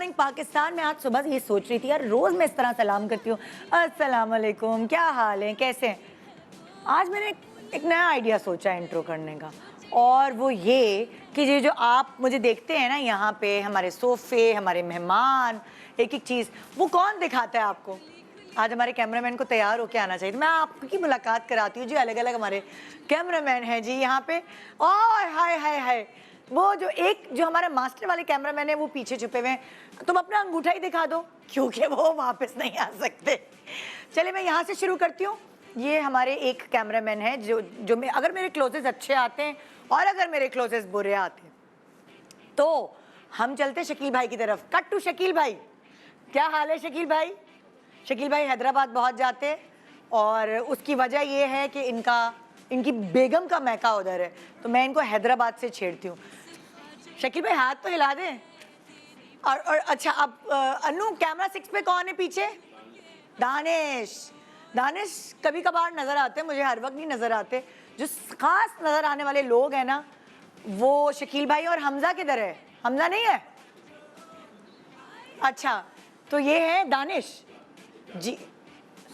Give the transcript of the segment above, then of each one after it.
Morning Pakistan में आज सुबह से ये सोच रही थी यार, रोज़ मैं इस तरह सलाम करती हूँ, अस्सलाम वालेकुम, क्या हाल है, कैसे हैं। आज मैंने एक नया आइडिया सोचा है इंट्रो करने का, और वो ये कि ये जो आप मुझे देखते हैं ना यहाँ पे, हमारे सोफ़े, हमारे मेहमान, एक एक चीज़, वो कौन दिखाता है आपको। आज हमारे कैमरामैन को तैयार होके आना चाहिए। तो मैं आपकी मुलाकात कराती हूँ जी, अलग अलग हमारे कैमरामैन हैं जी यहाँ पे। ओह हाय हाय हाय, वो जो हमारा मास्टर वाले कैमरामैन है वो पीछे छुपे हुए हैं। तुम अपना अंगूठा ही दिखा दो क्योंकि वो वापस नहीं आ सकते। चलिए मैं यहाँ से शुरू करती हूँ। ये हमारे एक कैमरामैन है जो अगर मेरे क्लोजेस अच्छे आते हैं और अगर मेरे क्लोजेस बुरे आते हैं तो हम चलते शकील भाई की तरफ। कट टू शकील भाई। क्या हाल है शकील भाई? शकील भाई हैदराबाद बहुत जाते हैं और उसकी वजह ये है कि इनकी बेगम का मैका उधर है, तो मैं इनको हैदराबाद से छेड़ती हूँ। शकील भाई हाथ तो हिला दें। और अच्छा, अब अनु कैमरा 6 पे कौन है पीछे? दानिश कभी कभार नज़र आते हैं, मुझे हर वक्त नहीं नज़र आते। जो खास नज़र आने वाले लोग हैं ना, वो शकील भाई और हमजा किधर है? हमजा नहीं है? अच्छा, तो ये है दानिश जी।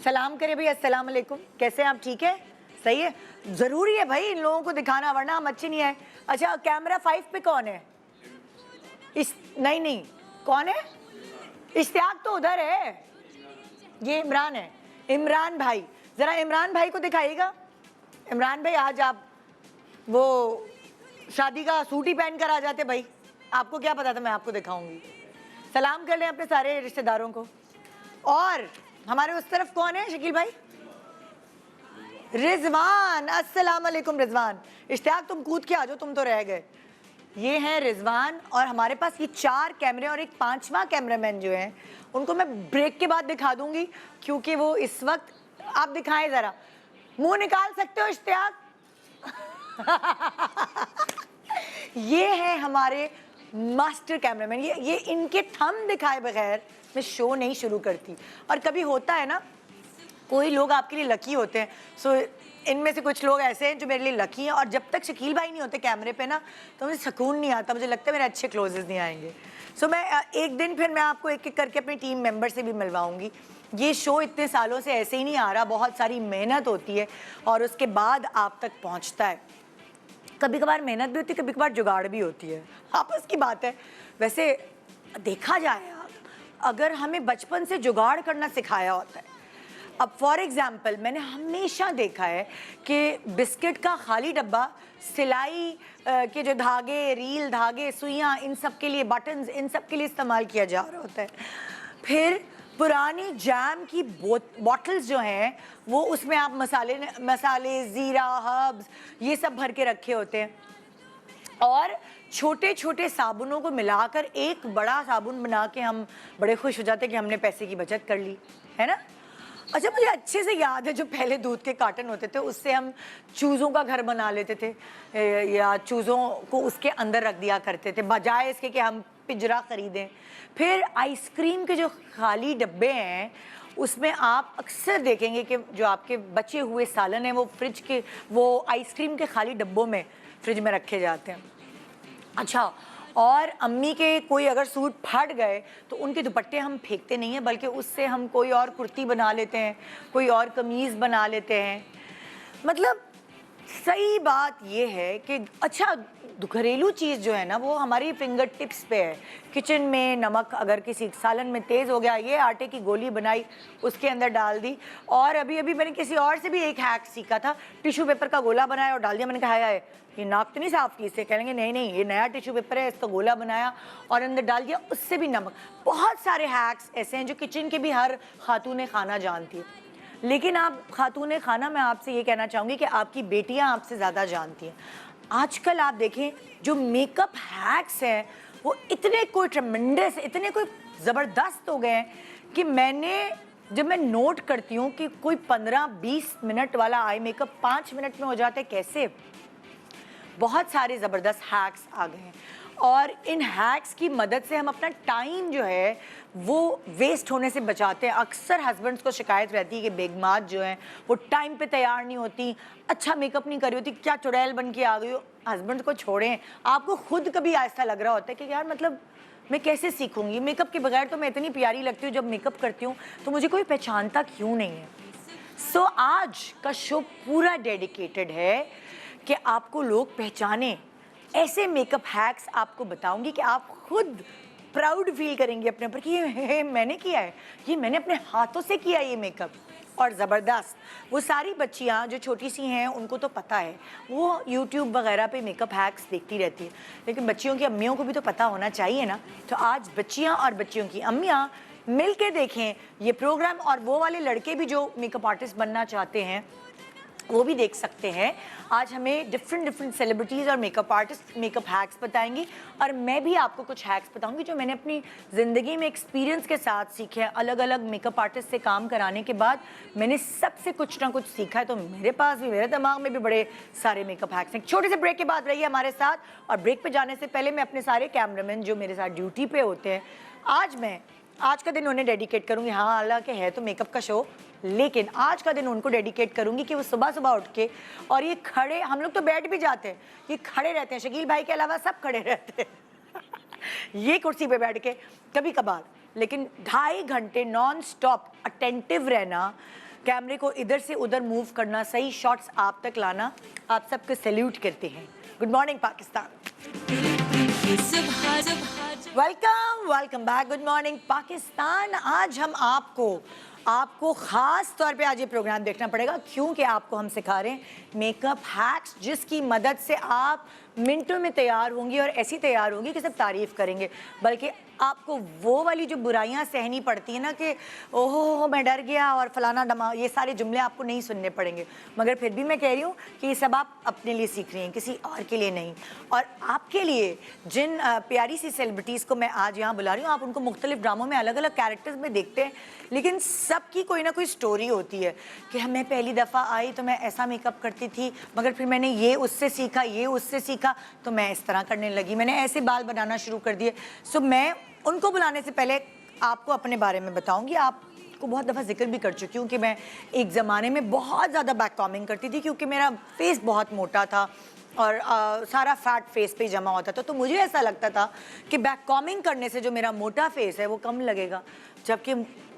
सलाम करे भाई, अस्सलाम वालेकुम, कैसे हैं आप? ठीक है, सही है। ज़रूरी है भाई इन लोगों को दिखाना, वरना हम अच्छे नहीं है। अच्छा, कैमरा 5 पे कौन है? नहीं, कौन है? इश्तियाक तो उधर है, ये इमरान है। इमरान भाई, ज़रा इमरान भाई को दिखाइएगा। इमरान भाई आज आप वो शादी का सूट ही पहन कर आ जाते भाई, आपको क्या पता था मैं आपको दिखाऊंगी। सलाम कर लें अपने सारे रिश्तेदारों को। और हमारे उस तरफ कौन है शकील भाई? रिजवान, अस्सलाम वालेकुम रिजवान। इश्तियाक तुम कूद के आ जाओ, तुम तो रह गए। ये हैं रिजवान, और हमारे पास ये 4 कैमरे और एक 5वां कैमरामैन जो है उनको मैं ब्रेक के बाद दिखा दूंगी, क्योंकि वो इस वक्त, आप दिखाएं ज़रा, मुंह निकाल सकते हो इश्तियाक? ये है हमारे मास्टर कैमरामैन। ये इनके थंब दिखाए बगैर मैं शो नहीं शुरू करती। और कभी होता है ना, कोई लोग आपके लिए लकी होते हैं। सो इनमें से कुछ लोग ऐसे हैं जो मेरे लिए लकी हैं, और जब तक शकील भाई नहीं होते कैमरे पे ना, तो मुझे सुकून नहीं आता, मुझे लगता है मेरे अच्छे क्लोजेस नहीं आएंगे। सो मैं एक दिन फिर मैं आपको एक एक करके अपनी टीम मेंबर से भी मिलवाऊंगी। ये शो इतने सालों से ऐसे ही नहीं आ रहा, बहुत सारी मेहनत होती है और उसके बाद आप तक पहुँचता है। कभी कभार मेहनत भी होती है, कभी कभार जुगाड़ भी होती है, आपस की बात है। वैसे देखा जाए, अगर हमें बचपन से जुगाड़ करना सिखाया होता है, अब फॉर एग्जाम्पल मैंने हमेशा देखा है कि बिस्किट का खाली डब्बा सिलाई के जो धागे, रील धागे, सुइयाँ, इन सब के लिए, बटन्स, इन सब के लिए इस्तेमाल किया जा रहा होता है। फिर पुरानी जैम की बॉटल्स जो हैं, वो उसमें आप मसाले, ज़ीरा, हर्ब्स, ये सब भर के रखे होते हैं, और छोटे छोटे साबुनों को मिलाकर एक बड़ा साबुन बना के हम बड़े खुश हो जाते हैं कि हमने पैसे की बचत कर ली, है ना। अच्छा, मुझे अच्छे से याद है जो पहले दूध के कार्टन होते थे, उससे हम चूज़ों का घर बना लेते थे, या चूज़ों को उसके अंदर रख दिया करते थे, बजाय इसके कि हम पिंजरा ख़रीदें। फिर आइसक्रीम के जो खाली डब्बे हैं, उसमें आप अक्सर देखेंगे कि जो आपके बचे हुए सालन हैं वो फ्रिज के, वो आइसक्रीम के खाली डब्बों में फ्रिज में रखे जाते हैं। अच्छा, और अम्मी के कोई अगर सूट फट गए तो उनके दुपट्टे हम फेंकते नहीं हैं, बल्कि उससे हम कोई और कुर्ती बना लेते हैं, कोई और कमीज़ बना लेते हैं। मतलब सही बात ये है कि अच्छा, घरेलू चीज़ जो है ना, वो हमारी फिंगर टिप्स पे है। किचन में नमक अगर किसी सालन में तेज़ हो गया, ये आटे की गोली बनाई, उसके अंदर डाल दी। और अभी अभी मैंने किसी और से भी एक हैक सीखा था, टिश्यू पेपर का गोला बनाया और डाल दिया। मैंने कहा है ये नाक तो नहीं साफ़ की इससे? कहेंगे नहीं, ये नया टिश्यू पेपर है, इसका गोला बनाया और अंदर डाल दिया, उससे भी नमक। बहुत सारे हैक्स ऐसे हैं जो किचन के भी हर खातून खाना जानती है। लेकिन आप खातून खाना, मैं आपसे ये कहना चाहूँगी कि आपकी बेटियाँ आपसे ज़्यादा जानती हैं। आजकल आप देखें जो मेकअप हैक्स हैं वो इतने कोई ट्रेमेंडस, इतने कोई ज़बरदस्त हो गए हैं कि जब मैं नोट करती हूँ कि कोई 15-20 मिनट वाला आई मेकअप 5 मिनट में हो जाता है, कैसे बहुत सारे ज़बरदस्त हैक्स आ गए हैं। और इन हैक्स की मदद से हम अपना टाइम जो है वो वेस्ट होने से बचाते हैं। अक्सर हस्बैंड्स को शिकायत रहती है कि बेगमात जो हैं वो टाइम पे तैयार नहीं होती, अच्छा मेकअप नहीं करी होती, क्या चुड़ैल बन के आ गई हो। हस्बैंड को छोड़ें, आपको खुद कभी ऐसा लग रहा होता है कि यार मतलब मैं कैसे सीखूंगी? मेकअप के बगैर तो मैं इतनी प्यारी लगती हूँ, जब मेकअप करती हूँ तो मुझे कोई पहचानता क्यों नहीं है? सो आज का शो पूरा डेडिकेटेड है कि आपको लोग पहचाने। ऐसे मेकअप हैक्स आपको बताऊंगी कि आप खुद प्राउड फील करेंगे अपने ऊपर कि ये मैंने किया है, ये मैंने अपने हाथों से किया ये मेकअप। और ज़बरदस्त, वो सारी बच्चियाँ जो छोटी सी हैं उनको तो पता है, वो यूट्यूब वगैरह पे मेकअप हैक्स देखती रहती है, लेकिन बच्चियों की अम्मियों को भी तो पता होना चाहिए ना। तो आज बच्चियाँ और बच्चियों की अम्मियाँ मिल के देखें ये प्रोग्राम, और वो वाले लड़के भी जो मेकअप आर्टिस्ट बनना चाहते हैं वो भी देख सकते हैं। आज हमें डिफरेंट सेलिब्रिटीज़ और मेकअप आर्टिस्ट मेकअप हैक्स बताएंगी, और मैं भी आपको कुछ हैक्स बताऊंगी जो मैंने अपनी ज़िंदगी में एक्सपीरियंस के साथ सीखे हैं। अलग अलग मेकअप आर्टिस्ट से काम कराने के बाद मैंने सबसे कुछ ना कुछ सीखा है, तो मेरे पास भी, मेरे दिमाग में भी बड़े सारे मेकअप हैक्स हैं। छोटे से ब्रेक के बाद रहिए हमारे साथ, और ब्रेक पर जाने से पहले मैं अपने सारे कैमरामैन जो मेरे साथ ड्यूटी पे होते हैं, आज का दिन उन्हें डेडिकेट करूंगी। हाँ, हालांकि है तो मेकअप का शो, लेकिन आज का दिन उनको डेडिकेट करूंगी कि वो सुबह सुबह उठ के, और ये खड़े, हम लोग तो बैठ भी जाते हैं, ये खड़े रहते हैं, शकील भाई के अलावा सब खड़े रहते हैं ये कुर्सी पे बैठ के कभी कभार, लेकिन 2.5 घंटे नॉन स्टॉप अटेंटिव रहना, कैमरे को इधर से उधर मूव करना, सही शॉट्स आप तक लाना, आप सबको सैल्यूट करते हैं। Good morning Pakistan, welcome back. Good morning Pakistan. आज हम आपको खास तौर पे आज ये प्रोग्राम देखना पड़ेगा, क्योंकि आपको हम सिखा रहे हैं मेकअप हैक्स, जिसकी मदद से आप मिनटों में तैयार होंगी, और ऐसी तैयार होंगी कि सब तारीफ करेंगे। बल्कि आपको वो वाली जो बुराइयां सहनी पड़ती है ना कि ओहो मैं डर गया और फलाना डमा, ये सारे जुमले आपको नहीं सुनने पड़ेंगे। मगर फिर भी मैं कह रही हूँ कि ये सब आप अपने लिए सीख रही हैं, किसी और के लिए नहीं। और आपके लिए जिन प्यारी सी सेलिब्रिटीज़ को मैं आज यहाँ बुला रही हूँ, आप उनको मुख्तलिफ ड्रामों में अलग अलग कैरेक्टर्स में देखते हैं, लेकिन सबकी कोई ना कोई स्टोरी होती है कि मैं पहली दफ़ा आई तो मैं ऐसा मेकअप करती थी, मगर फिर मैंने ये उससे सीखा, ये उससे सीखा, तो मैं इस तरह करने लगी, मैंने ऐसे बाल बनाना शुरू कर दिए। सो मैं उनको बुलाने से पहले आपको अपने बारे में बताऊंगी। आपको बहुत दफ़ा जिक्र भी कर चुकी हूँ कि मैं एक ज़माने में बहुत ज़्यादा बैक कॉमिंग करती थी, क्योंकि मेरा फेस बहुत मोटा था और सारा फैट फेस पे जमा होता था। तो मुझे ऐसा लगता था कि बैक कॉमिंग करने से जो मेरा मोटा फेस है वो कम लगेगा, जबकि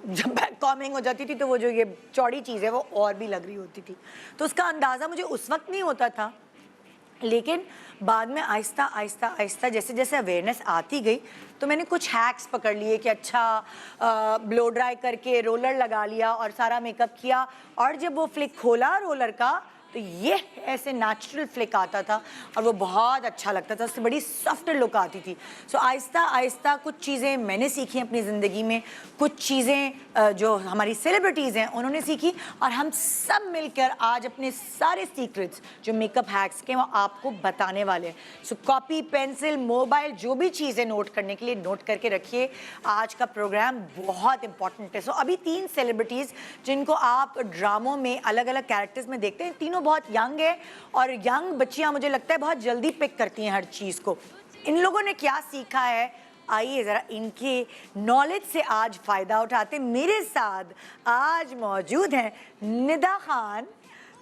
जब बैक कॉमिंग हो जाती थी तो वो जो ये चौड़ी चीज़ है वो और भी लग रही होती थी। तो उसका अंदाज़ा मुझे उस वक्त नहीं होता था, लेकिन बाद में आहिस्ता आहिस्ता जैसे जैसे अवेयरनेस आती गई तो मैंने कुछ हैक्स पकड़ लिए कि अच्छा ब्लो ड्राई करके रोलर लगा लिया और सारा मेकअप किया, और जब वो फ्लिक खोला रोलर का तो ये ऐसे नेचुरल फ्लिक आता था और वो बहुत अच्छा लगता था, उससे बड़ी सॉफ्ट लुक आती थी। सो आहिस्ता आहिस्ता कुछ चीज़ें मैंने सीखी अपनी ज़िंदगी में, कुछ चीज़ें जो हमारी सेलिब्रिटीज़ हैं उन्होंने सीखी, और हम सब मिलकर आज अपने सारे सीक्रेट्स जो मेकअप हैक्स के वो आपको बताने वाले हैं। सो कॉपी, पेंसिल, मोबाइल, जो भी चीज़ें नोट करने के लिए नोट करके रखिए, आज का प्रोग्राम बहुत इंपॉर्टेंट है। सो अभी 3 सेलिब्रिटीज़ जिनको आप ड्रामों में अलग अलग कैरेक्टर्स में देखते हैं, तीनों बहुत यंग है, और यंग बच्चियां मुझे लगता है बहुत जल्दी पिक करती हैं हर चीज़ को। इन लोगों ने क्या सीखा है, आइए ज़रा इनके नॉलेज से आज फ़ायदा उठाते। मेरे साथ आज मौजूद हैं निदा खान,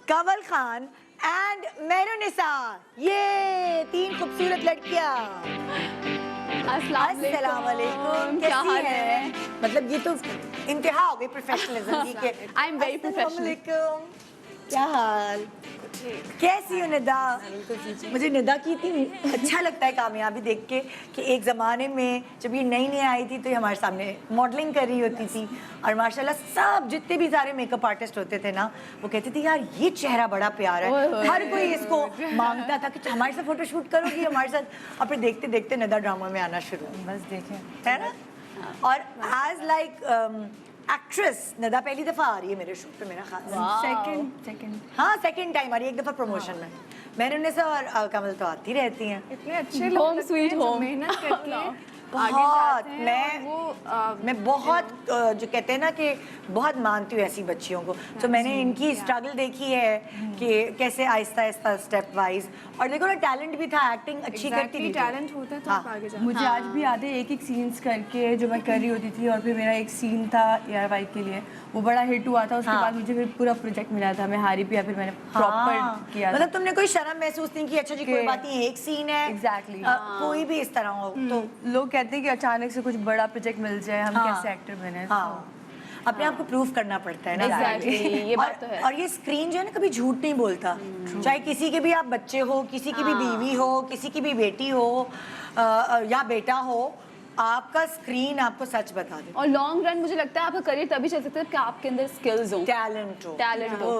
कंवल खान एंड मेहरुनिसा, ये 3 खूबसूरत लड़कियाँ। अस्सलाम वालेकुम, कैसी हैं? मतलब ये तो इंतहा हो गई प्रोफेशनलिज्म की। I am very professional. क्या हाल, कैसी हो निदा? मुझे निदा की इतनी अच्छा लगता है कामयाबी देख के कि एक ज़माने में जब ये नई नई आई थी तो ये हमारे सामने मॉडलिंग कर रही होती थी, और माशाल्लाह सब जितने भी सारे मेकअप आर्टिस्ट होते थे ना वो कहते थे यार ये चेहरा बड़ा प्यारा है, हर कोई इसको मांगता था कि हमारे साथ फोटोशूट करोगी हमारे साथ, और फिर देखते देखते निदा ड्रामा में आना शुरू, बस देखें, है ना। और एज लाइक एक्ट्रेस निदा पहली दफ़ा आ रही है मेरे शो पे, मेरा खास सेकंड टाइम आ रही है, एक दफ़ा प्रमोशन में। मेहरुनिसा और कमल तो आती रहती हैं, इतने अच्छे लोग, होम स्वीट होम, मेहनत करके बहुत। मैं बहुत जो कहते हैं ना कि बहुत मानती हूँ ऐसी बच्चियों को। तो मैंने इनकी स्ट्रगल देखी है कि कैसे आहिस्ता आहिस्ता स्टेप वाइज, और देखो ना टैलेंट भी था, एक्टिंग अच्छी करती थी, टैलेंट होता था आगे जाके। मुझे आज भी याद है एक सीन्स करके जो मैं कर रही होती थी, और फिर मेरा एक सीन था यार वाई के लिए, वो बड़ा हिट हुआ था। उसके बाद मुझे फिर पूरा प्रोजेक्ट मिला था, मैं हारी भी, फिर मैंने प्रॉपर किया। मतलब तुमने कोई शर्म महसूस नहीं की? अच्छा जी कोई बात नहीं, एक सीन है, एग्जैक्टली कोई भी इस तरह हो तो लोग कहते हैं कि अचानक से कुछ बड़ा प्रोजेक्ट मिल जाए, हम हाँ। कैसे एक्टर बने। हाँ, अपने आप को प्रूव करना पड़ता है ना। Exactly, ये बात तो है। और ये स्क्रीन जो है ना कभी झूठ नहीं बोलता। चाहे किसी के भी आप बच्चे हो, किसी की भी बीवी हो, किसी की भी बेटी हो या बेटा हो, आपका स्क्रीन आपको सच बता दे। और लॉन्ग रन मुझे लगता है आपका करियर तभी चल सकता है कि आपके अंदर स्किल्स हो, टैलेंट हो। टैलेंट हो।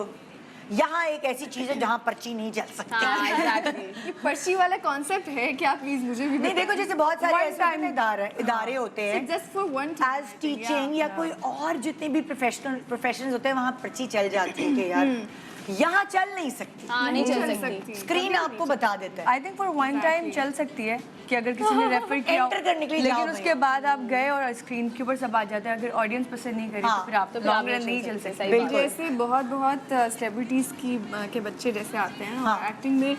यहाँ एक ऐसी चीज है जहाँ पर्ची नहीं चल सकती। हाँ एग्जैक्टली। ये पर्ची वाला कॉन्सेप्ट है क्या? प्लीज मुझे भी नहीं, देखो जैसे बहुत सारे One ऐसे होते हैं ना time- इदारे होते हैं just for one age teaching या कोई और जितने भी प्रोफेशनल होते हैं, वहाँ पर्ची चल जाती है कि यार यहाँ चल नहीं सकती। हाँ नहीं चल सकती। स्क्रीन आपको बता देता है। I think for one time चल सकती है कि अगर किसी ने रेफर किया हो, Enter करने के लिए जाओ लेकिन उसके बाद आप गए और स्क्रीन के ऊपर सब आ जाता है, अगर ऑडियंस पसंद नहीं करी हाँ, तो फिर आप तो फिर लॉन्ग आप रन नहीं चल सकते, सकते। सही बात है। जैसे बहुत सेलिब्रिटीज की के बच्चे जैसे आते हैं हाँ। और एक्टिंग में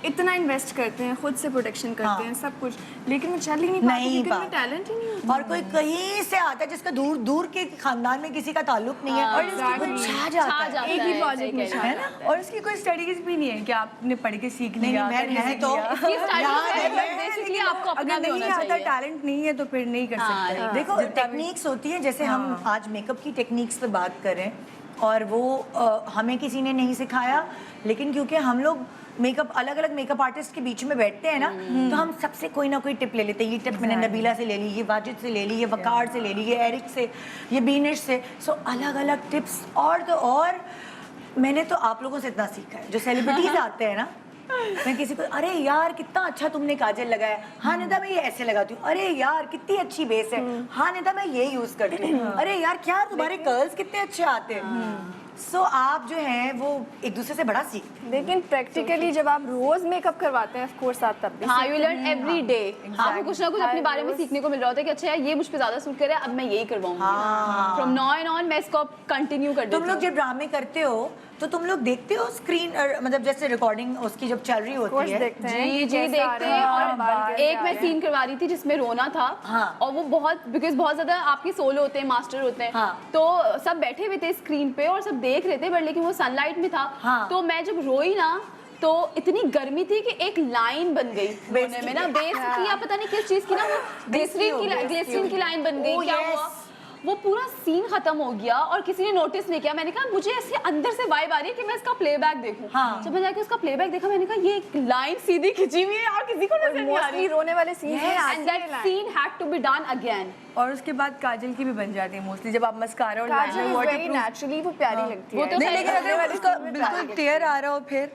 इतना इन्वेस्ट करते हैं, खुद से प्रोटेक्शन करते हाँ। हैं सब कुछ, लेकिन वो चल ही नहीं पाते नहीं क्योंकि उनमें पाते। टैलेंट ही नहीं होता। और कोई कहीं से आता है जिसका दूर दूर के खानदान में किसी का ताल्लुक नहीं है, और इसकी कोई छा जाता है। एक ही प्रोजेक्ट में है ना? और उसकी कोई स्टडीज भी नहीं है कि आपने पढ़ के सीख नहीं, लिया, नहीं, मैं करके है सीख तो लिया। ये स्टार्टिंग यहाँ है देखिए, बट बेसिकली आपको अपना अगर भी नहीं होना आता, चाहिए। टैलेंट नहीं है तो फिर नहीं कर हाँ, सकते। देखो टेक्निक्स होती हैं, जैसे हम आज मेकअप की टेक्निक्स पे बात करें, और वो हमें किसी ने नहीं सिखाया, लेकिन क्योंकि हम लोग मेकअप अलग अलग मेकअप आर्टिस्ट के बीच में बैठते हैं ना, तो हम सबसे कोई ना कोई टिप ले लेते हैं। ये टिप मैंने नबीला से ले ली, ये वाजिद से ले ली, ये वकार से ले ली, ये एरिक से, ये बीनिश से। सो अलग अलग टिप्स। और तो और मैंने तो आप लोगों से इतना सीखा है, जो सेलिब्रिटीज आते हैं ना, मैं किसी को, अरे यार कितना अच्छा तुमने काजल लगाया, हाँ निदा मैं ये ऐसे लगाती हूँ, अरे यार कितनी अच्छी बेस है, हाँ निदा मैं ये यूज करती हूँ, अरे यार क्या तुम्हारे कर्ल्स कितने अच्छे आते हैं। सो आप जो हैं वो एक दूसरे से बड़ा सीखते हैं। लेकिन प्रैक्टिकली जब आप रोज मेकअप करवाते हैं, ऑफ कोर्स आप तब भी हाँ यू लर्न एवरी डे। आपको कुछ ना कुछ अपने बारे में सीखने को मिल रहा होता है कि अच्छा यार ये मुझ पे ज्यादा सूट करे, अब मैं यही करवाऊंगी। फ्रॉम नाउ एंड ऑन मैं इसको कंटिन्यू कर देती तुम लोग जब ड्रामे करते हो तो तुम लोग देखते हो स्क्रीन, मतलब जैसे रिकॉर्डिंग उसकी जब चल रही होती है। देखते हैं जी कि जी कैसा आ देखते रहा हैं। है, और बाल कैसे एक आ मैं रहे हैं। सीन करवा रही थी जिसमें रोना था। हाँ। और वो बहुत बिकॉज बहुत ज्यादा आपके सोलो होते हैं, मास्टर होते हैं। हाँ। तो सब बैठे हुए थे स्क्रीन पे और सब देख रहे थे, बट लेकिन वो सनलाइट में था। हाँ। तो मैं जब रोई ना, तो इतनी गर्मी थी कि एक लाइन बन गई रोने में ना, बेस की या पता नहीं किस चीज की ना, वो ग्लिसरीन की लाइन बन गई। Oh, क्या yes. हुआ, वो पूरा सीन खत्म हो गया और किसी ने नोटिस नहीं किया। मैंने कहा मुझे ऐसे अंदर से वाइब आ रही है कि मैं इसका प्लेबैक देखूं। हाँ। जब मैं जाके उसका प्लेबैक देखा, मैंने कहा ये एक लाइन सीधी खिंची हुई है और किसी को नजर नहीं आ मोस्टली रही। रोने वाले सीन हैं and that scene had to be done again. और उसके बाद काजल की भी बन जाती है मोस्टली, जब आप मस्कारा और kajal liner is very waterproof- naturally वो प्यारी लगती वो है। तो नहीं, सही लेकिन है। अगर उसका बिल्कुल टेयर आ रहा हो फिर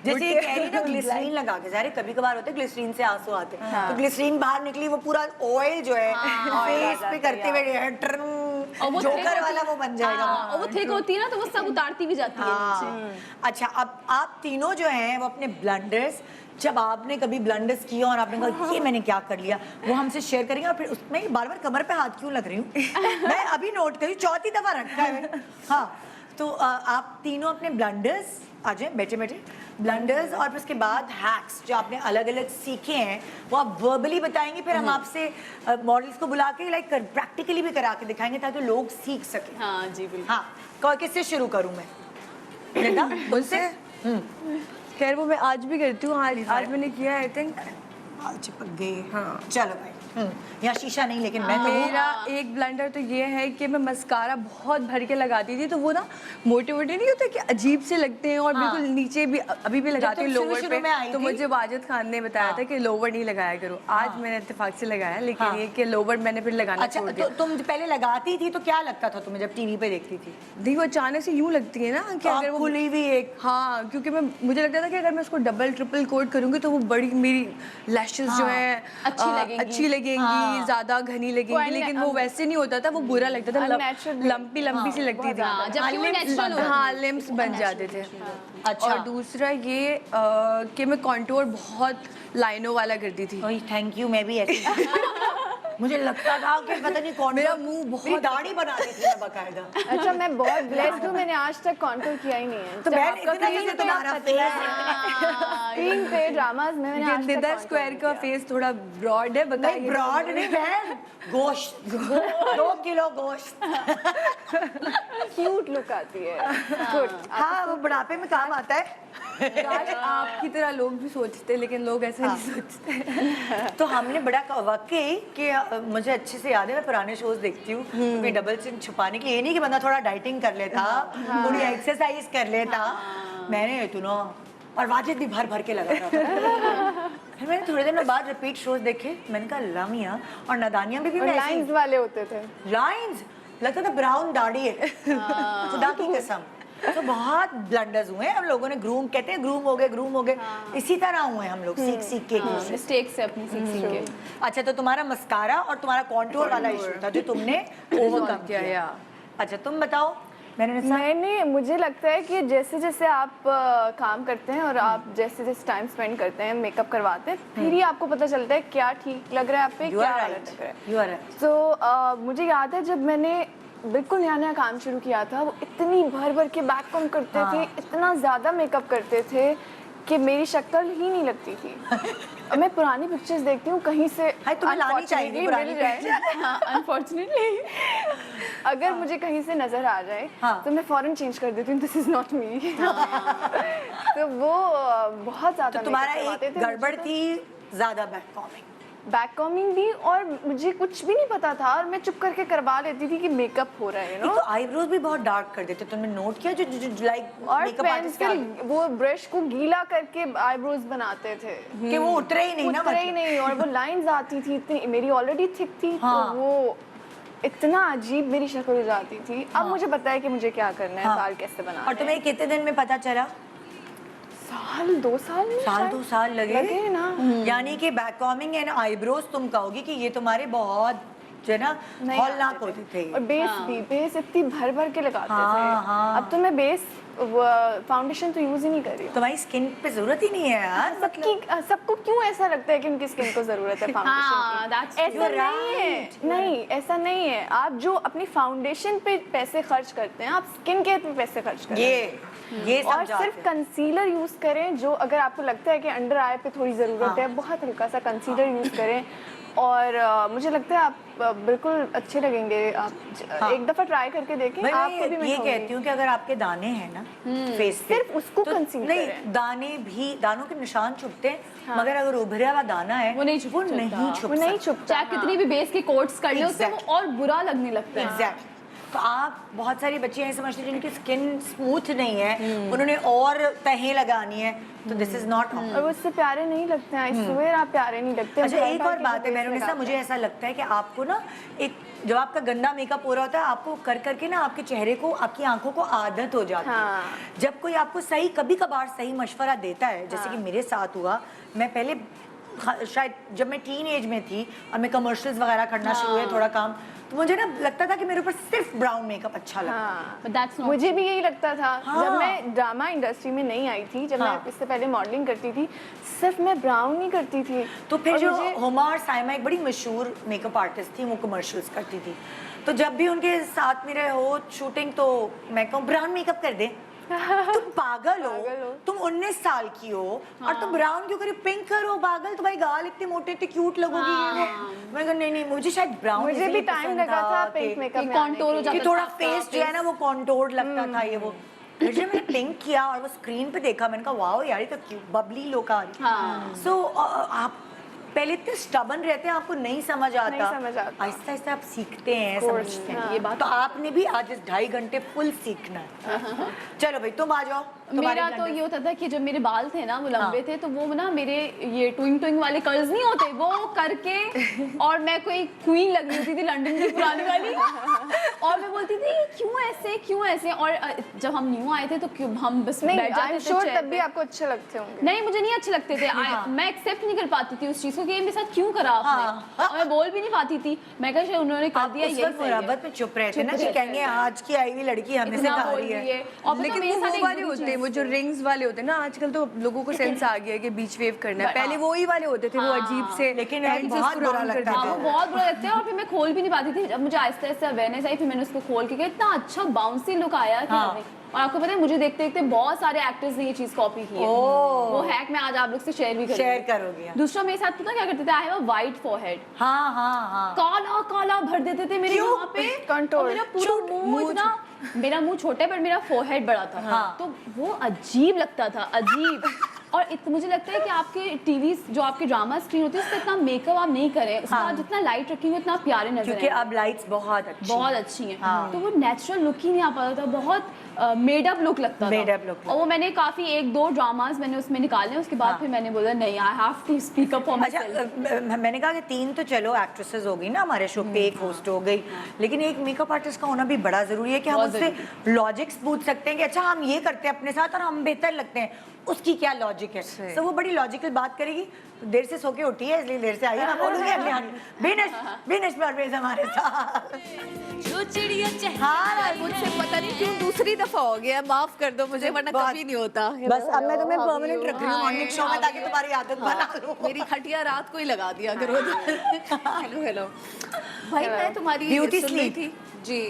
जैसे ये कह रही ना ग्लिसरीन लगा के, सारे कभी कभार होते हैं ग्लिसरीन से आंसू आते हैं, तो ग्लिसरीन बाहर निकली, वो पूरा ऑयल जो है फेस पे करते हुए और वो जोकर thick वाला वो बन जाएगा। हाँ, और वो थिक होती है ना, तो वो सब उतारती भी जाती है नीचे। हाँ। अच्छा, अब आप तीनों जो हैं वो अपने ब्लंडर्स, जब आपने कभी ब्लंडर्स किया और आपने कहा ये मैंने क्या कर लिया, वो हमसे शेयर करेंगे। और फिर उसमें बार बार कमर पे हाथ क्यों लग रही हूँ मैं अभी नोट करी, चौथी दफा रखा है। हाँ, तो आप तीनों अपने ब्लंडर्स, आ जाए बैठे बैठे, ब्लंडर्स और फिर उसके बाद हैक्स जो आपने अलग अलग सीखे हैं वो आप वर्बली बताएंगे, फिर हम आपसे मॉडल्स को बुला के लाइक प्रैक्टिकली भी करा के दिखाएंगे ताकि लोग सीख सकें। हाँ जी बिल्कुल। हाँ, किससे शुरू करूँ मैं? निदा, उनसे? खैर वो मैं आज भी करती हूँ, आज मैंने किया आई थिंक। चिपक गई। हाँ। चलो भाई, यहाँ शीशा नहीं, लेकिन मैं तो मेरा एक ब्लंडर तो ये है कि मैं मस्कारा बहुत भर के लगाती थी, तो वो ना मोटे मोटे नहीं होते कि अजीब से लगते हैं, और हाँ। बिल्कुल नीचे भी अभी भी लगाती हूँ तुम लोवर शुरू में आई पे। तो थी? मुझे वाजिद खान ने बताया था कि लोवर नहीं लगाया करो। आज मैंने इत्तेफाक से लगाया, लेकिन हाँ। ये कि लोवर मैंने फिर लगाना अच्छा, छोड़ दिया। तो तुम पहले लगाती थी तो क्या लगता था तुम्हें जब टीवी पे देखती थी? नहीं, वो अचानक से यूं लगती है ना कि अगर वो खुली हुई एक, हाँ, क्योंकि मुझे लगता था कि अगर मैं उसको डबल ट्रिपल कोट करूंगी तो वो बड़ी मेरी लैशेस जो है अच्छी लगेंगी, ज्यादा घनी लगेंगी, लेकिन वो वैसे नहीं होता था, वो बुरा लगता था, लंपी लंपी सी लगती थी। हाँ, जबकि वो natural होती हाँ, लिम्स बन जाते थे। अच्छा। और दूसरा ये कि मैं कॉन्टूर बहुत लाइनों वाला करती थी। ओह थैंक यू, मैं भी ऐसी मुझे लगता था कि पता नहीं कौन, मेरा मुंह बहुत- मेरी दाढ़ी बना दी थी मैं बकायदा। अच्छा, मैं बहुत ब्लेस्ड हूँ, मैंने आज तक कॉन्टूर किया ही नहीं है। तो जब बहन आपका इतना screen कैसे पे तुम्हारा पतला फेस है, स्क्रीन पे ड्रामास में मैंने आज तक निदा contour स्क्वायर नहीं का किया। फेस थोड़ा ब्रॉड है, नहीं, बताइए। ब्रॉड नहीं बहन, गोश्त 2 किलो गोश्त। क्यूट लुक आती है। गुड। हाँ, वो बुढ़ापे में काम आता है। काश आपकी तरह लोग भी सोचते, लेकिन लोग ऐसा नहीं सोचते। तो हमने बड़ा वाकई कि मुझे अच्छे से याद है, मैं पुराने शोज देखती हूँ, अपनी डबल चिन छुपाने की, ये नहीं कि बंदा थोड़ा डाइटिंग कर लेता, थोड़ी एक्सरसाइज कर लेता, मैंने तो ना, और वाजिद भी भर भर के लगा रहा था। फिर मैंने थोड़े दिनों बाद रिपीट शोज देखे, मैंने कहा अल्लाह मियां, और नादानियां भी मैं ऐसी लाइंस वाले होते थे। लाइंस लगता था ब्राउन दाढ़ी है, खुदा की कसम। तो बहुत ब्लंडर्स हुए हम लोगों ने, ग्रूम कहते हैं, ग्रूम हो गए, इसी तरह हुए हम लोग, सीख के एक दूसरे से। मिस्टेक से अपनी सीख के। अच्छा, तो तुम्हारा मस्कारा और तुम्हारा कॉन्टूर वाला इशू था जो तुमने ओवरकम किया। अच्छा, तुम बताओ। मुझे लगता है कि जैसे जैसे आप काम करते हैं और आप जैसे जैसे टाइम स्पेंड करते हैं, मेकअप करवाते हैं, फिर ही आपको पता चलता है क्या ठीक लग रहा है आप पे, क्या गलत लग रहा है। तो मुझे याद है जब मैंने बिल्कुल नया नया काम शुरू किया था, वो इतनी भर भर के बैक कॉम करते थे, इतना ज़्यादा मेकअप करते थे कि मेरी शक्ल ही नहीं लगती थी। और मैं पुरानी पिक्चर्स देखती हूँ कहीं से, तुम्हें लानी चाहिए पुरानी अनफॉर्चुनेटली अगर मुझे कहीं से नजर आ जाए तो मैं फौरन चेंज कर देती हूँ, दिस इज नॉट मी। तो वो बहुत ज्यादा तुम्हारा एक गड़बड़ थी, ज्यादा बैक कॉमिंग भी, और मुझे कुछ भी नहीं पता था और मैं चुप करके करवा लेती थी कि मेकअप हो रहा है, तो आईब्रोज भी बहुत डार्क कर देते, तुमने नोट किया? जो लाइक और पेंसिल वो ब्रश को गीला करके आईब्रोज बनाते थे कि वो उतरे ही नहीं ना, उतरे ही नहीं, और वो लाइंस आती थी इतनी, मेरी ऑलरेडी थिक थी, तो वो इतना अजीब मेरी शक्ल हो जाती थी। अब मुझे पता है कि मुझे क्या करना है, बाल कैसे बनाना है। और तुम्हें कितने दिन में पता चला? साल 2 साल लगे ना। यानी कि बैक कॉमिंग एंड आईब्रोज तुम कहोगी कि ये तुम्हारे बहुत जो है ना हॉलनाक होते थे। और बेस इतनी भर भर के लगाते थे। अब तो मैं बेस फाउंडेशन तो यूज ही नहीं कर रही हूँ। तुम्हारी स्किन पे जरूरत ही नहीं है यार। सबको क्यों ऐसा लगता है कि उनकी स्किन को जरूरत है फाउंडेशन की? ऐसा नहीं है, नहीं ऐसा नहीं है। आप जो अपनी फाउंडेशन पे पैसे खर्च करते हैं, आप स्किन केयर पे पैसे खर्च करते हैं। ये और सिर्फ कंसीलर यूज करें, जो अगर आपको लगता है कि अंडर आई पे थोड़ी जरूरत है, बहुत हल्का सा कंसीलर यूज करें, और मुझे लगता है आप बिल्कुल अच्छे लगेंगे। आप एक दफा ट्राई करके देखें। आपको भी मैं ये कहती हूँ कि अगर आपके दाने हैं ना फेस पे, सिर्फ उसको कंसील नहीं, दाने भी, दानों के निशान छुपते हैं, मगर अगर उभरा हुआ दाना है वो नहीं छुपता। चाहे कितनी भी बेस के कोट्स कर ले, उससे वो और बुरा लगने लगता है। एग्जैक्टली। तो आप, बहुत सारी बच्चियां ये समझती हैं जिनकी स्किन स्मूथ नहीं है, उन्होंने और तहें लगानी है, तो दिस इज नॉट। और उससे प्यारे नहीं लगते हैं, आई स्वेयर आप प्यारे नहीं लगते। अच्छा, एक और बात है मैंने, मुझे ऐसा लगता है कि आपको ना, एक जब आपका गंदा मेकअप हो रहा होता है, आपको कर करके ना आपके चेहरे को, आपकी आंखों को आदत हो जाती है। जब कोई आपको सही, कभी कभार सही मशवरा देता है, जैसे कि मेरे साथ हुआ, मैं पहले शायद जब मैं टीन एज में थी और मैं कमर्शियल्स वगैरह करना शुरू हुए, थोड़ा काम, तो मुझे ना लगता था कि मेरे ऊपर सिर्फ ब्राउन मेकअप अच्छा लगता है। मुझे भी यही लगता था। जब मैं ड्रामा इंडस्ट्री में नहीं आई थी, जब मैं इससे पहले मॉडलिंग करती थी, सिर्फ मैं ब्राउन ही करती थी। तो फिर जो हुमा साइमा एक बड़ी मशहूर मेकअप आर्टिस्ट थी, वो कमर्शियल्स करती थी, तो जब भी उनके साथ मेरे हो शूटिंग, तो मैं कहूँ ब्राउन मेकअप कर दे। तुम पागल हो, तुम 19 साल की हो और तुम ब्राउन क्यों करो, पिंक करो, पागल, तुम्हारी गाल इतने मोटे इतने क्यूट लगोगी। ये वो मैं नहीं, मुझे शायद ब्राउन, मुझे भी टाइम लगा था पिंक मेकअप में, कॉन्टूर हो जाता था, थोड़ा फेस जो है ना वो कॉन्टूर लगता था। ये वो फिर जब मैंने पिंक किया और वो स्क्रीन पे देखा, मैंने कहा वाओ यार, ये तो क्यूट बबली लुक आ रही। सो आप पहले इतने स्टबन रहते हैं, आपको नहीं समझ आता, आहिस्ता आहिस्ता आप सीखते हैं, समझते हैं। ये बात तो आपने भी आज इस 2.5 घंटे फुल सीखना है। चलो भाई, तुम आ जाओ। मेरा तो ये होता था कि जब मेरे बाल थे ना, वो लंबे थे, तो वो ना मेरे ये ट्विंग वाले कर्ल्स नहीं होते, वो करके, और मैं कोई क्वीन लग रही थी लंदन की पुरानी वाली, और मैं बोलती थी क्यों ऐसे। और जब हम न्यू आए थे तो हम बस बैठ जाते थे। तब भी आपको अच्छे लगते होंगे। नहीं, मुझे नहीं अच्छे लगते थे। मैं एक्सेप्ट नहीं कर पाती थी उस चीज को कि मेरे साथ क्यों करा आपने, और मैं बोल भी नहीं पाती थी। मैं कहा शायद उन्होंने कर दिया, यही मुरब्बत में चुप रहते ना, कि कहेंगे आज की आई हुई लड़की हमें से खा रही है। लेकिन वो वाले होते हैं, वो जो रिंग्स वाले होते हैं ना, आजकल तो लोगों को सेंस आ गया है कि बीच वेव करना है। पहले वो ही वाले होते थे, वो अजीब से, लेकिन बहुत बुरा लगता है, वो बहुत बुरा लगता है। और फिर मैं खोल भी नहीं पाती थी। जब मुझे आहिस्ता आहिस्ता अवेयरनेस आई, फिर मैंने उसको खोल के, इतना अच्छा बाउंसी लुक आया कि हमें। और आपको पता है, मुझे देखते देखते बहुत सारे एक्टर्स ने ये चीज कॉपी की है। वो हैक मैं आज आप लोग से शेयर करोगे। दूसरा मेरे साथ पता क्या करते थे, I have a white forehead. काला काला भर देते थे मेरे यहाँ पे, कंटूर, मेरा पूरा मुंह इतना मेरा मुंह छोटा है पर मेरा फोरहेड बड़ा था। हाँ। तो वो अजीब लगता था, अजीब। और मुझे लगता है कि आपके टीवी जो आपके ड्रामा स्क्रीन होती है उस पर इतना मेकअप आप नहीं करें, उसका आप जितना लाइट रखेंगे उतना प्यारे नजर क्योंकि अब लाइट्स बहुत अच्छी हैं। हाँ। तो वो नेचुरल लुक ही नहीं आ पाता था, बहुत मेड अप लुक लगता था। Made up look और वो मैंने काफी 1-2 ड्रामास मैंने उसमें निकाले, उसके बाद फिर मैंने बोला नहीं, I have to speak up for my अच्छा सेल्फ। मैंने कहा कि 3 तो चलो एक्ट्रेसेस हो गई ना हमारे शो पे, एक होस्ट हो गई, लेकिन एक मेकअप आर्टिस्ट का होना भी बड़ा जरूरी है कि हम बहुत उससे लॉजिक्स पूछ सकते हैं कि अच्छा हम ये करते हैं अपने साथ और हम बेहतर लगते हैं, उसकी क्या लॉजिक है। तो वो बड़ी लॉजिकल बात करेगी। देर से सो के उठी है इसलिए देर से आई है, मैं बोलूंगी अगले बिनेश परवेज हमारे साथ। हाँ मुझसे पता नहीं क्यों दूसरी दफा हो गया, माफ कर दो मुझे, वरना कभी नहीं होता। बस अब मैं तुम्हें परमानेंट रख रही हूँ मॉर्निंग शो में ताकि तुम्हारी आदत बना लूं। मेरी खटिया रात को ही लगा दिया करो। हेलो हेलो भाई, मैं तुम्हारी Beauty सुन रही sleep। थी जी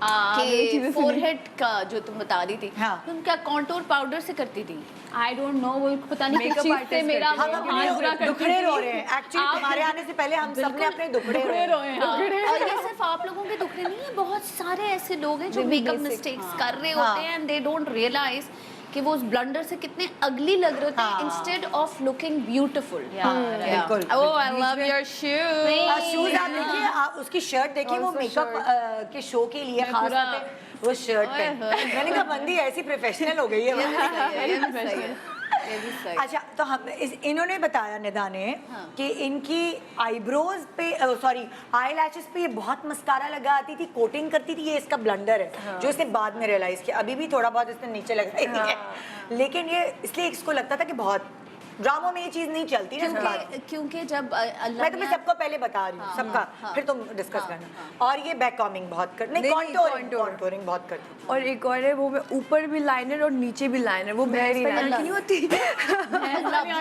कि फोरहेड का जो तुम बता रही थी, हाँ। तुम क्या कॉन्टूर पाउडर से करती थी? आई डोंट नो, वो पता नहीं किस Makeup चीज से artist मेरा हम हाथ बुरा अपने करती दुखड़े थी। रो रहे हैं एक्चुअली, आप- तुम्हारे आने से पहले हम सबने अपने दुखड़े दुखड़े रोए हैं, हाँ। और ये सिर्फ आप लोगों के दुखड़े नहीं है, बहुत सारे ऐसे लोग हैं जो मेकअप मिस्टेक्स कर रहे होते हैं एंड दे डोंट रियलाइज कि वो उस ब्लंडर से कितने अगली लग रहे थे इंस्टेड ऑफ लुकिंग ब्यूटीफुल। बिल्कुल। Oh I love your shoes. Shoes आप देखिए, आप उसकी शर्ट देखिए, वो मेकअप के शो के लिए खास तौर पे वो शर्ट पहन। मैंने कहा बंदी ऐसी प्रोफेशनल हो गई है। अच्छा तो हम इन्होंने बताया निदा ने कि इनकी आईब्रोज पे सॉरी आई लैशेस पे ये बहुत मस्कारा लगाती थी, कोटिंग करती थी, ये इसका ब्लंडर है जो इसने बाद में रियलाइज किया। अभी भी थोड़ा बहुत इसने नीचे लगाई है, लेकिन ये इसलिए इसको लगता था कि बहुत ड्रामों में ये चीज नहीं चलती ना इसके बाद। क्योंकि जब अल्लाह मैं तुम्हें सबको पहले बता रही हूँ सबका, फिर तुम डिस्कस करना। और ये बैक कॉमिंग बहुत कर नहीं, कॉन्टोरिंग बहुत करती। और एक और है, वो मैं ऊपर भी लाइनर और नीचे भी लाइनर, वो भैंस वाली आंखें नहीं होती।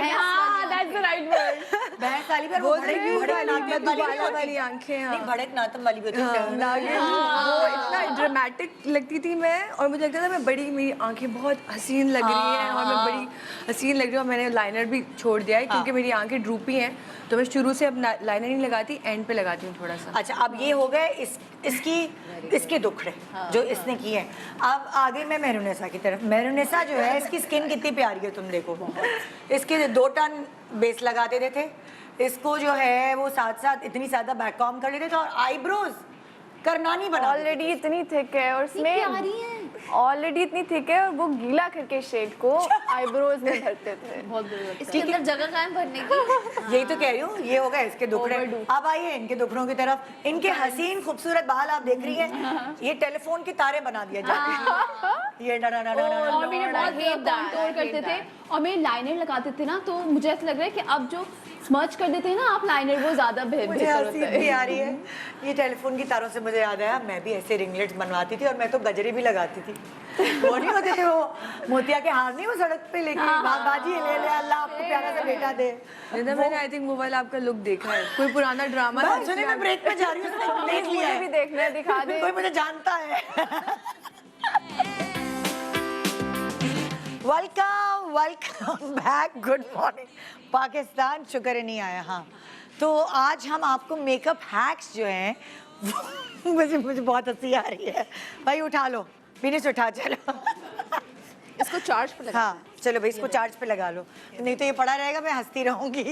हाँ, that's the right word। भैंस वाली पर वो भड़क वाली आंखें, नहीं, भड़क नातम वाली भी होती है। नागिन, वो इतना ड्रामेटिक लगती थी मैं, और मुझे लगता था मैं बड़ी, मेरी आंखें बहुत हसीन लग रही हैं और मैं बड़ी हसीन लग रही हूँ। मैंने लाइनर भी छोड़ दिया है क्योंकि मेरी आंखें ड्रूपी हैं, तो मैं शुरू से अब लाइनर नहीं लगाती, एंड पे लगाती हूँ थोड़ा सा। अच्छा अब ये हो गए इसके दुखड़े जो इसने किए हैं। अब आगे मैं मेहरुनिसा की तरफ। मेहरुनिसा जो है, इसकी स्किन कितनी प्यारी है, तुम देखो। इसके 2 टन बेस लगा देते थे, इसको जो है वो साथ साथ इतनी ज्यादा बैक कॉम कर लेते थे और आईब्रोज करना नहीं बना। ऑलरेडी इतनी थिक है और उसमें ऑलरेडी इतनी थिक है और वो गीला करके शेड को आईब्रोज में भरते थे। इसके अंदर जगह कहाँ है भरने की? यही तो कह रही हूँ, ये हो गए इसके दुखड़े। अब आइए इनके दुखड़ों की तरफ। इनके हसीन खूबसूरत बाल आप देख रही हैं, ये टेलीफोन की तारे बना दिया जाते। ये और मेरे बहुत कंट्रोल करते थे और मेरे लाइनर लगाते थे ना, तो मुझे ऐसा लग रहा है कि अब जो स्मर्च कर देते हैं ना आप लाइनर, वो ज्यादा मुझे बेहतर हंसी होता इतनी है। आ रही है। ये टेलीफोन की तारों से मुझे याद आया, मैं भी ऐसे रिंगलेट्स बनवाती थी और मैं तो गजरे भी लगाती थी। वो नहीं होते थे वो मोतिया के हार, नहीं वो सड़क पे लेके बाजी ले ले अल्लाह आपको प्यारा सा बेटा दे। मैंने आई थिंक वो वाला आपका लुक देखा है, कोई पुराना ड्रामा मैं सुने मैं ब्रेक पे जा रही हूँ, उसने देख लिया मुझे भी है, देखना है, दिखा दे। कोई मुझे जानता है। Welcome back, good morning Pakistan. शुक्र है नहीं आया। हाँ तो आज हम आपको मेकअप हैक्स जो हैं मुझे बहुत हंसी आ रही है। भाई उठा लो, बिनेश उठा, चलो इसको चार्ज पे लगा। हाँ चलो भाई इसको चार्ज पे लगा लो, नहीं तो ये पड़ा रहेगा, मैं हंसती रहूंगी।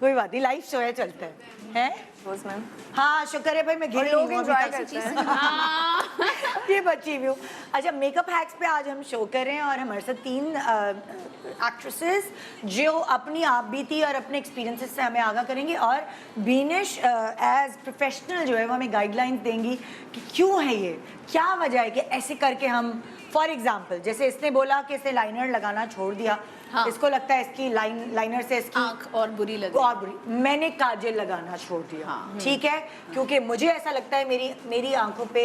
कोई बात नहीं, लाइव शो है, चलता है। हाँ शुक्र है भाई, मैं घेर लोग नहीं हूँ enjoy अभी तक। करते हैं। ये बची भी हूँ। अच्छा मेकअप हैक्स पे आज हम शो कर रहे हैं और हमारे साथ 3 एक्ट्रेसेस जो अपनी आप बीती और अपने एक्सपीरियंसेस से हमें आगाह करेंगी, और बीनिश एज प्रोफेशनल जो है वो हमें गाइडलाइंस देंगी कि क्यों है ये, क्या वजह है कि ऐसे करके हम, फॉर एग्जाम्पल जैसे इसने बोला कि इसने लाइनर लगाना छोड़ दिया, हाँ। इसको लगता है इसकी लाइनर से इसकी आँख और बुरी लगी। और बुरी, मैंने काजल लगाना छोड़ दिया, ठीक है, क्योंकि मुझे ऐसा लगता है मेरी आंखों पे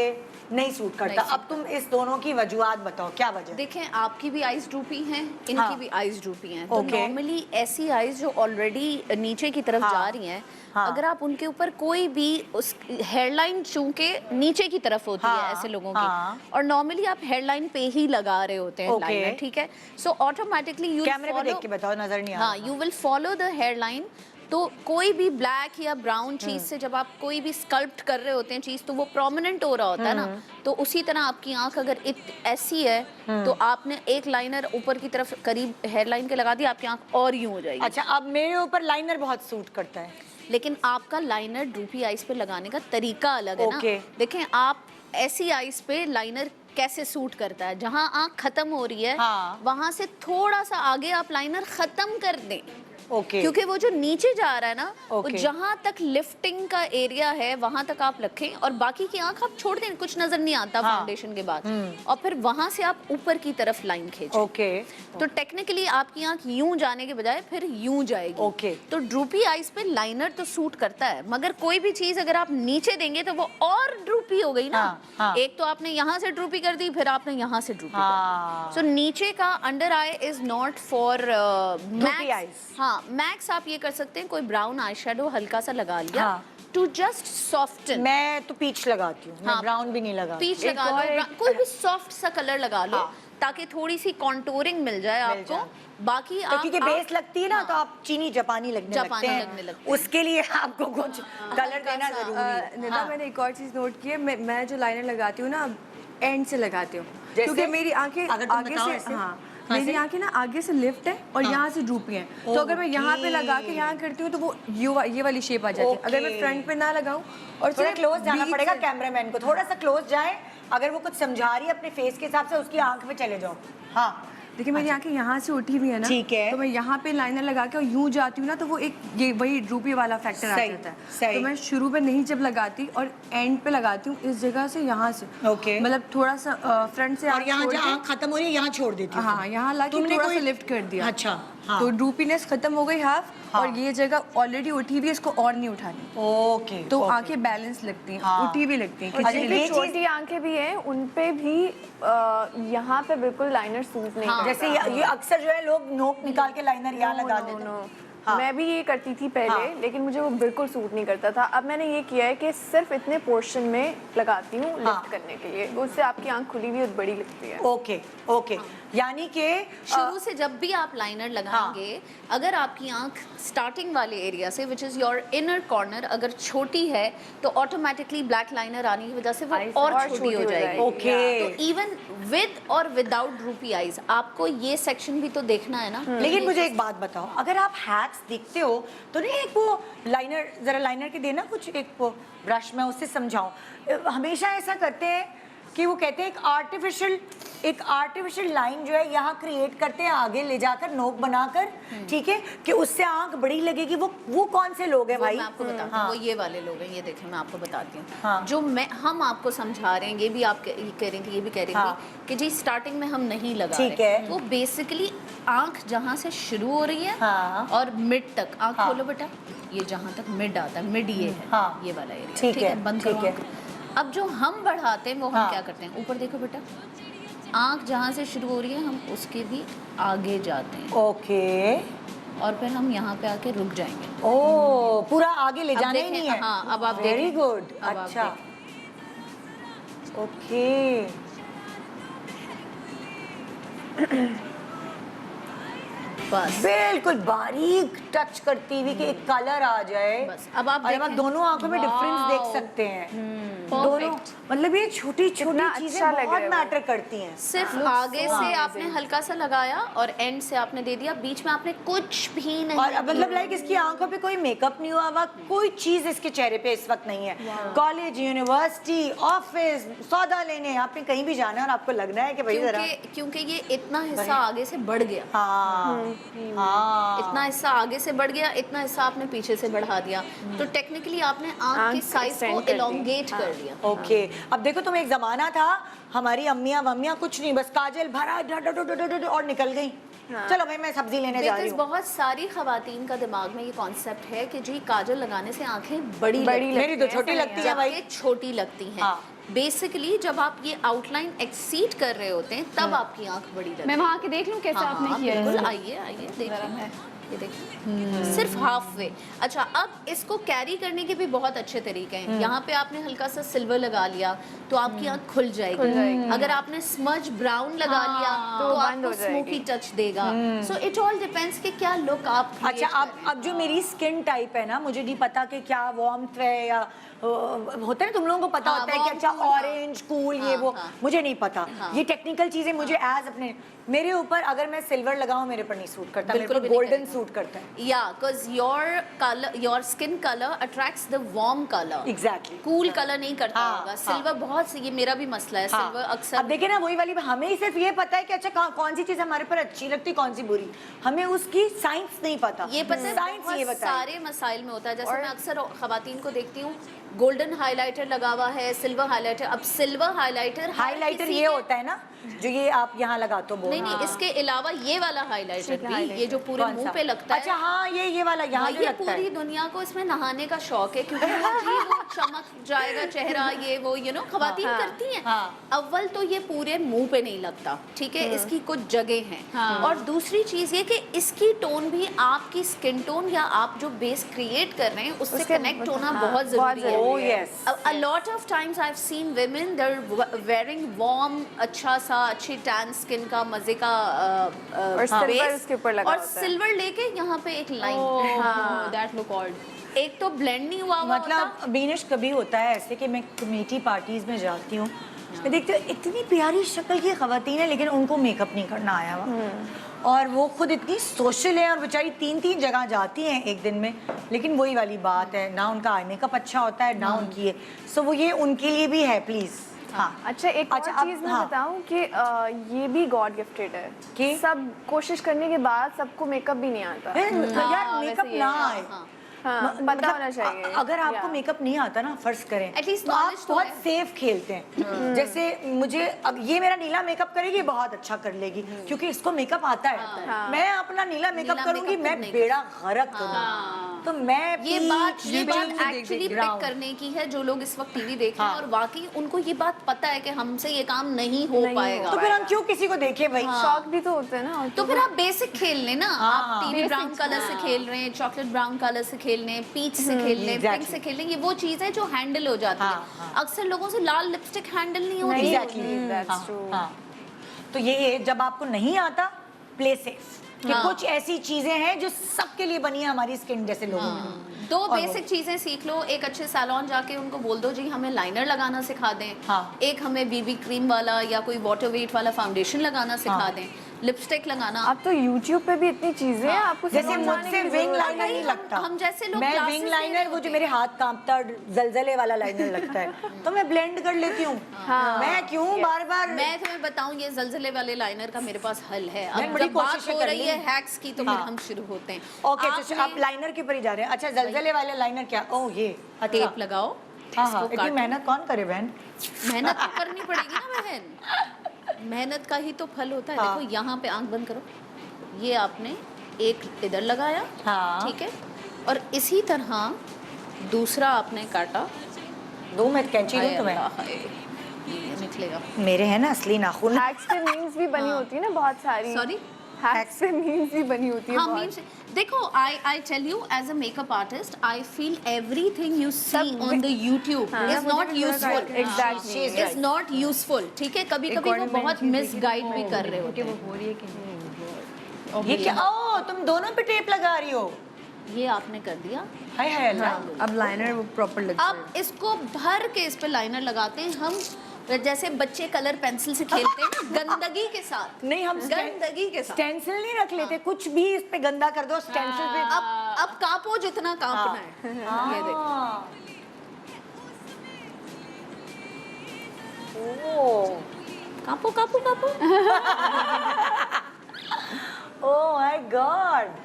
नहीं सूट करता। अब तुम इस दोनों की वजूहात बताओ, क्या वजह? देखें आपकी भी आईज ड्रूपी हैं, इनकी हाँ। भी आईज ड्रूपी हैं, तो Okay. नॉर्मली ऐसी आईज जो ऑलरेडी नीचे की तरफ हाँ। जा रही हैं, हाँ। अगर आप उनके ऊपर कोई भी उस हेयरलाइन चूंकि नीचे की तरफ होती हाँ। है ऐसे लोगों हाँ। की, और नॉर्मली आप हेयरलाइन पे ही लगा रहे होते हैं Okay. लाइनर, ठीक है, सो ऑटोमेटिकली यू कैमरे पे देख के बताओ, नजर नहीं आ रहा। हाँ, you will follow the hairline तो कोई भी ब्लैक या ब्राउन चीज से जब आप कोई भी स्कल्प्ट कर रहे होते हैं चीज, तो वो प्रोमिनेंट हो रहा होता है ना। तो उसी तरह आपकी आंख अगर ऐसी है तो आपने एक लाइनर ऊपर की तरफ करीब हेयर लाइन के लगा दिया, आपकी आंख और यूं हो जाएगी। अच्छा, अब मेरे ऊपर लाइनर बहुत सूट करता है, लेकिन आपका लाइनर ड्रूपी आईज पे लगाने का तरीका अलग है ना। Okay. देखें आप ऐसी आईज पे लाइनर कैसे सूट करता है, जहां आंख खत्म हो रही है हाँ। वहां से थोड़ा सा आगे आप लाइनर खत्म कर दें, ओके क्योंकि वो जो नीचे जा रहा है ना, वो Okay. जहां तक लिफ्टिंग का एरिया है वहां तक आप रखें और बाकी की आंख आप छोड़ दें, कुछ नजर नहीं आता हाँ। फाउंडेशन के बाद, और फिर वहां से आप ऊपर की तरफ लाइन खींचें। ओके तो टेक्निकली आपकी आंख यूं जाने के बजाय फिर यूं जाएगी। Okay. तो ड्रूपी आईज पे लाइनर तो सूट करता है, मगर कोई भी चीज अगर आप नीचे देंगे तो वो और ड्रूपी हो गई ना। हाँ। एक तो आपने यहाँ से ड्रूपी कर दी, फिर आपने यहाँ से ड्रूपी हाँ। कर दी। सो नीचे का under I is not for Droopy eyes. हाँ, मैक्स आप ये कर सकते हैं, कोई ब्राउन आई शेडो हल्का सा लगा लिया हाँ। To just soften. मैं तो पीच लगाती हूँ, मैं हाँ। ब्राउन भी नहीं लगाती। पीच एक लगा और लो, एक- कोई भी सॉफ्ट सा कलर लगा लो, हाँ। ताकि थोड़ी सी कॉन्टोरिंग मिल जाए आपको। जाए। बाकी तो आप क्योंकि बेस लगती है ना, तो आप चीनी जापानी लगने जापानी लगते लगने हैं, लगते हैं। उसके लिए आपको कुछ कलर देना सा, जरूरी है। निदा, मैंने एक और चीज़ नोट की है, मैं जो लाइनर लगाती हूँ ना, एंड से लगाती हूँ, जैसे? क्योंकि मेरी आंखें अगर तुम आगे बताओ से ऐसे? हाँ, हाँ, मेरी से? आंखें ना आगे से लिफ्ट है और यहाँ से ड्रूपी हैं। तो अगर मैं यहाँ पे लगा के यहाँ करती हूँ तो वो ये वाली शेप आ जाती है। अगर मैं Okay. फ्रंट पे ना लगाऊँ और थोड़ा सिर्फ क्लोज जाना बीच पड़ेगा से- कैमरामैन को, थोड़ा सा क्लोज जाए, अगर वो कुछ समझा रही है अपने फेस के हिसाब से उसकी आंख में चले जाओ। हाँ, देखिए मेरी आंखें यहाँ से उठी हुई है ना, ठीक है। तो मैं यहाँ पे लाइनर लगा के और यूं जाती हूँ ना, तो वो एक ये वही ड्रूपी वाला फैक्टर आ सही, जाता है। सही। तो मैं शुरू में नहीं जब लगाती और एंड पे लगाती हूँ, इस जगह से यहाँ से, Okay. मतलब थोड़ा सा फ्रंट से और आंख यहाँ छोड़ जहाँ के- आंख खत्म हो रही है यहाँ छोड़ देती हूँ। हाँ, यहाँ ला के तुमने थोड़ा सा कोई- लिफ्ट कर दिया। अच्छा, हाँ। तो ड्रूपीनेस खत्म हो गई हाफ, हाँ। और ये जगह ऑलरेडी उठी हुई है, इसको और नहीं उठानी, ओके, तो ओके। आंखें बैलेंस लगती हैं, हाँ। उठी भी लगती हैं, और खिंची भी ये लगती हैं। चीज़- छोटी आंखें भी हैं, उन पे भी यहाँ पे बिल्कुल लाइनर सूट नहीं हाँ। करता। जैसे ये अक्सर जो है लोग नोक निकाल के लाइनर यहाँ लगा देते हैं। हाँ। मैं भी ये करती थी पहले, हाँ। लेकिन मुझे वो बिल्कुल सूट नहीं करता था। अब मैंने ये किया है कि सिर्फ इतने पोर्शन में लगाती हूँ लिफ्ट करने के लिए, उससे आपकी आंख खुली हुई और बड़ी लगती है। ओके ओके, यानी कि शुरू से जब भी आप लाइनर लगाएंगे, अगर आपकी आंख स्टार्टिंग वाले एरिया से which is your inner corner अगर छोटी है, तो ऑटोमेटिकली ब्लैक लाइनर आने की वजह से वो और छोटी हो जाएगी। ओके। तो इवन विद और विदाउट ड्रूपी आईज आपको ये सेक्शन भी तो देखना है ना। लेकिन मुझे एक बात बताओ, अगर आप हैक्स देखते हो तो नहीं, एक वो लाइनर, जरा लाइनर के देना कुछ, एक वो ब्रश में उससे समझाऊं। हमेशा ऐसा करते हैं कि वो कहते हैं एक आर्टिफिशियल लाइन जो है यहाँ क्रिएट करते हैं आगे ले जाकर, नोक बनाकर, ठीक है, कि उससे आंख बड़ी लगेगी। वो कौन से लोग हैं वो भाई? मैं आपको बताती हूँ, हाँ। वो ये वाले लोग हैं, ये देखें मैं आपको बताती हूँ। हाँ। जो हम आपको समझा रहे हैं, ये भी आप ये कह रही थी, ये भी कह रही हाँ। थी कि जी स्टार्टिंग में हम नहीं लगा ठीक रहे। है। वो बेसिकली आंख जहाँ से शुरू हो रही है हाँ। और मिड तक, आंख हाँ। खोलो बेटा, ये जहाँ तक मिड आता है, मिड ये है, हाँ। ये वाला एरिया, ठीक है, बंद ठीक करो है। आंख। अब जो हम बढ़ाते हैं वो हम हाँ। क्या करते हैं, ऊपर देखो बेटा, आंख जहाँ से शुरू हो रही है हम उसके भी आगे जाते हैं ओके, और फिर हम यहाँ पे आके रुक जाएंगे। ओ पूरा आगे ले अब जाना ही देखें, नहीं है। हाँ, अब आप वेरी देखें। गुड, अब आप अच्छा, ओके। बस बिल्कुल बारीक टच करती हुई कि एक कलर आ जाए। बस, अब आप और देखें। दोनों आंखों में डिफरेंस देख वाओ। सकते हैं। दोनों, Perfect। मतलब ये छोटी छोटी कितना चीजें अच्छा लग बहुत रहा है वो। मैटर करती हैं। सिर्फ आगे से आपने हल्का सा लगाया और एंड से आपने दे दिया, बीच में आपने कुछ भी नहीं और मतलब दिया। लाइक इसकी आंखों पे कोई मेकअप नहीं हुआ हुआ, कोई चीज इसके चेहरे पे इस वक्त नहीं है। कॉलेज, यूनिवर्सिटी, ऑफिस, सौदा लेने, आपने कहीं भी जाना है और आपको लगना है कि भाई जरा, क्योंकि ये इतना हिस्सा आगे से बढ़ गया, हाँ हाँ, इतना हिस्सा आगे से बढ़ गया, इतना हिस्सा आपने पीछे से बढ़ा दिया, तो टेक्निकली आपने आंख आंख की साइज extend को कर दी। एलोंगेट कर दिया। ओके। अब देखो, तुम एक जमाना था, हमारी अम्मियां वम्मियां कुछ नहीं, बस काजल भरा और निकल गई। चलो भाई मैं सब्जी लेने जा रही बिकॉज हूँ। बहुत सारी खवातीन का दिमाग में ये कॉन्सेप्ट है कि जी काजल लगाने से आंखें बड़ी बड़ी लगती मेरी तो छोटी लगती है भाई। जबकि छोटी लगती हैं। हाँ। बेसिकली जब आप ये आउटलाइन एक्सीड कर रहे होते हैं तब आपकी आंख बड़ी लगती है। मैं वहाँ के देख लूँ कैसे हाँ, आपने हाँ, किया है? बिल्कुल, आइए आइए देखिए। ये देखिए सिर्फ हाफ वे। अच्छा, अब इसको कैरी करने के भी बहुत अच्छे तरीके हैं। यहाँ पे आपने हल्का सा सिल्वर लगा लिया तो आपकी आँख खुल जाएगी। अगर आपने स्मज ब्राउन लगा लिया तो आपको स्मोकी टच देगा। सो इट ऑल डिपेंड्स कि क्या लुक आप create अच्छा, कर रहे हैं। अब जो मेरी स्किन टाइप है ना, मुझे नहीं पता कि क्या वार्मथ है या होता है ना, तुम लोगों को पता हाँ, होता है कि warmth, अच्छा हाँ। ऑरेंज कूल ये हाँ, वो, हाँ। मुझे नहीं पता। ये टेक्निकल चीजें मुझे एज अपने मेरे ऊपर अगर मैं सिल्वर लगाऊं मेरे पर नहीं सूट करता, मेरे बिल्कुल को भी नहीं गोल्डन करेगा। सूट करता है। Yeah, because your skin color attracts the warm color. Exactly. Cool color नहीं करता हाँ, होगा। हाँ। सिल्वर बहुत ये मेरा भी मसला है। हाँ। सिल्वर अब अक्सर देखिए ना, वही वाली हमें सिर्फ ये पता है कि अच्छा कौन सी चीज हमारे पर अच्छी लगती, कौन सी बुरी, हमें उसकी साइंस नहीं पता। ये पता है साइंस ये बहुत बताए। सारे मसाइल में होता है। जैसे मैं अक्सर खवातीन को देखती हूँ, गोल्डन हाइलाइटर लगा हुआ है, सिल्वर हाइलाइटर। अब सिल्वर हाइलाइटर हाइलाइटर ये होता है ना जो ये आप यहाँ लगा तो बोल। नहीं नहीं, इसके अलावा ये वाला हाइलाइटर भी, ये जो पूरे कौन मुंह सा? पे लगता है। अच्छा हाँ, ये वाला यहाँ हाँ, जो ये लगता पूरी है। दुनिया को इसमें नहाने का शौक है क्योंकि जी वो चमक जाएगा चेहरा, ये वो खवातीन हाँ, करती हैं। हाँ। अव्वल तो ये पूरे मुंह पे नहीं लगता, ठीक है, इसकी कुछ जगह हैं। और दूसरी चीज ये कि इसकी टोन भी आपकी स्किन टोन या आप जो बेस क्रिएट कर रहे हैं उससे कनेक्ट होना बहुत जरूरी है। Oh yes. A lot of times I've seen women they're wearing warm अच्छा सा अच्छी टैन स्किन का मजे का और silver base, उसके ऊपर लगा और होता है। सिल्वर लेके यहाँ पे एक लाइन, दैट लुक ऑड। एक तो ब्लेंड नहीं हुआ हुआ होता। मतलब बीनिश कभी होता है ऐसे कि मैं कमेटी पार्टीज में जाती हूँ, मैं देखती हूँ इतनी प्यारी शक्ल की खवातीन है लेकिन उनको मेकअप नहीं करना आया हुआ, और वो खुद इतनी सोशल है और बेचारी 3-3 जगह जाती हैं एक दिन में, लेकिन वही वाली बात है ना, उनका आई मेकअप अच्छा होता है ना उनकी ये, सो वो ये उनके लिए भी है प्लीज। हाँ अच्छा, एक अच्छा, और अब- चीज़ मैं हाँ। बताऊं कि ये भी गॉड गिफ्टेड है कि? सब कोशिश करने के बाद सबको मेकअप भी नहीं आता। यार मेकअप वैसे ये ना है, आए, हाँ, मतलब पता होना चाहिए। अगर आपको Yeah. मेकअप नहीं आता ना, फर्ज करें At least तो आप knowledge तो बहुत है। सेफ खेलते हैं। जैसे मुझे अब ये मेरा नीला मेकअप करेगी बहुत अच्छा कर लेगी क्योंकि इसको मेकअप आता है। मैं अपना नीला मेकअप नीला करूंगी, makeup मैं खुद नहीं बेड़ा गर्क करूंगी, तो मैं ये peach, बात YouTube से एक्चुअली देख- पिक brown। करने की है जो लोग इस वक्त टीवी देख रहे हैं हाँ। और वाकई उनको ये बात पता है कि हमसे ये काम नहीं हो पाएगा। तो फिर हम क्यों किसी को देखें भाई? शौक भी तो होते हैं ना। और तो फिर आप बेसिक खेल लें ना, आप टीवी ब्राउन कलर से खेल रहे हैं, चॉकलेट ब्राउन कलर से खेल रहे हैं, पीच से खेल रहे हैं, पिंक exactly. से खेल रहे हैं, ये वो चीज़ है जो हैंडल हो जाती है। हाँ। अक्सर लोगों से लाल लिपस्टिक हैंडल नहीं होती। नहीं Exactly. होती, that's हाँ, true. हाँ। तो ये है, जब आपको नहीं आता प्ले सेफ, कि हाँ। कुछ ऐसी चीजें हैं जो सबके लिए बनी है हमारी स्किन जैसे लोगों की। दो और बेसिक चीजें सीख लो, एक अच्छे सैलून जाके उनको बोल दो जी हमें लाइनर लगाना सिखा दें, हाँ। एक हमें बीबी क्रीम वाला या कोई वाटर वेट वाला फाउंडेशन लगाना सिखा हाँ। दें, लिपस्टिक लगाना। अब तो YouTube पे भी इतनी चीजें हैं, आपको जैसे समझ आने मुझसे की विंग जरूरत लाइनर नहीं। नहीं लगता, हम जैसे लोग मैं classes विंग ले लाइनर रहे वो जो होते मेरे हाथ कांपता जलजले वाला लाइनर लगता है तो मैं ब्लेंड कर लेती हूँ। मैं क्यों बार बार मैं तुम्हें बताऊं ये जलजले वाले लाइनर का मेरे पास हल है। मैंने अब बड़ी जब बात कोशिशें हो कर रही ली। है हैक्स की तो फिर हाँ। हम शुरू होते हैं। ओके, तो आपने आप लाइनर के ऊपर ही जा रहे हैं। अच्छा, जलजले वाले लाइनर क्या? ओह ये अच्छा, टेप लगाओ, हाँ इसको हाँ, इतनी काटो। मेहनत कौन करे बहन? मेहनत तो करनी पड़ेगी ना बहन, मेहनत का ही तो फल होता है। हाँ। देखो यहाँ पे आंख बंद करो, ये आपने एक इधर लगाया, हाँ। ठीक है, और इसी तरह दूसरा आपने काटा। दो मैं कैंची दूं हाय तुम्हें? अल्लाह, हाय, ये निकलेगा। मेरे है ना असली नाखून। हैक्स पे मीम्स भी बनी होती है ना बहुत सारी। Sorry? हैक्स पे मीम्स भी बनी होती है हाँ, बहुत। मीम्स देखो, I tell you as a makeup artist I feel everything you see on the YouTube is not useful. Exactly. Is not useful, ठीक है, कभी कभी वो बहुत मिसगाइड भी कर रहे होते हैं। हो रही है कि नहीं? ये क्या? ओह, तुम दोनों पे टेप लगा रही हो? ये आपने कर दिया। हाय हाय अल्लाह। अब लाइनर वो प्रॉपर लग जाए। अब इसको भर के इस पे लाइनर लगाते हैं हम, जैसे बच्चे कलर पेंसिल से खेलते हैं ना, गंदगी के साथ। नहीं, हम गंदगी के साथ। स्टेंसिल नहीं रख लेते, कुछ भी इस पे गंदा कर दो स्टेंसिल पे। अब कापो जितना कांपना है। ये देखो, हाँ। ओह, कापो कापो कापो। Oh my god.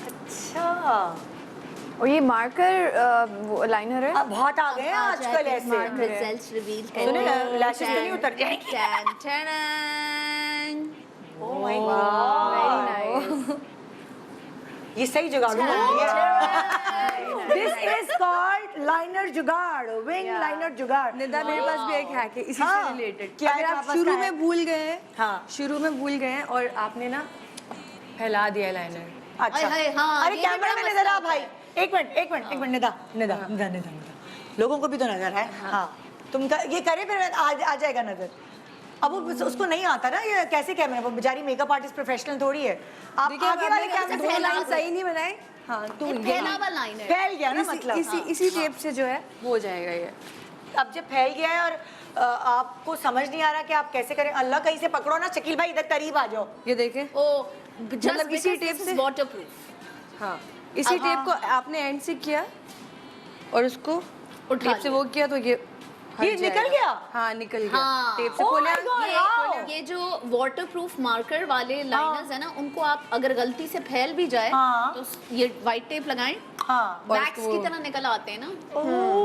अच्छा, और ये मार्कर लाइनर है। अब बहुत आ गए हैं आजकल ऐसे। रिजल्ट्स रिवील सुने ना, lashes तो नहीं उतर जाएंगी। ओह माय गॉड, वेरी नाइस। ये सही जुगाड़ है। दिस इज कॉल्ड लाइनर जुगाड़, विंग लाइनर जुगाड़। निदा, मेरे पास भी एक हैक है इसी हाँ, से रिलेटेड। क्या है अगर आप आपके पास शुरू का में hack? भूल गए हैं, हाँ। शुरू में भूल गए हैं और आपने ना फैला दिया लाइनर। अच्छा हाय, हाँ, अरे ये भी कैमरा बड़ा में मसला नजर आ होता भाई, है। एक मिनट निदा निदा निदा निदा निदा, लोगों को भी तो नजर है। हाँ तुम ये करे फिर आ जाएगा नजर। अब वो उसको नहीं आता ना, ये कैसे कैमरा, वो बेचारी मेकअप आर्टिस्ट प्रोफेशनल थोड़ी है। आप देखिए, आगे वाले आपने कैमरे दो से लाइन सही नहीं बनाए। हाँ तो ये ये फैला हुआ लाइन है। फैल गया ना मतलब। इसी टेप से जो है वो हो जाएगा ये। अब जब फैल गया है और आपको समझ नहीं आ रहा कि आप कैसे करें, अल्लाह कहीं से पकड़ो ना, शकील भाई इधर करीब आ जाओ। ये देखें, ओ मतलब इसी टेप से वाटरप्रूफ हाँ इसी टेप को आपने एंड से किया और उसको उठा टेप से वो किया तो ये हट निकल जाएगा। गया? हाँ निकल गया। हाँ। टेप से Oh खोले my God, ये जो वाटरप्रूफ मार्कर वाले लाइनर्स है ना, उनको आप अगर गलती से फैल भी जाए हाँ। तो ये व्हाइट टेप लगाएं, हाँ वैक्स की तरह निकल आते हैं ना,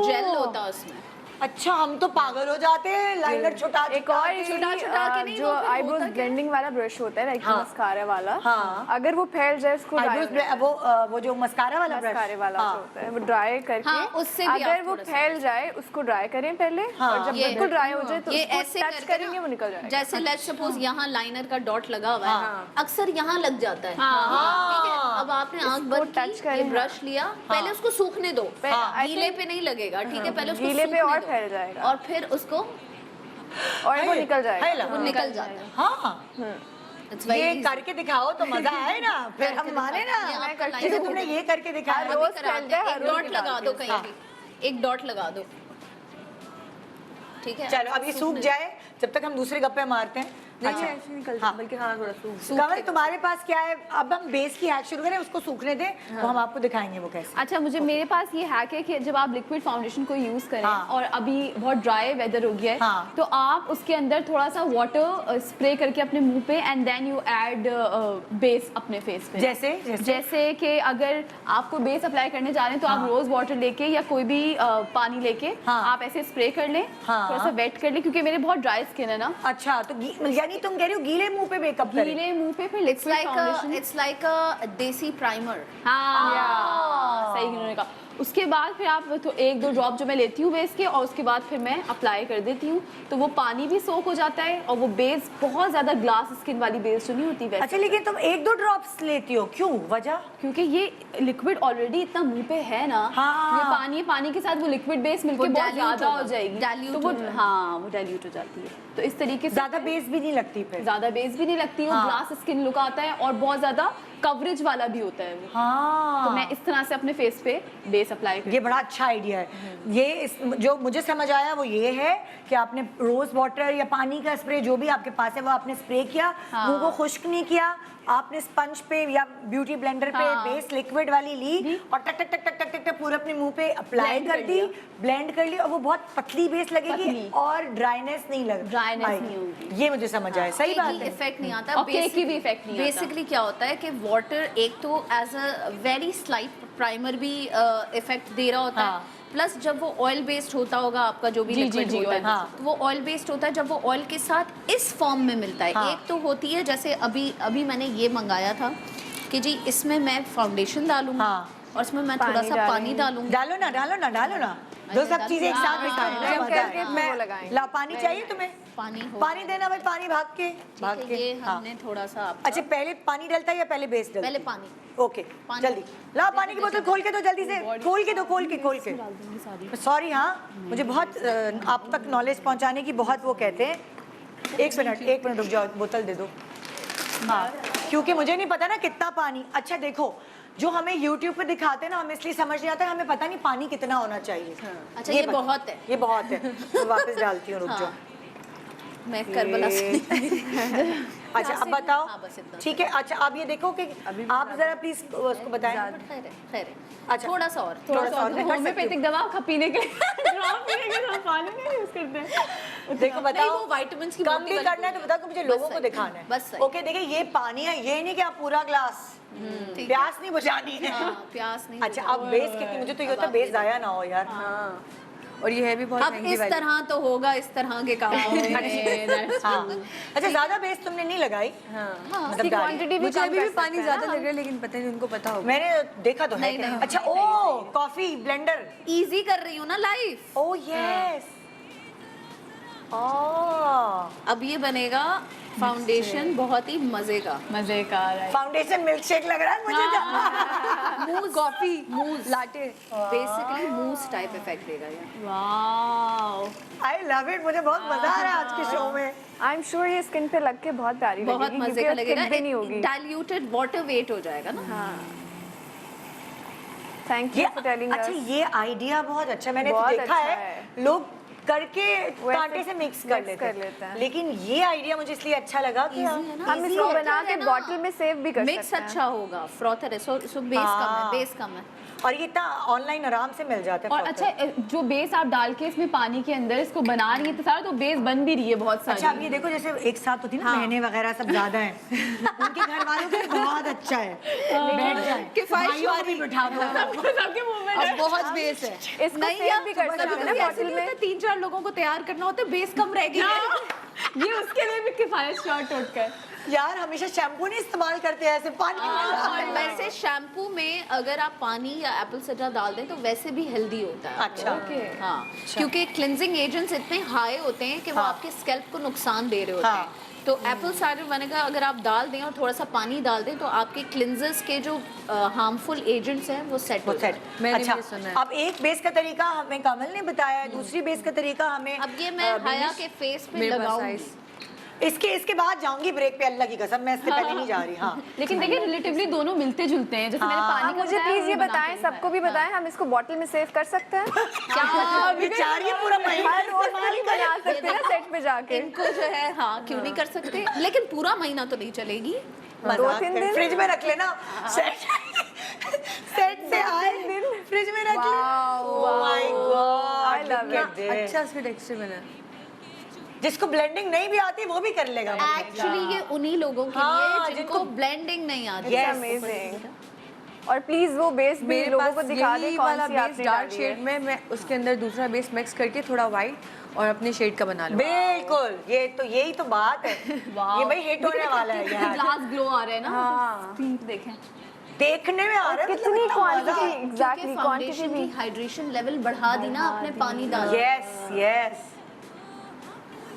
जेल होता है उसमें। अच्छा हम तो पागल हो जाते हैं लाइनर छुटा एक और छुटा के नहीं, जो वो फिर आईब्रोज होता क्या? ब्लेंडिंग वाला ब्रश होता है, लाइक हाँ। मस्कारा वाला, हाँ। अगर वो फैल जाए उसको वो जो मस्कारा वाला ब्रश, मस्कारे वाला जो होता है वो ड्राई करके, हाँ, उससे भी अगर आप वो थोड़ा सा- फैल जाए उसको ड्राई करें पहले, हाँ। और जब ये- बिल्कुल ड्राई हो जाए तो ये उसको ऐसे टच करके करेंगे ना, वो निकल जाएगा। जैसे लेट्स सपोज यहाँ लाइनर का डॉट लगा हुआ है, हाँ। अक्सर यहाँ लग जाता है। हाँ। ठीक है, अब आपने आंख बंद टच की, करें, ये ब्रश लिया, पहले उसको सूखने दो, हाँ। गीले पे नहीं लगेगा, ठीक है, पहले उसको गीले पे सूखने और दो, फैल जाएगा। और फिर उसको और वो निकल जाएगा। वो निकल जाता है। हाँ It's very ये easy। करके दिखाओ तो मजा आए ना, फिर करके हम माने दिखाओ। ये ना। आपका जैसे लाइनर तुमने ये करके दिखाया रोज अभी कराते फैलता है, हैं, हर एक रोज डॉट लगा दो निकालते कहीं हाँ। भी, एक डॉट लगा दो, ठीक है। चलो अब ये सूख जाए, जब तक हम दूसरे गप्पे मारते हैं। नहीं अच्छा ऐसे निकलता हाँ। बल्कि हाँ थोड़ा सूख कमल तुम्हारे पास क्या है? अब हम बेस की हैक शुरू करें, उसको सूखने दें, तो हम आपको दिखाएंगे वो कैसे। अच्छा मुझे मेरे पास ये हैक है कि जब आप लिक्विड फाउंडेशन को यूज करें हाँ। और अभी बहुत ड्राई वेदर हो गया है, हाँ। तो आप उसके अंदर थोड़ा सा वाटर स्प्रे करके अपने मुंह पे and then you add base अपने फेस पे। जैसे कि अगर आपको बेस अप्लाई करने जा रहे हैं तो आप रोज वाटर लेके या कोई भी पानी लेके हाँ। आप ऐसे स्प्रे कर लें, हाँ। थोड़ा सा वेट कर लें, क्योंकि मेरे बहुत ड्राई स्किन है ना, अच्छा तो यानी तुम कह रहे हो गीले मुंह पे मेकअप करें? गीले मुंह पे फिर It's liquid like foundation. it's like a देसी प्राइमर। हाँ सही उन्होंने कहा। उसके बाद फिर आप तो एक दो ड्रॉप जो मैं लेती हूँ बेस के, और उसके बाद फिर मैं अप्लाई कर देती हूँ, तो वो पानी भी सोक हो जाता है और वो बेस बहुत ज़्यादा ग्लास स्किन वाली बेस जो नहीं होती वैसे। अच्छा लेकिन तुम एक दो ड्रॉप्स लेती हो, क्यों, वजह? क्योंकि ये लिक्विड ऑलरेडी इतना मुंह पे है ना, हाँ। ये पानी के साथ वो लिक्विड बेस मिलके वो बहुत dilute ज़्यादा हो होगा, जाएगी, dilute तो वो हो हाँ वो डाइल्यूट हो जाती है, तो इस तरीके से ज्यादा बेस भी नहीं लगती फिर? ज़्यादा बेस भी नहीं लगती, वो हाँ। ग्लास स्किन लुक आता है और बहुत ज़्यादा कवरेज वाला भी होता है वो। हाँ तो मैं इस तरह से अपने फेस पे बेस अप्लाई करती ये बड़ा अच्छा आइडिया है। ये जो मुझे समझ आया वो ये है कि आपने रोज वाटर या पानी का स्प्रे जो भी आपके पास है वो आपने स्प्रे किया, हाँ। मुंह को खुश्क नहीं किया, आपने स्पंज पे या ब्यूटी ब्लेंडर पे हाँ। बेस लिक्विड वाली ली और टक टक टक टक टक टक टक पूरा अपने मुंह पे अप्लाई Blend कर कर दी, लिया। ब्लेंड कर ली, और वो बहुत पतली बेस लगेगी पतली। और ड्राइनेस नहीं लग Dryness आएगी। नहीं होगी। ये मुझे समझ आया, सही बात है। इफेक्ट नहीं आता, और केक की भी effect नहीं आता। बेसिकली क्या होता है कि वाटर एक तो as a very slight primer भी इफेक्ट दे रहा होता हाँ। है, प्लस जब वो ऑयल बेस्ड होता होगा आपका जो भी जी, लिक्विड जी, होता है, हाँ। तो वो ऑयल बेस्ड होता है, जब वो ऑयल के साथ इस फॉर्म में मिलता है। हाँ। एक तो होती है जैसे अभी मैंने ये मंगाया था कि जी इसमें मैं फाउंडेशन डालूंगा हाँ। और इसमें मैं थोड़ा पानी सा पानी डालेंगे। डालूंगी। डालो ना डालो ना डालो ना, दो सब चीजें एक साथ दिखाएं ना, blend मजा करके आए। फिर वो लगाएंगे। ला पानी चाहिए तुम्हें? पानी हो पानी देना भाई, पानी भाग के भाग ठीक के है, ये हाँ। हमने थोड़ा सा आपका अच्छा पहले पानी डलता है या पहले बेस डलता है? पहले पानी। ओके पानी। जल्दी ला, पानी की बोतल खोल के दो जल्दी से, खोल के दो, खोल के। सॉरी हाँ, मुझे बहुत आप तक नॉलेज पहुंचाने की बहुत वो कहते हैं। एक मिनट रुक जाओ, बोतल दे दो। हाँ क्योंकि मुझे नहीं पता ना कितना पानी। अच्छा देखो, जो हमें YouTube पे दिखाते हैं ना, हमें इसलिए समझ नहीं आता है, हमें पता नहीं पानी कितना होना चाहिए। अच्छा ये पता- बहुत है, ये बहुत है, मैं वापस डालती हूँ, रुक जाओ। मैं करबला से अच्छा अब बताओ, हाँ, बस इतना। ठीक है। अच्छा आप ये देखो कि आप जरा प्लीज उसको बताएं। खैर है, खैर है। अच्छा। थोड़ा सा और थोड़ा सा और मैं कर सकती होम्योपैथिक दवा पीने के लिए ड्रॉप पीने के लिए पानी नहीं यूज करते हैं। हूँ। देखो बताओ, वो vitamins की कम मोटी भी वाली करना है तो गोली। बताओ कि मुझे बस लोगों को सही, दिखाना है। बस सही। ओके देखिए ये पानी है, ये नहीं कि आप पूरा ग्लास, ठीक है। प्यास नहीं बुझानी है। हाँ, प्यास नहीं अच्छा बुझानी। अब बेस कितनी, मुझे तो ये होता है बेस जाया ना हो यार। हाँ और ये है भी बहुत अब महंगी इस वाली। तरह तो होगा, इस तरह के काम होंगे। हाँ अच्छा ज्यादा बेस तुमने नहीं लगाई? हाँ मतलब उसकी डाली। क्वांटिटी भी मुझे कम अभी कर भी सकते पानी हैं ज्यादा ना। लग रहा है, लेकिन पता नहीं उनको पता होगा। मैंने देखा तो है नहीं, कि- नहीं, अच्छा नहीं, ओ कॉफी ब्लेंडर, इजी कर रही हूँ ना लाइफ। ओ यस। अब ये बनेगा फाउंडेशन बहुत ही मजे का। मजे का right. फाउंडेशन मिल्क शेक लग रहा है मुझे तो। मूज कॉफी मूज लाटे बेसिकली मूस टाइप इफेक्ट देगा ये। वाओ आई लव इट, मुझे बहुत मजा आ रहा है आज के शो में। आई एम श्योर ये स्किन पे लग के बहुत प्यारी बहुत लगेगी, मजे क्योंकि का अब लगेगा, thick भी नहीं होगी। डाइल्यूटेड वाटर वेट हो जाएगा ना। हाँ थैंक यू फॉर टेलिंग अच्छा अस। ये आइडिया बहुत अच्छा है, मैंने तो बहुत देखा अच्छा है लोग करके कांटे से मिक्स कर लेते हैं, लेकिन ये आइडिया मुझे इसलिए अच्छा लगा कि Easy है ना? हम Easy इसको है, बना क्या के है ना? बॉटल में सेव भी कर मिक्स सकते हैं। अच्छा होगा, फ्रॉथर है, सो बेस कम है, हाँ। बेस कम है। और ये इतना ऑनलाइन आराम से मिल जाता है। और अच्छा जो बेस आप डाल के इसमें पानी के अंदर इसको बना रही है तो सारा तो बेस बन भी रही है बहुत सारी। अच्छा अब ये देखो जैसे एक साथ होती है ना बहनें वगैरह सब ज्यादा हैं, उनके घर वालों के लिए बहुत अच्छा है, बैठ जाए भाइयों को भी बिठा दो। सबके मुंह में अब बहुत बेस है। इसको सेव भी कर सकते हैं ना बॉटल में। 3-4 लोगों को तैयार करना होता है, बेस कम रह गई है। ये उसके लिए भी किफायत शॉर्ट उठ कर। यार हमेशा शैम्पू नहीं इस्तेमाल करते हैं, ऐसे पानी में। वैसे शैम्पू में अगर आप पानी या एप्पल साइडर डाल दें तो वैसे भी हेल्दी होता है। अच्छा हाँ, क्योंकि क्लिनजिंग एजेंट्स इतने हाई होते हैं कि वो आपके स्कैल्प को नुकसान दे रहे होते हैं। तो एप्पल साइडर विनेगर अगर आप डाल दें और थोड़ा सा पानी डाल दें तो आपके क्लिनजर्स के जो हार्मफुल एजेंट्स हैं वो सेट हो जाते हैं। मैंने अच्छा भी सुना है। अब एक बेस का तरीका हमें कमल ने बताया है, दूसरी बेस का तरीका हमें अब ये मैं हया के फेस पे मेरे पास लगाऊंगी। size। इसके बाद जाऊंगी ब्रेक पे, अल्लाह की कसम मैं इससे पहले नहीं जा रही। हाँ लेकिन देखिए रिलेटिवली दोनों मिलते जुलते हैं, जैसे मैंने हाँ। पानी आप का मुझे बताया, प्लीज ये उन्होंने बना बताएं, के सबको भी बताएं, हम इसको बॉटल में सेव कर सकते हैं? क्या बेचारी पूरा महीना हर रोज नहीं बना सकते ना सेट पे जाके। इनको जो है हाँ क्यों नहीं कर सकते, लेकिन पूरा महीना तो नहीं चलेगी। 2-3 दिन फ्रिज में रख लेना, सेट से आए फ्रिज में रख लेना। Oh my I God love it. अच्छा इसका टेक्सचर बना है। जिसको ब्लेंडिंग नहीं भी आती वो भी कर लेगा। एक्चुअली ये उन्हीं लोगों के हाँ, लिए जिनको ब्लेंडिंग नहीं आती। Yes. अमेजिंग। और प्लीज वो बेस भी मेरे लोगों पास को दिखा दे यही कौन वाला सी बेस आपने डार्क डाली है। शेड में मैं उसके अंदर दूसरा बेस मिक्स करके थोड़ा वाइट और अपने शेड का बना लूँ। बिल्कुल, ये तो यही तो बात है, ये भाई हिट होने वाला है ये। ग्लास ग्लो आ रहे हैं ना, पिंक देखें। देखने में आ रहा है, कितनी क्वांटिटी क्योंकि एग्जैक्टली क्वांटिटी फाउंडेशन भी की हाइड्रेशन लेवल बढ़ा दी ना आपने पानी डाल। Yes yes.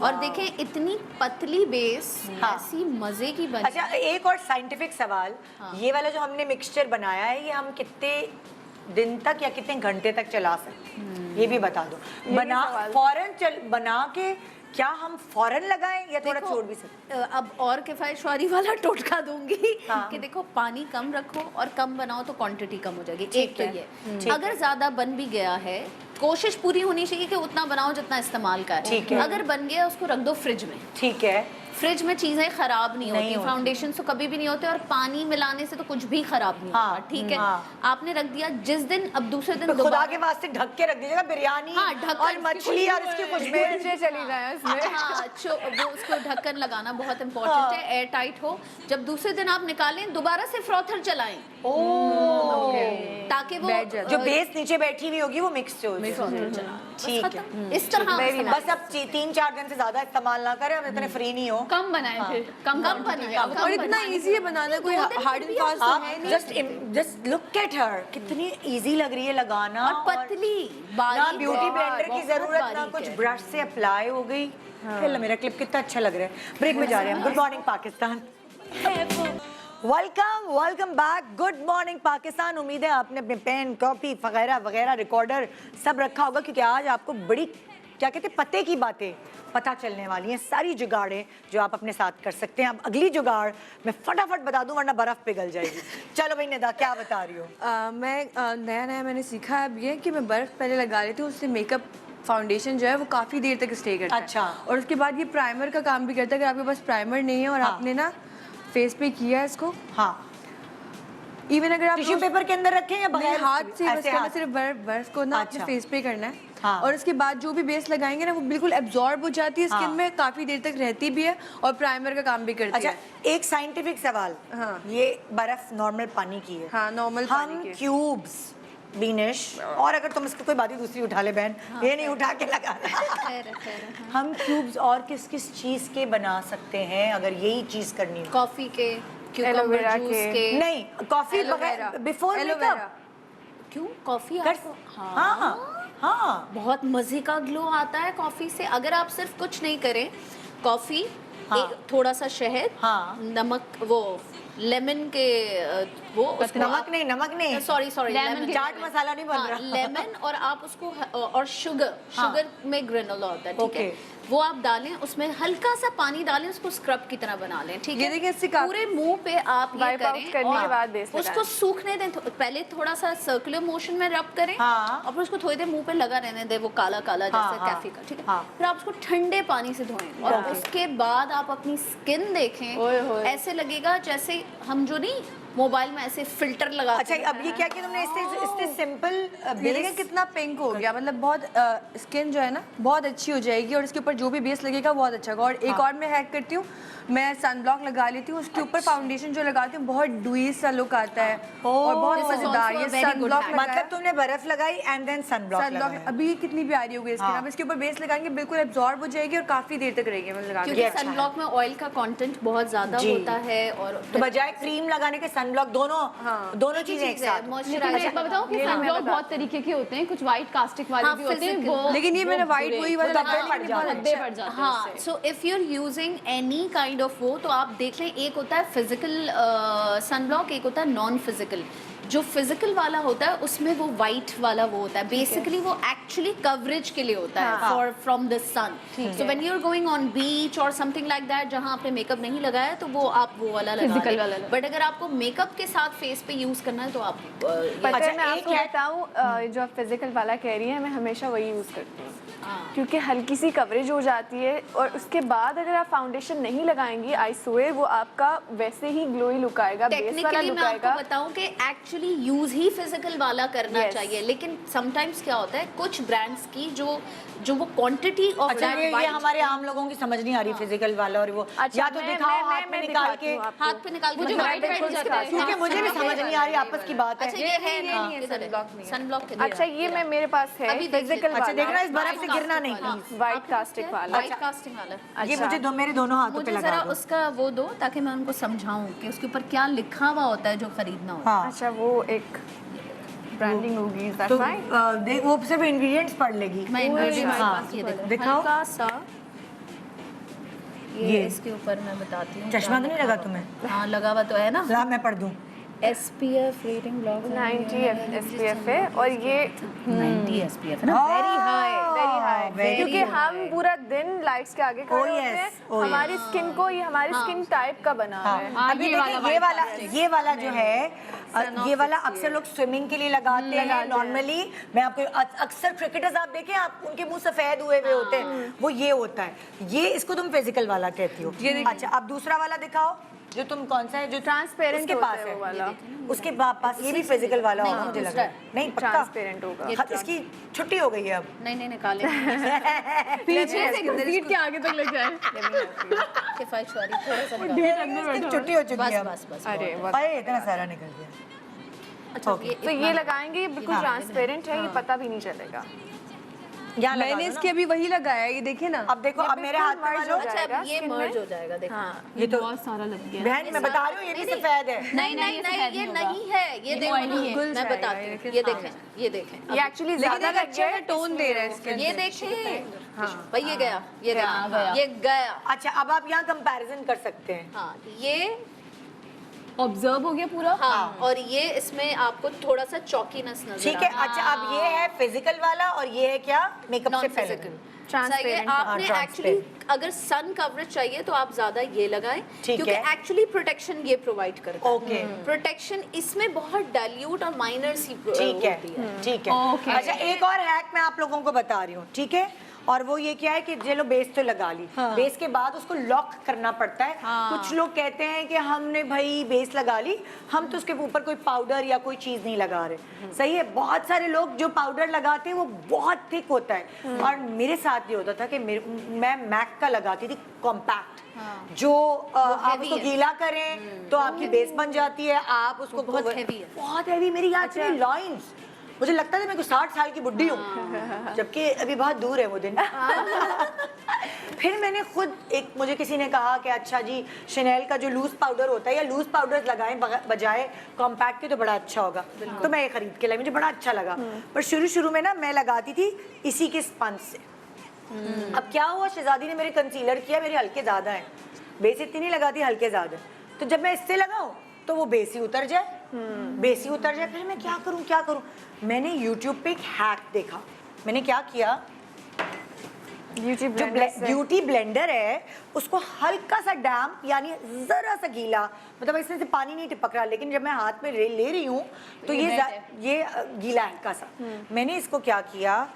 और देखें इतनी पतली बेस ऐसी मजे की बनी। अच्छा एक और साइंटिफिक सवाल, ये वाला जो हमने मिक्सचर बनाया है ये हम कितने दिन तक या कितने घंटे तक चला सकते हैं, ये भी बता दो। बना फौरन बना के क्या हम फौरन लगाएं या थोड़ा छोड़ भी सकते हैं? अब और किफायतशारी वाला टोटका दूंगी हाँ। कि देखो पानी कम रखो और कम बनाओ तो क्वांटिटी कम हो जाएगी। एक तो है। ये अगर ज्यादा बन भी गया है कोशिश पूरी होनी चाहिए कि उतना बनाओ जितना इस्तेमाल का ठीक है। अगर बन गया उसको रख दो फ्रिज में। ठीक है। फ्रिज में चीजें खराब नहीं होती, होती। फाउंडेशन तो कभी भी नहीं होते और पानी मिलाने से तो कुछ भी खराब नहीं हाँ, होता। ठीक है हाँ। आपने रख दिया, जिस दिन अब दूसरे दिन तो खुदा दोबारा के वास्ते ढक के रख दीजिएगा बिरयानी हाँ, ढक्कन और इसकी मछली और इसकी खुशबू। मिर्चें चली जाए उसमें। हाँ वो उसको ढक्कन लगाना बहुत इंपॉर्टेंट है, एयर टाइट हो। जब दूसरे दिन आप निकालें दोबारा से फ्रॉथर चलाएं ताकि वो जो बेस नीचे बैठी हुई होगी वो मिक्स हो ठीक है। इस तरह बस अब 3-4 दिन से ज्यादा इस्तेमाल ना करें, हम इतने फ्री नहीं हो। कम बनाए फिर कम कम बनाए और इतना इजी है बनाना, कोई हार्ड एंड फास्ट तो है नहीं। जस्ट लुक एट हर, कितनी इजी लग रही है लगाना और पतली ना बारीक ब्यूटी ब्लेंडर की बहुत जरूरत ना बारीक कुछ है। ब्रश से अप्लाई हो गई। खेल मेरा क्लिप कितना अच्छा लग रहा है। ब्रेक में जा रहे हैं हम। Good morning Pakistan, welcome back. Good morning Pakistan. उम्मीद है आपने अपने पेन कॉपी वगैरह वगैरह रिकॉर्डर सब रखा होगा, क्योंकि आज आपको बड़ी क्या कहते हैं पते की बातें पता चलने वाली हैं, सारी जुगाड़ें जो आप अपने साथ कर सकते हैं। अब अगली जुगाड़ मैं फटाफट बता दूं वरना बर्फ पिघल जाएगी। चलो भाई निदा क्या बता रही हो? मैं नया मैंने सीखा है अब ये कि मैं बर्फ़ पहले लगा लेती हूँ, उससे मेकअप फाउंडेशन जो है वो काफ़ी देर तक स्टे करता है। अच्छा। और उसके बाद ये प्राइमर का काम भी करता है। अगर आपके पास प्राइमर नहीं है और आपने ना फेस पे किया है इसको, हाँ इवन अगर आप टिश्यू पेपर के अंदर रखें या नहीं, बगैर हाथ से बस ऐसे करना, हाथ? सिर्फ बर्फ को ना अपने अच्छा। फेस पे करना है। हाँ। और उसके बाद जो भी बेस लगाएंगे ना वो बिल्कुल एब्जॉर्ब हो जाती है स्किन हाँ। में, काफी देर तक रहती भी है और प्राइमर का काम भी करती अच्छा है। एक साइंटिफिक सवाल, हाँ। ये बर्फ नॉर्मल पानी की है। हाँ, नॉर्मल पानी हम की है। क्यूब्स बीनिश, और अगर तुम इसको कोई बात ही दूसरी उठा ले बहन, ये नहीं उठा के लगा खैर, हम क्यूब्स और किस किस चीज के बना सकते हैं अगर यही चीज करनी हो? कॉफी के, क्यूकम्बर एलोवेरा जूस के। के। नहीं कॉफी एलोवेरा, बिफोर एलोवेरा। क्यों कॉफी कर आपको हाँ हाँ हाँ बहुत मजे का ग्लो आता है कॉफी से। अगर आप सिर्फ कुछ नहीं करें कॉफी, हाँ। थोड़ा सा शहद, हाँ। नमक, वो लेमन के वो नमक नहीं सॉरी Lemon के चाट मसाला नहीं बन रहा। लेमन, और आप उसको और शुगर में ग्रेनोला होता है, ठीक है, Okay. वो आप डालें, उसमें हल्का सा पानी डालें, उसको स्क्रब की तरह बना लें, ठीक ये है। देखिए, इससे काफी- पूरे मुंह पे आप ये Wipe out करें करने और के बाद बेस लगाएं। उसको सूखने दें, पहले थोड़ा सा सर्कुलर मोशन में रब करें, हाँ। और फिर उसको थोड़ी देर मुंह पे लगा रहने दें, वो काला काला हाँ, जैसे हाँ, कैफे का, ठीक है। हाँ। फिर आप उसको ठंडे पानी से धोएं, और Okay. उसके बाद आप अपनी स्किन देखें, ओए होए। ऐसे लगेगा जैसे हम जो नहीं मोबाइल में ऐसे फिल्टर लगाते अच्छा, हैं। अब ये क्या किया तुमने, इससे सिंपल ये देखिए कितना पिंक हो गया, मतलब बहुत स्किन जो है ना बहुत अच्छी हो जाएगी, और इसके ऊपर जो भी बेस लगेगा बहुत अच्छा होगा। और एक और मैं हैक करती हूँ, मैं सनब्लॉक लगा लेती हूँ, उसके ऊपर फाउंडेशन जो लगाती हूँ बहुत डुई सा लुक आता है और बहुत This is मजेदार। also ये a very good sunblock hack. मतलब तुमने बर्फ लगाई एंड देन सनब्लॉक सनब्लॉक लगाया। अभी कितनी प्यारी हो गई स्किन, हाँ। अब इसके ऊपर बेस लगाएंगे बिल्कुल एब्जॉर्ब हो जाएगी और काफी देर तक रहेगी। मैं लगा क्योंकि ये अच्छा है। सनब्लॉक में ऑयल का कंटेंट बहुत ज्यादा जी। होता है, और तो बजाय क्रीम लगाने के सनब्लॉक, दोनों चीजें एक साथ। लेकिन मॉइस्चराइजर मैं बताऊं कि सनब्लॉक बहुत तरीके के होते हैं, कुछ व्हाइट कास्टिक वाले हाँ, भी होते हैं, physical। वो लेकिन ये मैंने white बुरे- वही वाला वो लगाया, धब्बे लेकिन बहुत धब्बे अच्छा। पड़ जाते हैं हाँ, उससे। So if you are using any kind of वो, तो आप देख लें, एक होता है फिजिकल सनब्लॉक, एक होता है नॉन फिजिकल। जो फिजिकल वाला होता है उसमें वो वाइट वाला वो होता है, बेसिकली वो एक्चुअली कवरेज के लिए होता है for from the sun. So when you are going on beach और समथिंग लाइक दैट, जहां आपने मेकअप नहीं लगाया, तो वो आप वो वाला लगा Physical लें। वाला लगा। बट अगर आपको मेकअप के साथ फेस पे यूज करना है, तो आप पता अच्छा, है, मैं एक आपको है- बताऊं, जो आप फिजिकल वाला कह रही हैं, मैं हमेशा वही यूज़ करती हूँ, हाँ। क्योंकि हल्की सी कवरेज हो जाती है, और उसके बाद अगर आप फाउंडेशन नहीं लगाएंगी, आई स्वेयर वो आपका वैसे ही ग्लोई लुक आएगा, बेस वाला टेक्निकली लुक मैं आएगा। आपको बताऊं कि एक्चुअली यूज ही फिजिकल वाला करना Yes. चाहिए, लेकिन समटाइम्स क्या होता है, कुछ ब्रांड्स की जो वो क्वांटिटी ऑफ अच्छा, ये हमारे आम लोगों की समझ नहीं आ रही फिजिकल वाला और वो, अच्छा, या तो दिखाओ हाथ में निकाल दिखाती के, हूँ आपको। हाथ पे निकाल के मुझे दिखाओ। white बिल्कुल जाता है। क्योंकि मुझे भी हाँ, समझ नहीं आ रही, आपस की बात अच्छा, है। ये है ये ना, नहीं है, इधर sunblock नहीं है। सनब्लॉक के अच्छा, ये मैं मेरे पास है अभी देख फिजिकल लेते हैं। अच्छा, वाला, देखना इस बर्फ से गिरना नहीं हाँ, प्लीज। वाइट कास्टिक वाला। वाइट कास्टिंग वाला। ये अच्छा। मुझे मेरे दोनों हाथों पे मुझे लगा जरा दो। उसका वो दो, ताकि मैं उनको समझाऊं कि उसके ऊपर क्या लिखा हुआ होता है जो खरीदना होता है। हाँ, अच्छा, वो एक ब्रांडिंग होगी, इज दैट तो फाइन? देख, वो सिर्फ इंग्रेडिएंट्स पढ़ लेगी। मैं ingredients हाँ, के पास ये देखो, दिखाओ। हल्का सा ये ये। इसके ऊपर मैं बताती हूँ। चश्मा तो क्या नहीं लगा लिखा हुआ। तुम्हें? हाँ, लगा हुआ तो है ना। ला मैं पढ़ दूं। SPF रेटिंग ब्लॉक 90 SPF है, और ये 90 SPF है ना, very high. Very high, very क्योंकि high. हम पूरा दिन लाइट्स के आगे खड़े Oh, होते yes. हैं, Oh, yes. हमारी स्किन को, ये हमारी स्किन टाइप का बना हाँ, है। अभी ये देखिए, वाला ये वाला जो है, ये वाला अक्सर लोग स्विमिंग के लिए लगाते हैं नॉर्मली। मैं आपको अक्सर क्रिकेटर्स आप देखें, आप उनके मुंह सफेद हुए हुए होते हैं, वो ये होता है। ये इसको तुम फिजिकल वाला कहती हो। अच्छा, अब दूसरा वाला दिखाओ, जो तुम कौन सा है जो Transparent उसके होता पास है है वो वाला। उसके पास ये भी फिजिकल वाला नहीं, होगा मुझे लग दूसरा रहा है। नहीं, पक्का ट्रांसपेरेंट होगा। हाँ, इसकी छुट्टी हो गई है अब। नहीं नहीं, निकाले पीछे से सीट के आगे तक ले जाए। किफायत वाली, थोड़ा सा निकालो। इसकी छुट्टी हो चुकी बस है अब। बस बस। अरे वाह। अरे इतना सारा निकल गया। अच्छा, ये तो ये लगाएंगे, ये बिल्कुल हाँ। ट्रांसपेरेंट है, ये पता भी नहीं चलेगा। यहाँ लगा मैंने दो ना। इसके अभी वही लगाया है, ये देखिए ना। अब देखो, अब मेरे हाथ में merge वालो। हो अच्छा, जाएगा अब ये skin मर्ज में। हो जाएगा, देखो। हाँ, ये तो बहुत सारा लग गया। बहन मैं बता रही हूँ, ये भी सफेद है। नहीं नहीं नहीं, ये नहीं है, ये देखो, oily है। मैं बताती हूँ, ये देखें, ये देखें, ये एक्चुअली लेकिन ज्यादा एक लग अच्छा गया है, टोन दे रहा है इसके ये देखें। भाई ये गया, ये गया, ये गया। अच्छा, अब आप यहाँ कंपैरिजन कर सकते हैं। हाँ, ये ऑब्जर्व हो गया पूरा। हाँ, और ये इसमें आपको थोड़ा सा चौकीनेस नजर ठीक है। अच्छा, अब ये है फिजिकल वाला और ये है क्या, मेकअप से नॉन पहले। फिजिकल। Transparent, आपने हाँ, एक्चुअली अगर सन कवरेज चाहिए तो आप ज्यादा ये लगाएं, ठीक क्योंकि है। एक्चुअली प्रोटेक्शन ये प्रोवाइड करता है। ओके। प्रोटेक्शन इसमें बहुत डाइल्यूट और माइनर सी ठीक है, होती है। ठीक है। ओके। अच्छा, एक और हैक मैं आप लोगों को बता रही हूँ, ठीक है। और वो ये क्या है कि चलो बेस तो लगा ली, बेस के बाद उसको लॉक करना पड़ता है। कुछ लोग कहते हैं कि हमने भाई बेस लगा ली, हम तो उसके ऊपर कोई पाउडर या कोई चीज नहीं लगा रहे। सही है, बहुत सारे लोग जो पाउडर लगाते हैं वो बहुत थिक होता है। और मेरे साथ ये होता था कि मैं मैक का लगाती थी कॉम्पैक्ट, जो आप heavy उसको है। गीला करें तो आपकी बेस बन जाती है। आप उसको बहुत heavy है। बहुत हैवी, मेरी याद से लॉइंस, मुझे लगता था मैं कुछ 60 साल की बुड्ढी हूँ, जबकि अभी बहुत दूर है वो दिन। फिर मैंने खुद मुझे किसी ने कहा कि अच्छा जी, शनेल का जो लूज पाउडर होता है या लूज पाउडर लगाएं बजाय कॉम्पैक्ट के तो बड़ा अच्छा होगा। तो मैं ये खरीद के लाई, मुझे बड़ा अच्छा लगा। पर शुरू में ना मैं लगाती थी इसी के स्पंज से, अब क्या हुआ, शहजादी ने मेरे कंसीलर किया, मेरे हल्के ज्यादा है, बेस इतनी नहीं लगाती, हल्के ज्यादा, तो जब मैं इससे लगाऊं तो वो बेस ही उतर जाए, बेस ही उतर जाए। फिर मैं क्या करूं? मैंने यूट्यूब पे एक हैक देखा। मैंने क्या किया, जो ब्यूटी ब्लेंडर है उसको हल्का सा डैम्प यानी जरा सा गीला, मतलब इसमें से पानी नहीं टपक रहा, लेकिन जब मैं हाथ में ले रही हूँ तो ये गीला है हल्का सा। मैंने इसको क्या किया,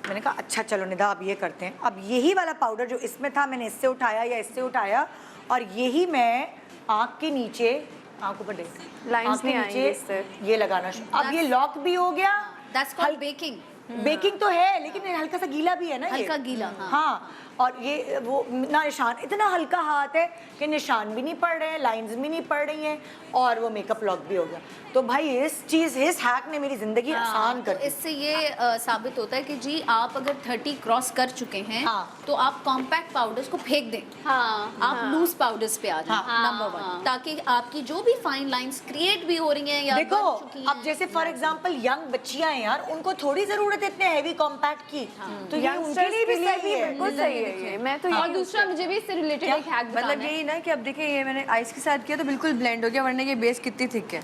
मैंने कहा अच्छा चलो निदा अब ये करते हैं। अब यही वाला पाउडर जो इसमें था मैंने इससे उठाया या इससे उठाया, और यही मैं आँख के नीचे, आँख ऊपर देख, Lines नहीं आएंगी इससे। ये लगाना अब ये लॉक भी हो गया। That's called baking. बेकिंग तो है लेकिन हल्का सा गीला भी है ना, हल्का ये गीला, हाँ। और ये वो ना निशान, इतना हल्का हाथ है कि निशान भी नहीं पड़ रहे हैं, लाइंस भी नहीं पड़ रही हैं, और वो मेकअप लॉक भी हो गया। तो भाई इस हैक ने मेरी जिंदगी आसान कर तो दी। इससे ये साबित होता है कि जी आप अगर 30 क्रॉस कर चुके हैं तो आप कॉम्पैक्ट पाउडर्स को फेंक दें, आप लूज पाउडर्स पे आ जाएं, नंबर 1, ताकि आपकी जो भी फाइन लाइंस क्रिएट भी हो रही हैं या देखो बन चुकी अब हैं, जैसे फॉर एग्जांपल यंग बच्चियां हैं यार, उनको थोड़ी जरूरत है इतने हैवी कॉम्पैक्ट की, तो ये उनके लिए भी सही है। बिल्कुल सही है ये। मैं तो और दूसरा मुझे भी इससे रिलेटेड एक हैक बताना मतलब है। यही ना कि अब देखिए ये मैंने आइस के साथ किया तो बिल्कुल ब्लेंड हो गया, वरना ये बेस कितनी थिक है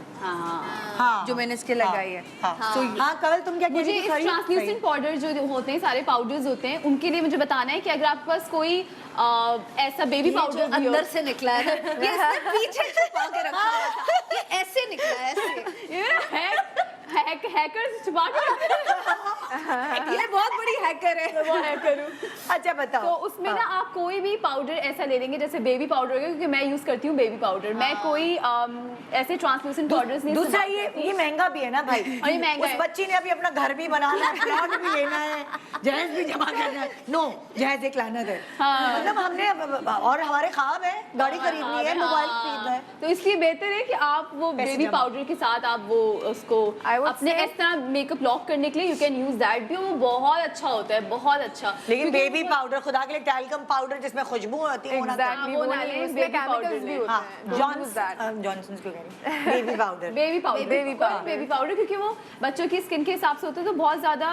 हाँ जो मैंने इसके लगाई है। हाँ कवल तुम क्या कह मुझे रही इस थी? ट्रांसल्यूसेंट पाउडर जो होते हैं, सारे पाउडर्स होते हैं, उनके लिए मुझे बताना है कि अगर आपके पास कोई ऐसा बेबी पाउडर अंदर से निकला है ये इसने पीछे छुपा के रखा हुआ था, ये ऐसे निकला है, ऐसे हैकर्स छुपा के ये बहुत बड़ी हैकर है। वो हैकर हूँ। अच्छा बताओ। तो उसमें ना आप कोई भी पाउडर ऐसा ले लेंगे, जैसे बेबी पाउडर हो गया, क्योंकि मैं यूज करती हूँ बेबी पाउडर, मैं कोई ऐसे ट्रांसलूसेंट पाउडर्स नहीं दूसरा इस्तेमाल करती। ये महंगा भी है ना भाई, और ये महंगा उस है। बच्ची ने अभी अपना घर भी बनाना है, प्लॉट भी लेना है, जहेज भी जमा करना है। नो, जहेज एक लानत है। मतलब हमने और हमारे ख्वाब है, गाड़ी खरीदनी है, मोबाइल खरीदना है। तो इसलिए बेहतर है कि आप वो पैसे बेबी जमा। पाउडर के साथ आप वो उसको I would अपने say- इस तरह मेकअप लॉक करने के लिए यू कैन यूज दैट भी, वो बहुत अच्छा होता है, बहुत अच्छा। लेकिन बेबी पाउडर, खुदा के लिए टैल्कम पाउडर जिसमें खुशबू होती है, Exactly, वो वो ना नहीं, लें, उसमें baby chemicals powder भी लें। होते हाँ हैं। Don't use that. जॉनसन्स क्यों कह रही हैं? Baby powder. Baby powder, baby powder, क्योंकि वो बच्चों की स्किन के हिसाब से होता है तो बहुत ज्यादा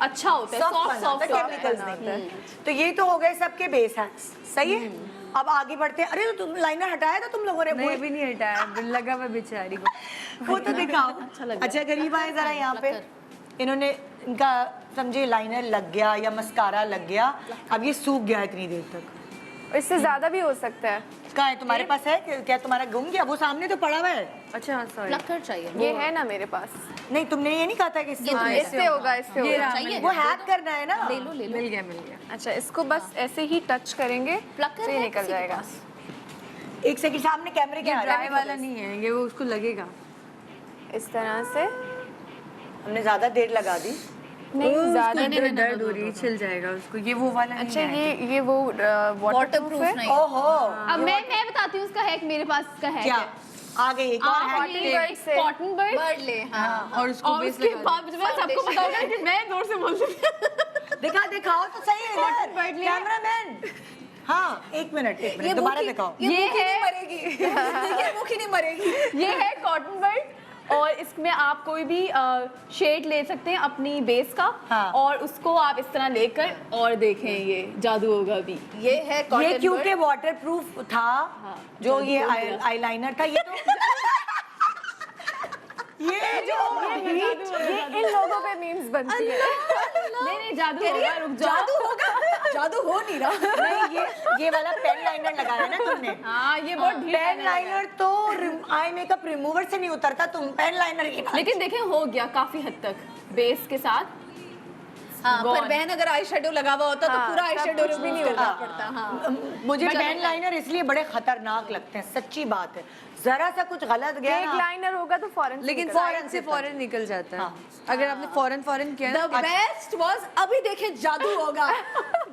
अच्छा होता है, सॉफ्ट सॉफ्ट केमिकल्स नहीं। तो ये तो हो गए सबके बेस हैक्स, सही है। अब आगे बढ़ते हैं। अरे तो तुम लाइनर हटाया था तुम लोगों ने? नहीं अभी नहीं हटाया, लगा हुआ बेचारी को। वो तो दिखाओ। अच्छा करीब आए जरा यहाँ पे। इन्होंने इनका समझे लाइनर लग गया या मस्कारा लग गया, अब ये सूख गया इतनी देर तक। इससे ज्यादा भी हो सकता है। कहाँ है तुम्हारे पास? है क्या तुम्हारा गुम गया? वो सामने तो पड़ा हुआ है। अच्छा हाँ सॉरी। प्लकर चाहिए ये है ना मेरे पास। नहीं तुमने ये नहीं कहा था कि इससे ये होगा? इससे होगा, इससे ये होगा। रहा, चाहिए वो हैक करना है ना। ले लो मिल गया मिल गया। अच्छा इसको बस ऐसे ही टच करेंगे, प्लकर तो ये है निकल किसी के जाएगा। पास? एक सेकंड, सामने कैमरे के आ रहा ड्राई है। वाला नहीं है ये, वो उसको लगेगा। इस तरह से हमने ज्यादा देर लगा दी। नहीं ज्यादा। उसको दर्द हो रही है, छिल जाएगा उसको। ये वो वाला अच्छा नहीं है। ये वो वाटरप्रूफ है। नहीं। ओहो अब मैं बताती हूँ उसका हैक, मेरे पास का हैक क्या है। आ गई एक और हैक। cotton bud से। कॉटन बर्ड, बर्ड ले, हाँ। और उसको और बेस उसके लगा बाद मैं सबको पता होगा कि मैं जोर से बोल रही हूँ। दिखाओ तो सही है Cotton bud लिया। कैमरामैन। हाँ एक मिनट दोबारा दिखाओ। ये है मरेगी देखिए मुखी नहीं मरेगी। ये है कॉटन बर्ड, और इसमें आप कोई भी शेड ले सकते हैं अपनी बेस का, हाँ। और उसको आप इस तरह लेकर और देखें, ये जादू होगा अभी। ये है ये कॉटन क्योंकि वाटरप्रूफ था जो ये आईलाइनर था, ये तो ये जो ये इन लोगों पे मीम्स बनती है। नहीं जादू होगा, रुक जाओ। जादू हो नहीं रहा। नहीं ये वाला पेन लाइनर लगाया ना तुमने। हाँ ये बहुत ढीला पेन लाइनर तो आई मेकअप रिमूवर से नहीं उतरता, तुम पेन लाइनर की बात। लेकिन देखें हो गया काफी हद तक बेस के साथ। हाँ, पर Gone. बहन अगर आई शेडो लगा हुआ होता तो हाँ, पूरा आई सब शेडो कुछ भी नहीं करना होता। पड़ता। हाँ। मुझे पेन लाइनर इसलिए बड़े खतरनाक लगते हैं, सच्ची बात है। जरा सा कुछ गलत गया एक ना, लाइनर होगा तो फौरन लेकिन साइड से फौरन निकल जाता है। अगर आपने फौरन किया The ना। best was अभी देखे जादू होगा।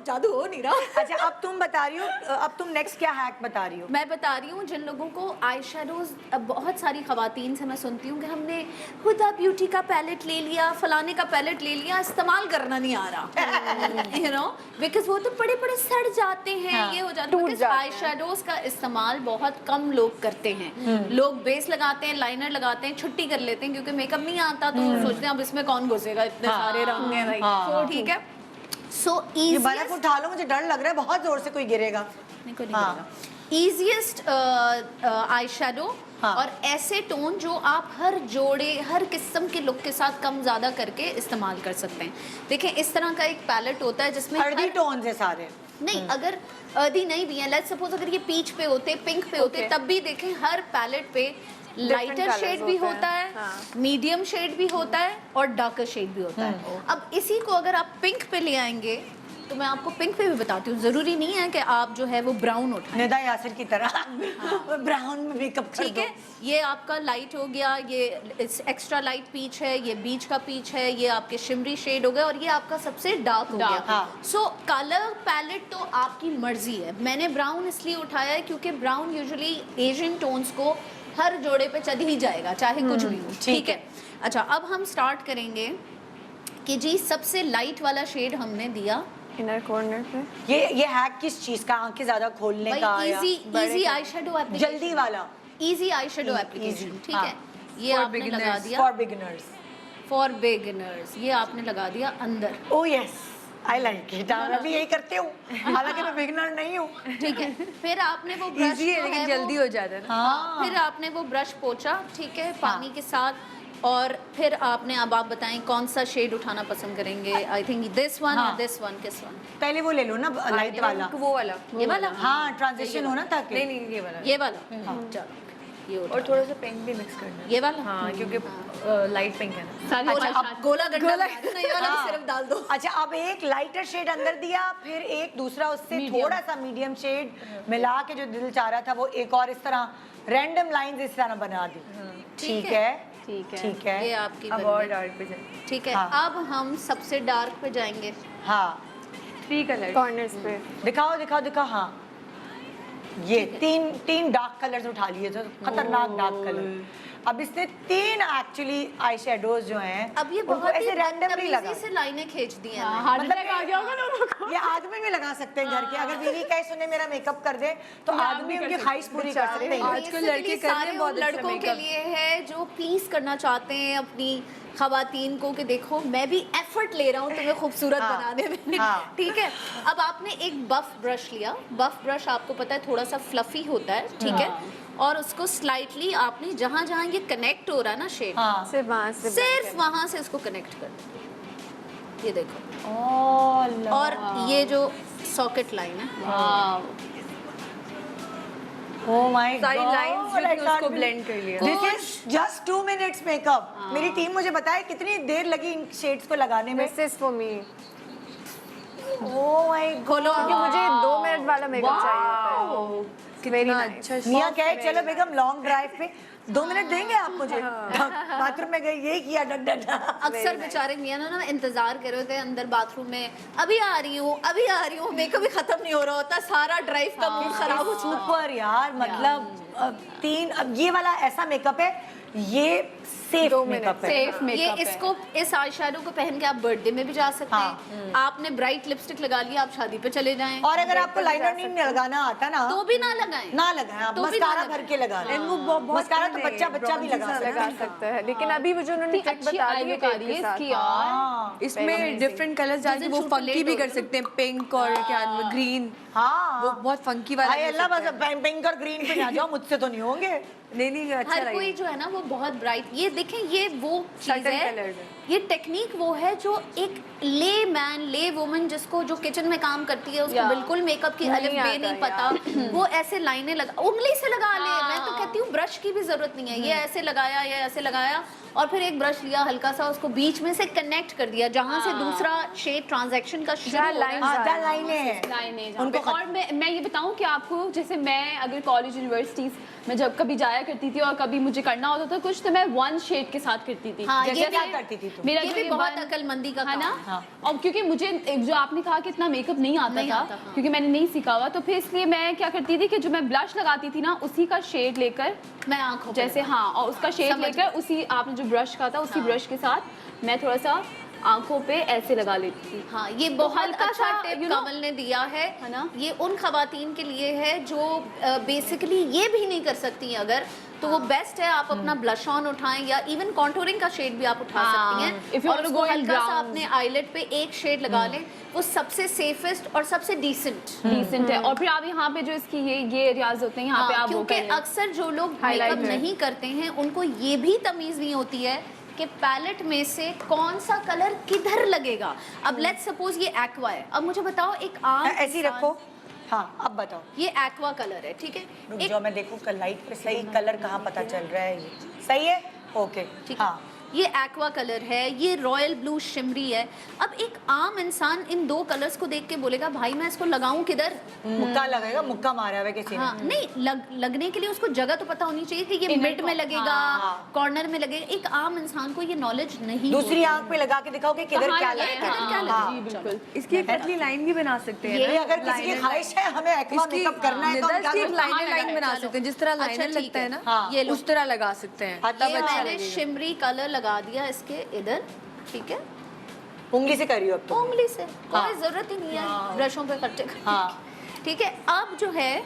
जादू हो नहीं रहा। अच्छा अब तुम बता रही हो, अब तुम नेक्स्ट क्या हैक बता रही हो? मैं बता रही हूँ जिन लोगों को आई शेडोज, बहुत सारी खवातीन से मैं सुनती हूँ कि हमने हुदा ब्यूटी का पैलेट ले लिया, फलाने का पैलेट ले लिया, इस्तेमाल करना नहीं आ रहा। यू नो, बिकॉज वो तो बड़े बड़े सड़ जाते हैं, ये हो जाते हैं। आई शेडोज का इस्तेमाल बहुत कम लोग करते हैं। लोग बेस लगाते हैं, लाइनर लगाते हैं, छुट्टी कर लेते हैं क्योंकि मेकअप नहीं आता, तो सोचते हैं अब इसमें कौन घुसेगा, इतने सारे रंग हैं भाई। तो ठीक है, सो ये बर्फ उठा लो, मुझे डर लग रहा है बहुत जोर से कोई गिरेगा। हाँ। ईजीएस्ट आई शेडो हाँ। और ऐसे टोन जो आप हर जोड़े, हर किस्म के लुक के साथ कम ज़्यादा करके इस्तेमाल कर सकते हैं। देखें इस तरह का एक पैलेट होता है जिसमें हल्दी टोन से सारे नहीं, अगर अर्दी नहीं भी है, लेट्स सपोज अगर ये पीच पे होते, पिंक पे होते, तब भी देखें हर पैलेट पे लाइटर colours शेड भी होते हैं। होता है, हाँ। मीडियम शेड भी होता है और डार्कर शेड भी होता है। अब इसी को अगर आप पिंक पे ले आएंगे तो मैं आपको पिंक पे भी बताती हूँ, जरूरी नहीं है कि आप जो है वो ब्राउन उठाएं। निदा यासिर की तरह ब्राउन में मेकअप कर ठीक दो। है, ये आपका लाइट हो गया, ये एक्स्ट्रा लाइट पीच है, ये बीच का पीच है, ये आपके शिमरी शेड हो गया और ये आपका सबसे डार्क हो गया। हाँ। सो कलर पैलेट तो आपकी मर्जी है। मैंने ब्राउन इसलिए उठाया है क्योंकि ब्राउन यूजुअली एशियन टोन्स को हर जोड़े पे चढ़ ही जाएगा, चाहे कुछ भी हो। ठीक है, अच्छा अब हम स्टार्ट करेंगे कि जी सबसे लाइट वाला शेड हमने दिया इनर कॉर्नर पे। ये हैक किस चीज का, आंखें ज्यादा खोलने का भाई, या इजी आई शेडो एप्लीकेशन, जल्दी वाला easy eye shadow Easy, application. ठीक हाँ। है, ये For आपने लगा beginners, दिया फॉर बिगिनर्स। फॉर बिगिनर्स, ये आपने लगा दिया अंदर। Oh yes, I like it. मैं भी यही करती हूँ, हालांकि मैं बिगिनर नहीं हूँ। ठीक है, फिर आपने वो ब्रश इजी है लेकिन जल्दी हो जाता है ना। हाँ। फिर आपने वो ब्रश पोंछा, ठीक है, पानी के साथ। और फिर आपने, अब आप बताएं कौन सा शेड उठाना पसंद करेंगे। आई थिंक दिस वन हाँ। और दिस वन, किस वन? पहले वो ले लो ना लाइट वाला। वो वाला। ये वाला? हाँ, ट्रांजिशन हो ना ताकि। नहीं नहीं ये वाला। ये वाला? चलो ये और उठा। थोड़ा सा पिंक भी मिक्स करना है। ये वाला? हाँ क्योंकि लाइट पिंक है ना। सारी गोला, अच्छा, आप गोला गंडा बना दो ना, ये वाला भी सिर्फ डाल दो। अच्छा, अब एक लाइटर शेड अंदर दिया, फिर एक दूसरा उससे Medium. थोड़ा सा मीडियम शेड मिला के जो दिल चाह रहा था वो एक और इस तरह रैंडम लाइंस इस तरह बना दी। ठीक है, ठीक है। ठीक है। ये आपकी अब बन और गई। डार्क पे जाए। ठीक है, हाँ। अब हम सबसे डार्क पे जाएंगे। हाँ 3 कलर। कॉर्नर्स पे। दिखाओ दिखाओ दिखाओ। हाँ, ये तीन डार्क कलर्स उठा लिए, जो खतरनाक डार्क कलर। अब इसने 3 एक्चुअली आई शेडोज जो हैं अब ये उनको बहुत ही ऐसे रैंडमली बदतमीजी लगा। से लाइनें खींच दी हैं। हाँ, हार्ट मतलब अटैक आ गया होगा लोगों को। ये आदमी भी लगा सकते हैं घर के, अगर बीवी कहे सुने मेरा मेकअप कर दे तो ये आप आदमी भी कर उनकी सकते ख्वाहिश पूरी कर सकते हैं। आजकल लड़के Basically कर रहे हैं सारे बहुत उन अच्छा लड़कों के makeup। लिए है जो प्लीज करना चाहते हैं अपनी खवातीन को कि देखो मैं भी एफर्ट ले रहा हूँ तुम्हें खूबसूरत हाँ, बनाने में। हाँ। ठीक है, अब आपने एक बफ ब्रश लिया। बफ ब्रश आपको पता है थोड़ा सा फ्लफी होता है, ठीक है, और उसको स्लाइटली आपने जहाँ जहाँ ये कनेक्ट हो रहा है ना शेड, हाँ। सिर्फ वहाँ से सिर्फ वहाँ से इसको कनेक्ट कर दो। ये देखो, ओह, और ये जो सॉकेट लाइन है, वाह, ओह माय सारी गॉड, लाइंस I भी can't उसको believe- ब्लेंड कर लिया। This is just 2 minutes makeup। मेरी टीम मुझे बताए कितनी देर लगी इन शेड्स को लगाने में। This is for me. Oh my खोलो। क्योंकि मुझे 2 मिनट वाला मेकअप चाहिए होता है। कितना nice। अच्छा मियाँ कहे चलो बेगम लॉन्ग ड्राइव पे 2 मिनट देंगे आप मुझे। बाथरूम में गई, यही किया डग डग डग। अक्सर बेचारे मियाँ ना इंतजार कर रहे होते हैं अंदर बाथरूम में, अभी आ रही हूँ अभी आ रही हूँ, मेकअप भी खत्म नहीं हो रहा होता, सारा ड्राइव का मूड खराब हो चुका। सुपर यार, मतलब अब ये वाला ऐसा मेकअप है, ये सेफ 2 मेकअप है। सेफ ये मेकअप है। इसको, इस आई शेडो को पहन के आप बर्थडे में भी जा सकते हैं। आपने ब्राइट लिपस्टिक लगा लिया, आप शादी पे चले जाएं, और अगर आपको लाइनर नहीं लगाना आता ना तो भी ना लगाएं। ना लगाएं, आप तो भी ना मस्कारा लगाएं। भर के लगा लें। वो बहुत मस्कारा तो fun है, बच्चा भी लगा bronzy सा सकता लगा है। सकते हैं, लेकिन अभी वो जो उन्होंने इतनी ट्रिक अच्छी बता आई दी लुक आ रही है इसकी यार। हाँ इसमें डिफरेंट कलर्स डाल के वो shoot फंकी late भी हो कर गया। सकते हैं, पिंक और क्या ग्रीन। हाँ, वो बहुत फंकी वाला हाय भी हो अल्लाह, सकता बस पिंक और ग्रीन पे ना जाओ, मुझसे तो नहीं होंगे। नहीं अच्छा हर कोई लगेगा। जो है ना वो बहुत ब्राइट, ये देखें ये वो चीज Subtle है, colours है। ये टेक्निक वो है जो एक ले मैन, ले वुमन जिसको, जो किचन में काम करती है, उसको Yeah. बिल्कुल मेकअप की नहीं अलिफ बे आता नहीं पता, वो ऐसे लाइनें लगा, उंगली से लगा ले। मैं तो कहती हूँ ब्रश की भी जरूरत नहीं है, ये ऐसे लगाया, ये ऐसे लगाया, और फिर एक ब्रश लिया हल्का सा, उसको बीच में से कनेक्ट कर दिया जहाँ से दूसरा शेड ट्रांजैक्शन का शुरू जहाँ हो रहा है। lines हाँ, आ जहाँ रही लाइनें हैं लाइनें जहाँ उनको पे। और मैं ये बताऊं कि आपको, जैसे मैं अगर कॉलेज यूनिवर्सिटीज में जब कभी जाया करती थी और कभी मुझे करना होता था कुछ, तो मैं 1 शेड के साथ करती थी। हाँ, जैसे ये क्या भी- करती थी तुम? मेरा ये जो भी बहुत one- अकलमंदी का है ना। काम है। हाँ। और क्योंकि मुझे जो आपने कहा कि इतना मेकअप नहीं आता नहीं था, आता, हाँ। क्योंकि मैंने नहीं सीखा हुआ, तो फिर इसलिए मैं क्या करती थी कि जो मैं ब्लश लगाती थी ना, उसी का शेड लेकर, मैं आंखों पे जैसे लगा। हाँ, और उसका शेड समझ लेकर उसी आपने जो ब्रश कहा था उसी ब्रश के साथ मैं थोड़ा सा आंखों पे ऐसे लगा लेती थी। हाँ, ये बहुत हल्का अच्छा सा, टिप you know, कमल ने दिया है ना? ये उन खवातीन के लिए है जो बेसिकली ये भी नहीं कर सकती हैं अगर, तो वो बेस्ट है आप अपना ब्लश ऑन उठाएं या इवन कॉन्टूरिंग का शेड भी आप उठा सकती If हैं you और want to उसको go in हल्का सा browns. अपने आईलेट पे एक शेड लगा लें, वो सबसे सेफेस्ट और सबसे डिसेंट है। और फिर आप यहाँ पे जो इसकी ये एरियाज होते हैं यहाँ पे आप वो क्योंकि कर लें। अक्सर जो लोग Highlight मेकअप है। नहीं करते हैं उनको ये भी तमीज नहीं होती है कि पैलेट में से कौन सा कलर किधर लगेगा। अब लेट्स सपोज ये एक्वा है, अब मुझे बताओ एक आम ऐसे ही इंसान- रखो। हाँ, अब बताओ। ये एक्वा कलर है, ठीक है, रुक एक जाओ, मैं देखूँ लाइट पे सही कलर कहाँ पता चल रहा है। ये सही है, ओके, ठीक है, हाँ। ये एक्वा कलर है, ये रॉयल ब्लू शिमरी है। अब एक आम इंसान इन दो कलर्स को देख के बोलेगा भाई मैं इसको लगाऊं किधर? मुक्का लगेगा, मुक्का मारा हुआ है किसी ने। हाँ, नहीं लगने के लिए उसको जगह तो पता होनी चाहिए कि ये मिड में लगेगा, कॉर्नर में लगेगा। एक आम इंसान को ये नॉलेज नहीं दूसरी होती। आंख पे लगा के दिखाओ कि किधर कहाँ क्या लगा है, लगेगा। किधर क्या हाँ, जी बिल्कुल। इसकी एक पतली लाइन भी बना सकते हैं ये ना? अगर किसी की ख्वाहिश है हमें एक्वा इसकी मेकअप करना है तो हम निदा क्या इसकी एक करें? लाइनर लाइन बना चलो। सकते हैं, जिस तरह अच्छा, लाइनर ठीक लगता है ना, हाँ। ये लो। उस तरह लगा सकते हैं। हाँ, तब ये अच्छा मैंने लगेगा। शिमरी कलर लगा दिया इसके इधर, ठीक है, उंगली से करियो अब तो। उंगली से हाँ। कोई जरूरत ही नहीं है ब्रशों पे खर्चे करने की। हाँ। ठीक है, अब जो है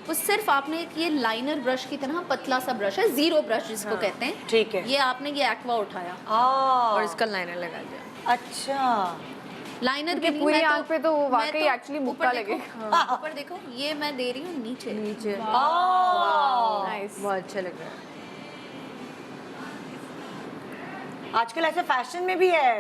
वो सिर्फ आपने एक ये लाइनर ब्रश की तरह पतला सा ब्रश है, जीरो ब्रश जिसको कहते हैं, ठीक है। ये आपने ये एक्वा उठाया, और इसका लाइनर लगा दिया। अच्छा, लाइनर क्योंकि पूरी आंख पे तो वाकई एक्चुअली मुक्का लगेगा। ऊपर देखो, ये मैं दे रही हूँ नीचे। नीचे नाइस। बहुत अच्छा लग रहा है। आजकल ऐसे फैशन में भी है,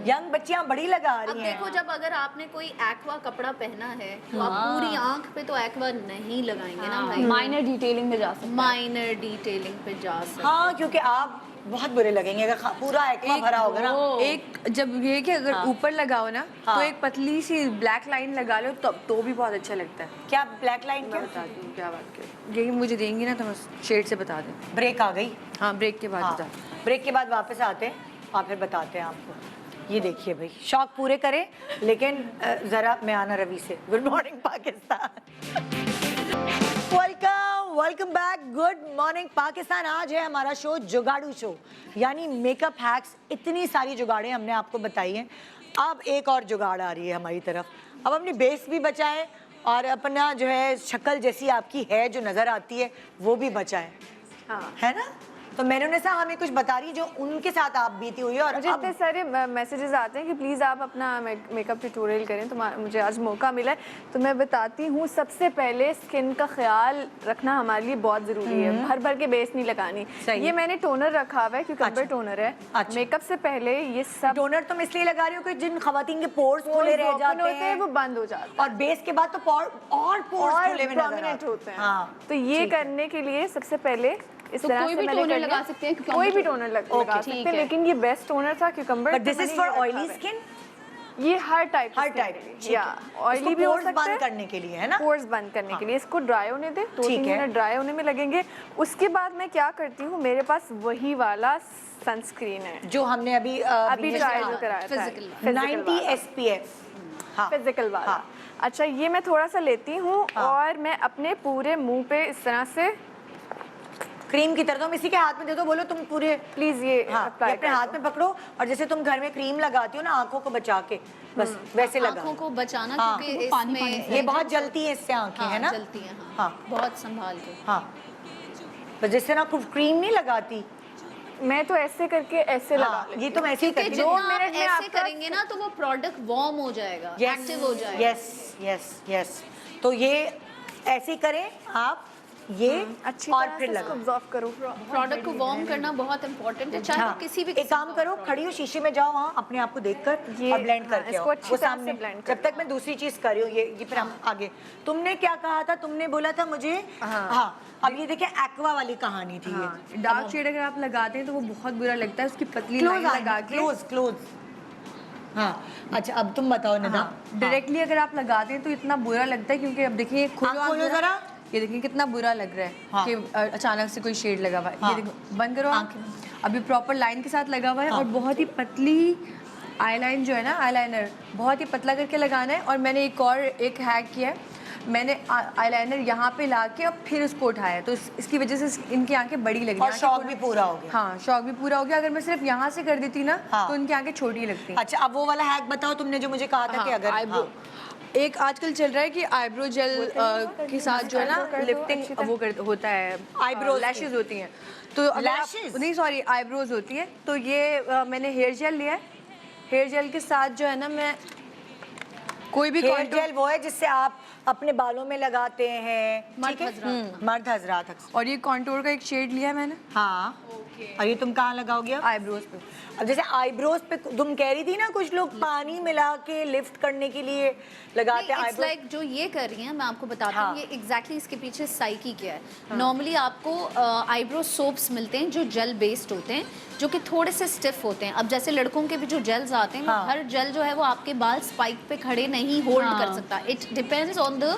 यंग बच्चियां बड़ी लगा अब रही हैं। देखो, जब अगर आपने कोई एक्वा कपड़ा पहना है तो आप पूरी आंख पे तो एक्वा नहीं लगाएंगे ना भाई, माइनर डिटेलिंग में जा सकते हैं। माइनर डिटेलिंग पे जा सकते। हाँ, क्योंकि आप बहुत बुरे लगेंगे अगर पूरा एक्वा भरा होगा ना। एक जब ये कि अगर ऊपर लगाओ ना तो एक पतली सी ब्लैक लाइन लगा लो तब तो भी बहुत अच्छा लगता है। क्या ब्लैक लाइन मैं क्या? बताती हूँ क्या बात कर, यही मुझे देंगी ना तो मैं शेड से बता दूँ। ब्रेक आ गई। हाँ, ब्रेक के बाद हाँ, बता। ब्रेक के बाद वापस आते हैं और फिर बताते हैं आपको। ये देखिए भाई, शौक पूरे करें, लेकिन जरा मैं आना रवि से। Good morning Pakistan, welcome back. Good morning Pakistan. आज है हमारा शो जुगाड़ू शो, यानी मेकअप हैक्स। इतनी सारी जुगाड़ें हमने आपको बताई हैं, अब एक और जुगाड़ आ रही है हमारी तरफ। अब अपनी बेस भी बचाएं और अपना जो है शक्ल जैसी आपकी है जो नज़र आती है वो भी बचाएं, हाँ। है ना? तो मैंने हमें कुछ बता रही जो उनके साथ आप बीती हुई है। और मुझे इतने सारे मैसेजेस आते हैं कि प्लीज़ आप अपना मेकअप ट्यूटोरियल करें, तो मुझे आज मौका मिला है तो मैं बताती हूँ। सबसे पहले स्किन का ख्याल रखना हमारे लिए बहुत ज़रूरी है, भर भर के बेस नहीं लगानी। सही। ये मैंने टोनर रखा हुआ है, क्यूकम्बर अच्छा। टोनर है। अच्छा। मेकअप से पहले ये सब टोनर तो मैं इसलिए लगा रही हूँ कि जिन खवातीन के पोर्स खुले रह open जाते होते हैं हैं वो बंद हो जाते हैं और बेस के बाद तो और पोर्स और खुले हुए नजर prominent आते होते हैं। हाँ, तो ये करने के लिए सबसे पहले इस तो तरह कोई से भी मैंने टोनर कर लगा लिया। सकते हैं, cucumber कोई भी टोनर। टोनर लगा Okay, सकते ठीक हैं, है। लेकिन ये बेस्ट टोनर था cucumber. But this is for oily skin. ये हर टाइप हर टाइप, या ऑयली भी हो सकता बंद है, करने के लिए, है ना? पोर्स बंद करने के लिए। इसको ड्राई होने दे, 2-3 ठीक है। मिनट ड्राई होने में लगेंगे। उसके बाद मैं क्या करती हूँ, मेरे पास वही वाला सनस्क्रीन है जो हमने अभी ट्राई जो कराया था, Physical 90 SPF। हाँ, फिजिकल वाला। हाँ। अच्छा, ये मैं थोड़ा सा लेती हूँ हाँ। और मैं अपने पूरे मुंह पे इस तरह से, क्रीम की तरह तुम इसी के हाथ में दे दो, बोलो तुम पूरे। प्लीज ये हाँ, अप्लाई ये अपने हाथ में पकड़ो और जैसे तुम घर में क्रीम लगाती हो ना आंखों को बचा के, बस वैसे लगा। आंखों को बचाना, हाँ, क्योंकि पानी इसमें ये बहुत जलती है इससे आंखें, है ना? जलती हैं, हाँ, हाँ। बहुत संभाल के। हाँ, बस जैसे ना कुछ क्रीम नहीं लगाती, मैं तो ऐसे करके ऐसे लगा हाँ, लेती ये तुम ऐसे ही क्योंकि करती जितना हो। आप मिनट में ऐसे आपका- करेंगे ना तो वो प्रोडक्ट वार्म हो जाएगा, एक्टिव हो जाएगा। Yes yes yes. तो ये ऐसे ही करें आप, ये अच्छी और तरह फिर से इसको लगा। ऑब्जर्व करो। प्रोडक्ट को वार्म करना बहुत इंपॉर्टेंट है, चाहे हाँ, वो किसी भी एक काम करो, खड़ी हो शीशे में जाओ, वहाँ अपने आप को देखकर ये, और ब्लेंड हाँ, करके इसको आओ अच्छी वो तरह सामने। से blend जब तक मैं दूसरी चीज कर रही हूँ, ये फिर हम आगे। तुमने क्या कहा था? तुमने बोला था मुझे, हाँ, अब ये देखिए एक्वा वाली कहानी थी ये। डार्क शेड अगर आप लगाते हैं तो वो बहुत बुरा लगता है, उसकी पतली लाइन लगा के। क्लोज। हाँ, अच्छा अब तुम बताओ निदा। डायरेक्टली अगर आप लगाते हैं तो इतना बुरा लगता है, क्योंकि अब देखिए आँख खोलो जरा। जरा। ये देखिए कितना बुरा लग रहा है हाँ। कि अचानक से कोई शेड लगा हुआ है। हाँ। ये देखो, बंद करो आँख। अभी प्रॉपर लाइन के साथ लगा हुआ है। हाँ। और बहुत ही पतली आईलाइन जो है ना, आईलाइनर बहुत ही पतला करके लगाना है। और मैंने एक हैक किया है, मैंने आईलाइनर यहाँ पे ला के अब फिर उसको उठाया, तो इसकी वजह से इनकी आंखें बड़ी लग रही और हैं। शौक भी पूरा हो गया। हाँ, शौक भी पूरा हो गया। अगर मैं सिर्फ यहाँ से कर देती ना हाँ। तो इनकी आंखें छोटी लगती। अच्छा, अब वो वाला हैक बताओ तुमने जो मुझे कहा था कि अगर आईब्रो एक आजकल चल रहा है कि आईब्रो जेल के साथ जो है ना लिफ्टिंग वो होता है, Eyebrows लैशेज होती हैं, तो अगर आप- Lashes? नहीं सॉरी आईब्रोज होती है। तो ये मैंने हेयर जेल लिया है, हेयर जेल के साथ जो है ना मैं कोई भी हेयर contour- जेल वो है जिससे आप अपने बालों में लगाते हैं, मर्द ठीक है? हजरात। मर्द हजरात अक्सर। और ये कॉन्टोर का एक शेड लिया है मैंने हाँ, और ये तुम कहाँ लगाओगे अब? आईब्रोज पे। अब जैसे आईब्रोज पे तुम कह रही थी ना, कुछ लोग पानी मिला के लिफ्ट करने के लिए लगाते हैं इट्स आईब्रोज। लाइक जो ये कर रही हैं मैं आपको बताती हूँ हाँ। ये एग्जैक्टली इसके पीछे साइकी क्या है। नॉर्मली आपको आईब्रो सोप्स मिलते हैं जो जेल बेस्ड होते हैं, जो कि थोड़े से स्टिफ होते हैं। अब जैसे लड़कों के भी जो जेल्स आते हैं, हाँ। हर जेल जो है वो आपके बाल स्पाइक पे खड़े नहीं होल्ड कर सकता। It depends on the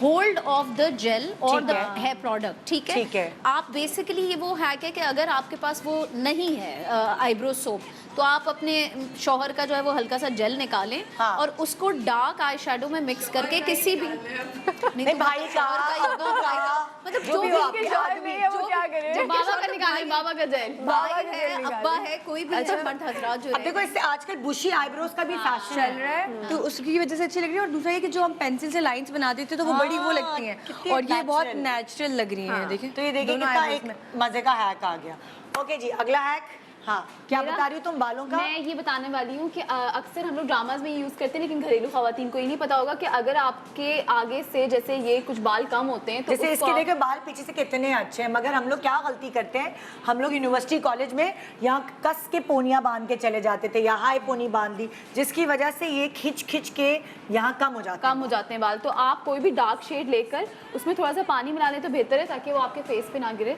hold of the gel और ठीक द है। हेयर प्रोडक्ट, ठीक है? ठीक है। आप बेसिकली ये वो हैक है कि अगर आपके पास वो नहीं है आईब्रो सोप, तो आप अपने शौहर का जो है वो हल्का सा जेल निकालें हाँ। और उसको डार्क आई शेडो में मिक्स करके किसी भी नहीं भाई का, अब्बू का, मतलब जो भी आपके आदमी नहीं है वो क्या करे? जो बाबा का निकालें, बाबा का जेल। भाई है, अब्बा है, कोई भी अच्छा मर्द हजरात जो अब है। देखो इससे आजकल बुशी आईब्रोज का भी फैशन चल रहा है, तो उसकी वजह से अच्छी लग रही है। और दूसरा ये कि जो हम पेंसिल से लाइंस बनाते थे तो वो बड़ी वो लगती हैं, कितनी और ये बहुत natural। नेचुरल लग रही हैं। देखिए तो ये देखिए दोनों कितना eyebrows एक में। मजे का हैक आ गया। ओके जी, अगला हैक। हाँ, क्या मेरा- बता रही हो तुम बालों का? मैं ये बताने वाली हूँ कि अक्सर हम लोग ड्रामाज में यूज़ करते हैं, लेकिन घरेलू खवातीन को ये नहीं पता होगा कि अगर आपके आगे से जैसे ये कुछ बाल कम होते हैं तो जैसे उसको इसके आप- देखो बाल पीछे से कितने अच्छे हैं, मगर हम लोग क्या गलती करते हैं, हम लोग यूनिवर्सिटी कॉलेज में यहाँ कस के पोनियाँ बांध के चले जाते थे, या हाई पोनी बांध दी, जिसकी वजह से ये खिंच खिंच के यहाँ कम हो जाते कम हो जाते हैं बाल। तो आप कोई भी डार्क शेड लेकर उसमें थोड़ा सा पानी मिला लें तो बेहतर है, ताकि वो आपके फेस पे ना गिरे,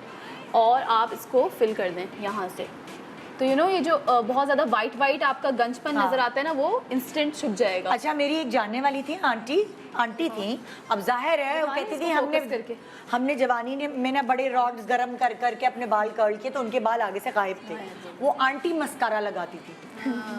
और आप इसको फिल कर दें यहाँ से। तो यू नो ये जो बहुत ज़्यादा वाइट आपका गंजपन हाँ। नजर आता है ना, वो इंस्टेंट छुप जाएगा। अच्छा, मेरी एक जानने वाली थी आंटी थी, अब जाहिर है वो हाँ, कहती थी इसको focus करके। हमने जवानी ने मैंने बड़े रॉड्स गरम कर करके अपने बाल कर्ल किए, तो उनके बाल आगे से गायब थे। वो आंटी मस्कारा लगाती थी,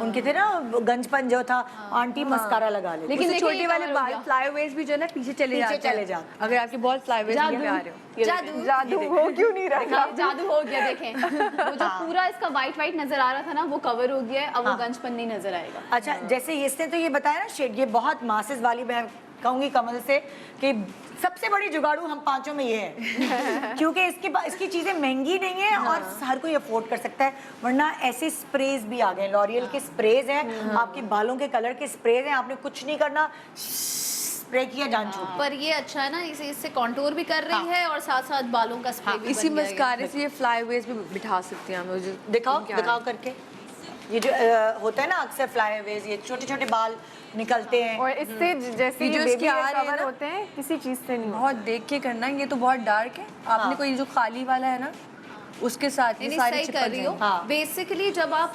उनके थे ना गंजपन जो था, आंटी मस्कारा लगा लेती। लेकिन देखिए, छोटे ये वाले cover हो बाल गया। फ्लाईवेज भी जो है ना पीछे चले पीछे जाते हैं। चले जाते हैं। अगर आपके बहुत फ्लाईवेज जादू, पे आ रहे हो। ये जादू देखें। जादू हो क्यों नहीं रहा? जादू हो गया, देखें वो जो पूरा इसका वाइट नजर आ रहा था ना, वो कवर हो गया है, अब वो हाँ। गंजपन नहीं नजर आएगा। अच्छा, जैसे इसने तो ये बताया ना शेड, ये बहुत मासेस वाली, मैं कहूँगी कमल से कि सबसे बड़ी जुगाड़ू हम पांचों में ये है क्योंकि इसकी चीज़ें महंगी नहीं है और हर कोई अफोर्ड कर सकता है, वरना ऐसे स्प्रेज भी आ गए, लॉरियल के स्प्रेज हैं, आपके बालों के कलर के स्प्रेज हैं, आपने कुछ नहीं करना, स्प्रे किया जान छूट। पर ये अच्छा है ना, इससे कॉन्टूर भी कर रही है और साथ साथ बालों का स्प्रे भी इसी बन गया है। मस्कारे से ये फ्लाईवेज भी बिठा सकती हैं हम। दिखाओ दिखाओ करके, ये जो होता है ना अक्सर फ्लाईवेज, ये छोटे छोटे बाल निकलते हैं। और इससे जैसे ये जो बेबी इसके आ रहे हैं कवर ना, होते हैं, किसी चीज से नहीं बहुत देख के करना है, ये तो बहुत डार्क है। आपने कोई जो खाली वाला है ना उसके साथ ये नहीं, सारे सही कर रही हो। चिपक हाँ। बेसिकली जब आप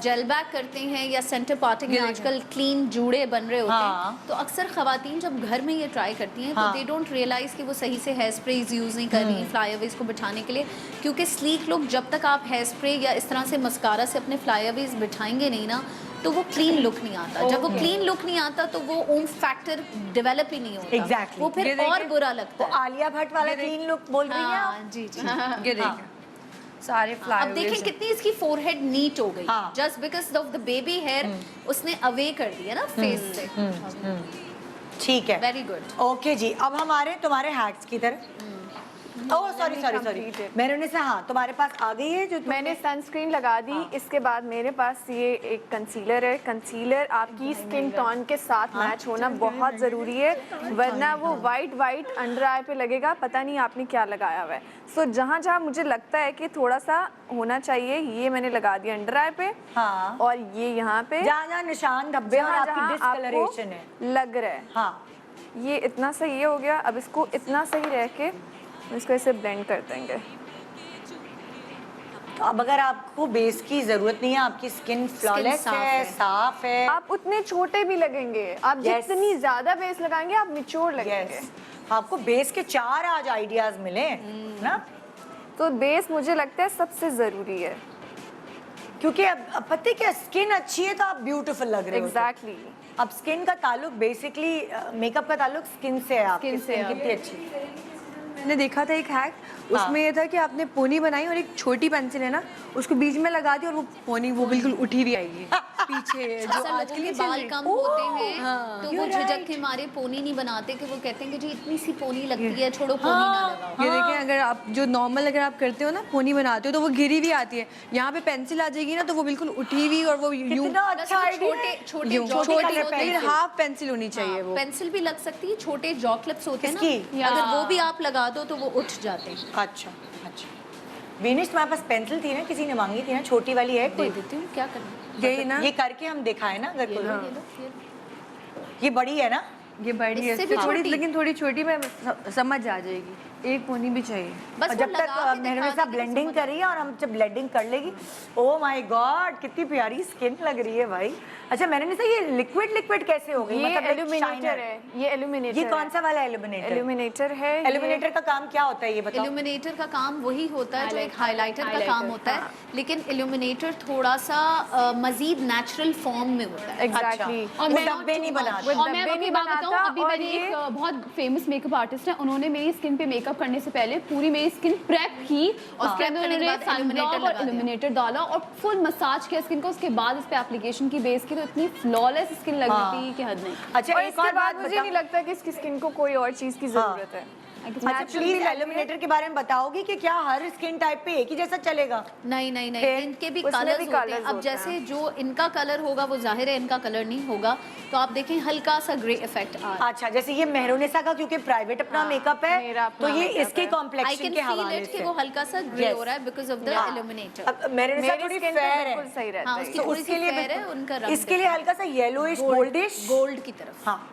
जेल बैक करते हैं या सेंटर पार्टिंग में आजकल क्लीन जूड़े बन रहे होते हाँ। हैं, तो अक्सर खवातीन जब घर में ये ट्राई करती हैं हाँ। तो दे डोंट रियलाइज कि वो सही से हेयर स्प्रेज यूज़ नहीं कर रही हैं फ्लाईअवेज को बिठाने के लिए, क्योंकि स्लीक लुक जब तक आप हेयर स्प्रे या इस तरह से मस्कारा से अपने फ्लाईअवेज बिठाएंगे नहीं ना, तो वो क्लीन लुक नहीं आता। जब वो क्लीन लुक नहीं आता तो वो ओम फैक्टर डेवलप ही नहीं होता। Exactly। वो ये फिर देखिए, और बुरा लगता वो है। आलिया भट्ट वाला क्लीन लुक बोल रही हैं आप? हाँ, जी जी। ये देखिए सारे अब फ्लाईवेज देखें कितनी इसकी फोरहेड नीट हो गई, हाँ। Just because of the baby hair उसने अवे कर दिया ना फेस से। ठीक है, वेरी गुड। ओके जी, अब हमारे तुम्हारे हैक्स की तरफ। ओह सॉरी सॉरी सॉरी, मैंने से हाँ तुम्हारे पास आ गई है जो मैंने सनस्क्रीन लगा दी। इसके बाद मेरे पास ये एक कंसीलर है। कंसीलर आपकी स्किन टोन के साथ मैच होना बहुत ज़रूरी है, वरना वो वाइट अंडर आई पे लगेगा, पता नहीं आपने क्या लगाया हुआ है। सो जहाँ जहाँ मुझे लगता है कि थोड़ा सा होना चाहिए, ये मैंने लगा दिया अंडर आई पे। हाँ। और ये यहाँ पे जहाँ जहाँ निशान धब्बे और जहाँ आपकी जहाँ डिस्कलरेशन है। आपको लग रहा है, हाँ, ये इतना सही हो गया। अब इसको इतना सही रह के इसको ऐसे ब्लेंड कर देंगे। तो अब अगर आपको बेस की जरूरत नहीं है, आपकी स्किन फ्लॉलेस साफ है, है। साफ है, आप उतने छोटे भी लगेंगे, आप Yes। जितनी ज्यादा बेस लगाएंगे आप मिच्योर लगेंगे। यस, आपको बेस के 4 आज आइडियाज मिले ना, तो बेस मुझे लगता है सबसे जरूरी है, क्योंकि अब पता है क्या, स्किन अच्छी है तो आप ब्यूटीफुल लग रहे हो। एग्जैक्टली अब स्किन का ताल्लुक बेसिकली मेकअप का ताल्लुक स्किन से है। आपकी Skin से स्किन है। कितनी अच्छी है। मैंने देखा था एक हैक, उसमें ये था कि आपने पोनी बनाई और एक छोटी पेंसिल है ना उसको बीच में लगा दी और वो पोनी वो बिल्कुल उठी हुई आएगी पीछे, जो अक्सर लोगों आजकल के ये चल बाल रही- कम होते हैं हाँ। तो वो झिझक के मारे पोनी नहीं बनाते, कि वो कहते हैं कि जी इतनी सी पोनी लगती है, छोड़ो पोनी ना लगाओ। ये देखें, अगर आप जो नॉर्मल अगर आप करते हो ना पोनी बनाते हो तो वो गिरी हुई आती है, यहाँ पे पेंसिल आ जाएगी ना तो वो बिल्कुल उठी हुई और वो यूं कितना अच्छा आइडिया छोटे है। छोटे यूं जॉ छोटी क्लिप्स होते लेकिन हैं। हाफ पेंसिल होनी चाहिए वो। पेंसिल भी लग सकती है, छोटे जॉ क्लिप्स होते हैं किसकी? ना, अगर वो भी आप लगा दो तो वो उठ जाते हैं। अच्छा अच्छा। विनिश, तुम्हारे पास पेंसिल थी ना, किसी ने मांगी थी ना, छोटी वाली है दे कोई? देती हूँ, क्या करना। यही ना, ये करके हम दिखाए ना अगर ये कोई। लो, ये लो, ये लो। ये बड़ी है ना? ये बड़ी है इससे भी थोड़ी, छोटी? लेकिन थोड़ी छोटी में समझ आ जाएगी, एक पोनी भी चाहिए। बस और वो जब तक लगा के मेरे दिखा साथ के ब्लेंडिंग कर रही है और हम जब ब्लेंडिंग कर लेगी, ओ माय गॉड कितनी प्यारी स्किन लग रही है भाई। अच्छा, मैंने नहीं, ये लिक्विड लिक्विड कैसे हो गई? ये like एल्यूमिनेटर shiner। है, ये एल्यूमिनेटर ये कौन सा वाला एल्यूमिनेटर? एल्यूमिनेटर है ये- एल्यूमिनेटर का काम क्या होता है ये बताओ? इल्यूमिनेटर का काम वही होता है जो एक हाइलाइटर का highlighter, काम होता है, लेकिन इल्यूमिनेटर थोड़ा सा मजीद नेचुरल फॉर्म में होता है। एग्जैक्टली अच्छा, और वो मैं डब्बे नहीं बनाते। और मैं डब्बे अपनी नहीं बात बताऊं, बनाता, अभी और मैंने ये- एक बहुत फेमस मेकअप आर्टिस्ट है, उन्होंने मेरी स्किन पे मेकअप करने से पहले पूरी मेरी स्किन प्रेप की और उसके अंदर करने के उन्होंने बाद सनब्लॉक illuminator और लगा दिया। इल्यूमिनेटर डाला और फुल मसाज किया स्किन को, उसके बाद इस पे एप्लीकेशन की बेस की तो इतनी फ्लॉलेस स्किन लग हाँ। रही थी कि हद नहीं। अच्छा, और एक इसके और बाद बात मुझे बता। नहीं लगता कि इसकी स्किन को कोई और चीज की जरूरत है। अच्छा, Natural प्लीज भी लग रही है। एल्यूमिनेटर के बारे में बताओगी कि क्या हर स्किन टाइप पे एक ही जैसा चलेगा? नहीं नहीं फिर? नहीं, इनके भी उसमें कलर्स भी होते हैं। colours अब होते जैसे हैं। जो इनका कलर होगा वो जाहिर है इनका कलर नहीं होगा, तो आप देखें हल्का सा ग्रे इफेक्ट आ रहा है। अच्छा, जैसे ये मेहरुनिसा का क्योंकि प्राइवेट अपना मेकअप है, मेरा तो अपना ये makeup इसके है। आई कॉम्प्लेक्शन कैन के फील हवाले इट कि से। वो हल्का सा ग्रे Yes. हो रहा है बिकॉज ऑफ द हाँ। इल्यूमिनेटर। अब मेहरुनिसा मेरी थोड़ी skin पे फेयर बिल्कुल है, सही रहता हाँ, है उसकी ये। तो थोड़ी उसके सी लिए fair है, बिल्कुल- उनका रंग इसके लिए हल्का सा येलोइश गोल्डिश। गोल्ड की तरफ। हाँ,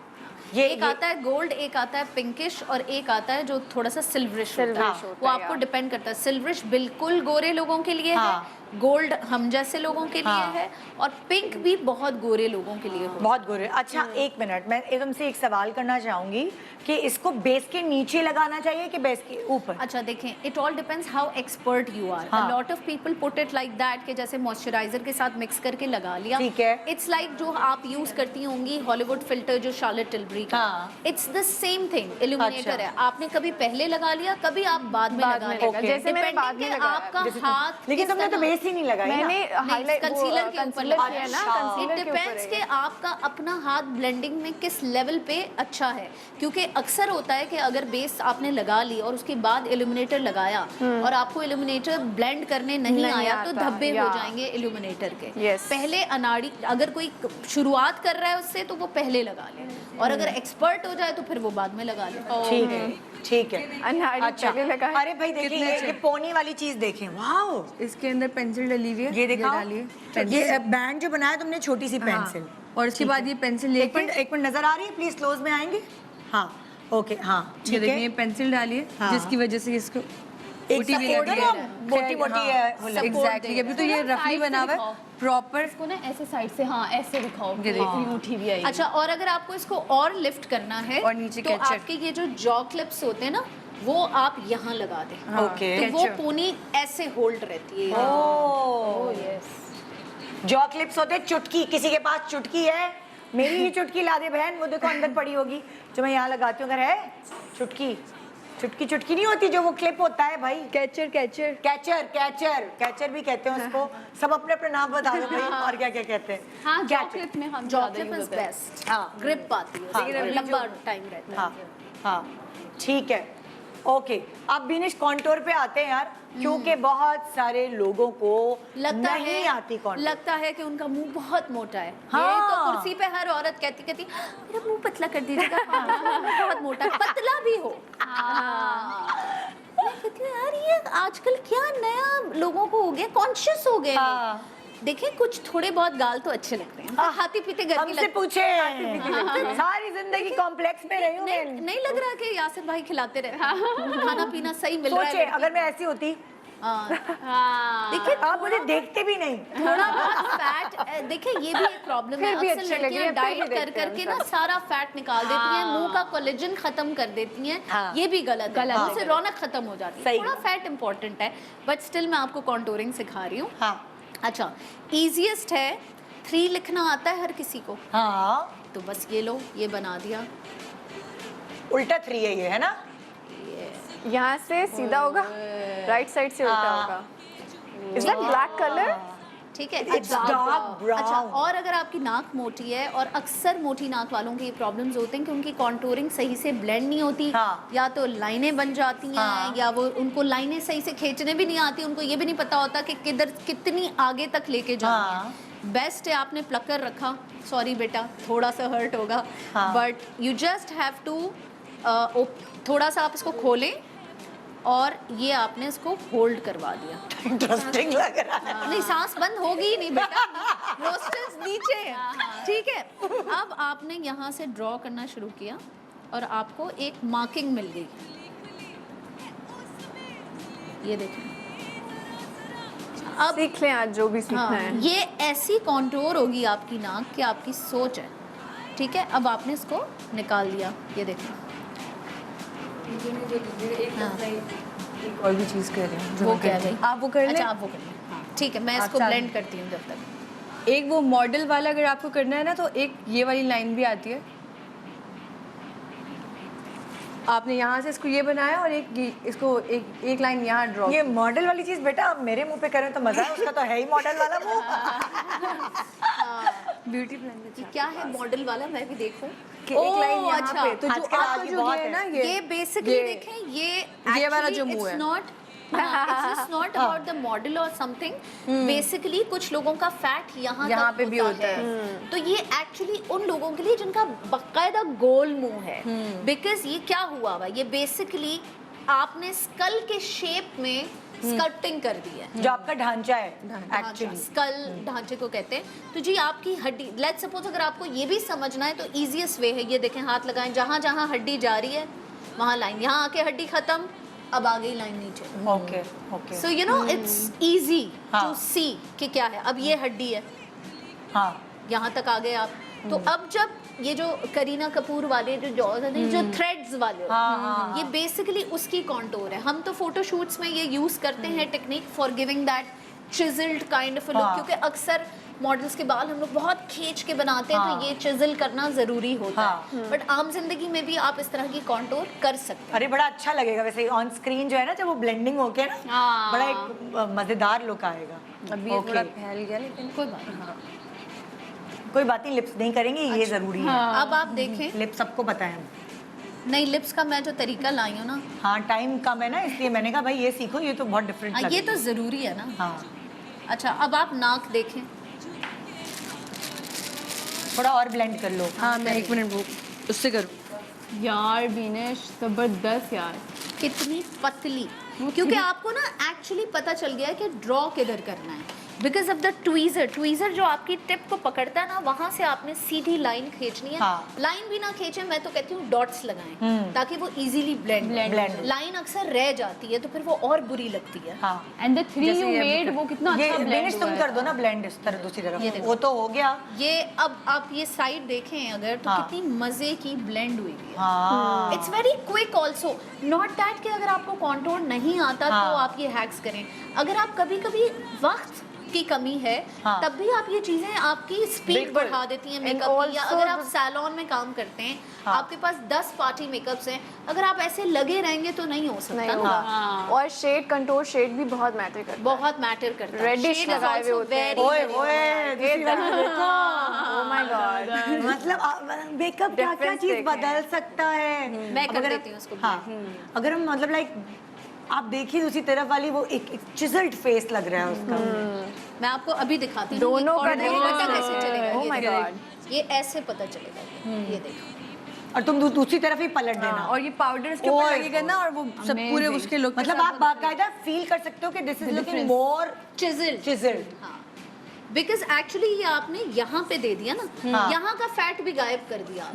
ये एक आता है गोल्ड, एक आता है पिंकिश और एक आता है जो थोड़ा सा सिल्वरिश होता है। Silverish होता वो है, आपको यार। डिपेंड करता है। सिल्वरिश बिल्कुल गोरे लोगों के लिए हाँ। है, गोल्ड हम जैसे लोगों के लिए हाँ। है, और पिंक भी बहुत गोरे लोगों के लिए होता है। बहुत गोरे। अच्छा, एक मिनट, मैं तुमसे एक सवाल करना चाहूंगी कि इसको बेस के नीचे लगाना चाहिए कि बेस के ऊपर? अच्छा देखें, it all depends how expert you are. हाँ। Lot of people put it like that कि जैसे मॉइस्चराइजर के साथ मिक्स करके लगा लिया। ठीक है। इट्स लाइक जो आप यूज करती होंगी हॉलीवुड फिल्टर जो शार्लेट टिलबरी का, हाँ। It's the same thing. Illuminator अच्छा। है, आपने कभी पहले लगा लिया, कभी आप बाद में बाद लगा में लिया। लगा। जैसे मैंने बाद में Depending कि लगाया। आपका जैसे हाथ लेकिन किस तुमने तो तरह- बेस ही नहीं लगाई ना। मैंने हाईलाइट कंसीलर के ऊपर कंसीलर लगा किया ना, अच्छा। कंसीलर इट के ऊपर डिपेंड्स है कि ये। आपका अपना हाथ ब्लेंडिंग में किस लेवल पे अच्छा है, क्योंकि अक्सर होता है कि अगर बेस आपने लगा ली और उसके बाद इल्यूमिनेटर लगाया और आपको इल्यूमिनेटर ब्लेंड करने नहीं आया तो आता, धब्बे हो या। जाएंगे इल्यूमिनेटर के। Yes. पहले अनाड़ी अगर कोई शुरुआत कर रहा है उससे तो वो पहले लगा ले, और अगर एक्सपर्ट हो जाए तो फिर वो बाद में लगा ले। ठीक है, ठीक है। अनहाड़ी अच्छा, पहले लगाए। अरे भाई देखिए, कितने ये पोनी वाली चीज देखें, वाओ, इसके अंदर पेंसिल डली हुई है, ये दिखाओ। डालिए ये बैंड जो बनाया तुमने, छोटी सी पेंसिल। हाँ। और उसके बाद ये पेंसिल एक मिनट, लेके एक मिनट, नजर आ रही है? प्लीज क्लोज में आएंगे? हाँ, ओके, हाँ, ये ठीक देखिए है। पेंसिल डालिए, हाँ। जिसकी वजह से इसको एक उठी हुई support लगी है है। ना, मोटी-मोटी है, वो लगी। एग्जैक्टली, अभी तो ये थोड़ा रफली side से बना हुआ है दिखाओ। प्रॉपर। इसको ना ऐसे साइड से, हाँ ऐसे दिखाओ, ये देखिए। यूं उठी हुई आई। अच्छा, और अगर आपको इसको और लिफ्ट करना है और नीचे तो कैचर। आपके ये जो जॉ क्लिप्स होते हैं ना, वो आप यहाँ लगा दें। हाँ, ओके। तो वो कैचर। पोनी ऐसे होल्ड रहती है। ओह, यस। जॉ क्लिप्स होते हैं, चुटकी। किसी के पास चुटकी है? मेरी ही चुटकी ला दे बहन, वो देखो अंदर पड़ी होगी जो मैं यहाँ लगाती हूँ। अगर है चुटकी, चुटकी चुटकी नहीं होती जो वो क्लिप होता है भाई, catcher catcher catcher, catcher, catcher भी कहते हैं उसको। सब अपने अपने नाम बता दो भाई, और क्या क्या कहते हैं? हाँ, कैचर। चॉकलेट में हम जॉ ज़्यादा क्लिप use इज होता है। बेस्ट। हाँ। ग्रिप आती है हाँ, उसकी, grip। लंबा टाइम रहता है। हाँ, हाँ, ठीक है, ओके। अब बिनिश कॉन्टोर पे आते हैं यार, क्योंकि बहुत सारे लोगों को लगता नहीं है आती कॉन्टोर। लगता है कि उनका मुंह बहुत मोटा है। हाँ। ये तो कुर्सी पे हर औरत कहती कहती मेरा मुंह पतला कर दीजिएगा। हाँ, मेरा मुंह बहुत मोटा है, पतला भी हो। मैं कहती हूँ यार ये आजकल क्या नया लोगों को हो गया, कॉन्शियस हो गए हाँ। लोग। देखिए कुछ थोड़े बहुत गाल तो अच्छे लगते हैं, खाते पीते घर की हमसे पूछे, सारी जिंदगी कॉम्प्लेक्स में रही हूँ मैं। नहीं लग रहा कि यासिर भाई खिलाते रहे, खाना पीना सही मिल रहा सोचे है। अगर मैं ऐसी होती, देखिए आप मुझे देखते भी नहीं। थोड़ा बहुत फैट, देखिए ये भी एक प्रॉब्लम है। फिर भी अक्सर अच्छी लगी है, लड़कियां फिर भी डाइट कर देखते हैं करके ना सारा फैट निकाल देती हैं, मुंह का कोलेजन खत्म कर देती हैं। हाँ। ये भी गलत है, मुंह से रौनक खत्म हो जाती है। सही। थोड़ा फैट इंपॉर्टेंट है, बट स्टिल मैं आपको कॉन्टोरिंग सिखा रही हूँ। हाँ, अच्छा, इजीएस्ट है 3 लिखना आता है हर किसी को, हाँ, तो बस ये लो, ये बना दिया। उल्टा 3 है ये, है ना? यहाँ से सीधा होगा, राइट साइड से उल्टा होगा। Is that black colour? ठीक है। It's dark brown. अच्छा, और अगर आपकी नाक मोटी है, और अक्सर मोटी नाक वालों के ये प्रॉब्लम्स होते हैं कि उनकी कॉन्टूरिंग सही से ब्लेंड नहीं होती, हाँ. या तो लाइनें बन जाती हैं, हाँ. या वो उनको लाइनें सही से खींचने भी नहीं आती, उनको ये भी नहीं पता होता कि किधर कितनी आगे तक लेके जानी हाँ. है। बेस्ट है आपने प्लकर रखा, सॉरी बेटा थोड़ा सा हर्ट होगा, हाँ. But you just have to थोड़ा सा आप इसको खोलें, और ये आपने इसको होल्ड करवा दिया। इंटरेस्टिंग लग रहा है। नहीं, सांस बंद होगी ही नहीं बेटा, नोस्ट्रल्स नीचे है, ठीक है। अब आपने यहाँ से ड्रॉ करना शुरू किया, और आपको एक मार्किंग मिल गई, ये देखें। अब सीख लें आज जो भी सीखना हाँ, है। ये ऐसी कॉन्टोर होगी आपकी नाक कि आपकी सोच है, ठीक है। अब आपने इसको निकाल दिया, ये देखें। हाँ। एक और भी चीज़ कर रही हूँ जो वो मैं क्या करती गई? हूँ। आप वो कर लें। अच्छा, आप वो कर लें, हाँ, ठीक है, मैं आप इसको चालू। ब्लेंड करती हूँ जब तक। एक वो मॉडल वाला अगर आपको करना है ना, तो एक ये वाली लाइन भी आती है। आपने यहाँ से इसको ये बनाया, और एक इसको एक लाइन यहाँ ड्रॉ। ये मॉडल वाली चीज बेटा आप मेरे मुंह पे करें तो मजा है, उसका तो है ही मॉडल वाला मुंह। ब्यूटी ब्लेंडर ये क्या है मॉडल वाला, मैं भी देखूं। कि एक लाइन यहाँ अच्छा, पे, तो जो आजकल आपका आगे जो बहुत ये है है। ना, ये बेसिकली ये- देखें, ये वाला जो मुंह है। It's not about the model और समथिंग। बेसिकली कुछ लोगों का फैट यहाँ यहाँ तक पे भी होता है। तो ये एक्चुअली उन लोगों के लिए जिनका बाकायदा गोल मुंह है, बिकॉज ये क्या हुआ हुआ, ये बेसिकली आपने स्कल के शेप में स्कल्पटिंग कर दी है। जो आपका ढांचा है एक्चुअली। स्कल ढांचे को कहते हैं। तो जी आपकी हड्डी, लेट्स सपोज अगर आपको ये भी समझना है तो इजीएस्ट वे है, ये देखें, हाथ लगाएं, जहाँ जहाँ हड्डी जा रही है वहाँ लाइन, यहाँ आके हड्डी खत्म, अब आ गई लाइन नीचे। Okay okay. So you know it's easy हाँ. टू सी कि क्या है। अब ये हड्डी है, हाँ, यहाँ तक आ गए आप। तो अब जब ये जो करीना कपूर वाले जो जॉज हैं, जो थ्रेड्स वाले होते हाँ, हैं, हाँ, ये बेसिकली उसकी कॉन्टोर है। हम तो फोटोशूट्स में ये यूज करते हैं technique for giving that chiselled kind of look, हाँ. क्योंकि अक्सर मॉडल्स के बाल हम लोग बहुत खींच के बनाते हैं, हाँ. तो ये चिजल करना जरूरी होता हाँ. है। बट आम जिंदगी में भी आप इस तरह की कॉन्टोर कर सकते हैं। अरे बड़ा अच्छा लगेगा वैसे ऑन स्क्रीन जो है ना, जब वो ब्लेंडिंग होके ना, हाँ. बड़ा एक मजेदार लुक आएगा। अभी ये थोड़ा Okay. फैल गया, लेकिन कोई बात नहीं। कोई बात नहीं, लिप्स नहीं करेंगे, ये जरूरी है। अब आप देखें, लिप्स सबको पता है। नई लिप्स का मैं जो तरीका लाई हूँ ना, हाँ, टाइम कम है ना, इसलिए मैंने कहा भाई ये सीखो, ये तो बहुत डिफरेंट ये तो जरूरी है ना। हाँ, अच्छा, अब आप नाक देखें, थोड़ा और ब्लेंड कर लो। हाँ, मैं 1 मिनट वो उससे करूँ। यार विनेश जबरदस्त यार। कितनी पतली, क्योंकि आपको ना एक्चुअली पता चल गया है कि ड्रॉ किधर करना है, because of the tweezer. Tweezer जो आपकी टिप को पकड़ता है ना, वहां से आपने सीधी लाइन खींचनी है। हाँ. लाइन भी ना खींचे, मैं तो कहती हूँ डॉट्स लगाएं, ताकि वो इजीली ब्लेंड blend हो। लाइन अक्सर रह जाती है, तो फिर वो और बुरी लगती है। हाँ, एंड द 3 जैसे यू ये अभी मेड, वो कितना ये अच्छा ब्लेंड विनिश तुम कर दो ना ब्लेंड इस तरह दूसरी ये तरफ, देखो। वो तो हो गया। ये अब आप ये साइड देखें अगर, तो हाँ. कितनी मजे की ब्लेंड हुई है। हाँ, it's very quick also, not that कि अगर आपको कॉन्टोर नहीं आता हाँ. तो आप ये हैक्स करें। अगर आप कभी कभी वक्त की कमी है, हाँ. तब भी आप ये चीजें आपकी स्पीड बिल्कुल. बढ़ा देती हैं मेकअप की। या also अगर आप सैलून में काम करते हैं, हाँ. आपके पास 10 पार्टी मेकअप्स हैं, अगर आप ऐसे लगे रहेंगे तो नहीं हो सकता नहीं ना। होगा। हाँ. और शेड, कंटूर शेड भी बहुत मैटर करता है। बहुत मैटर करता है। Reddish Shade is लगाए हुए also होते हैं। very, ओए very ओए दूसरी तरफ देखो। Oh my god. मतलब मेकअप क्या क्या Difference चीज देखें। बदल सकता है। मैं अब कर अगर- देती हूँ उसको। हाँ, अगर हम मतलब लाइक आप देखिए दूसरी तरफ वाली, वो एक चिजल्ड फेस लग रहा है उसका। मैं आपको अभी दिखाती हूँ दोनों ये का corner देखो। पता कैसे चलेगा। Oh ये my देखो। God. ये ऐसे पता चलेगा, ये देखो। और तुम दूसरी तरफ ही पलट देना। हाँ, और ये पाउडर इसके ऊपर ओए, लगेगा ना, और वो सब पूरे Amazing. उसके लुक मतलब आप बाकायदा फील कर सकते हो कि this is looking more chiselled. Chiselled. हाँ, बिकॉज एक्चुअली ये आपने यहाँ पे दे दिया ना, हाँ. यहाँ का फैट भी गायब कर दिया।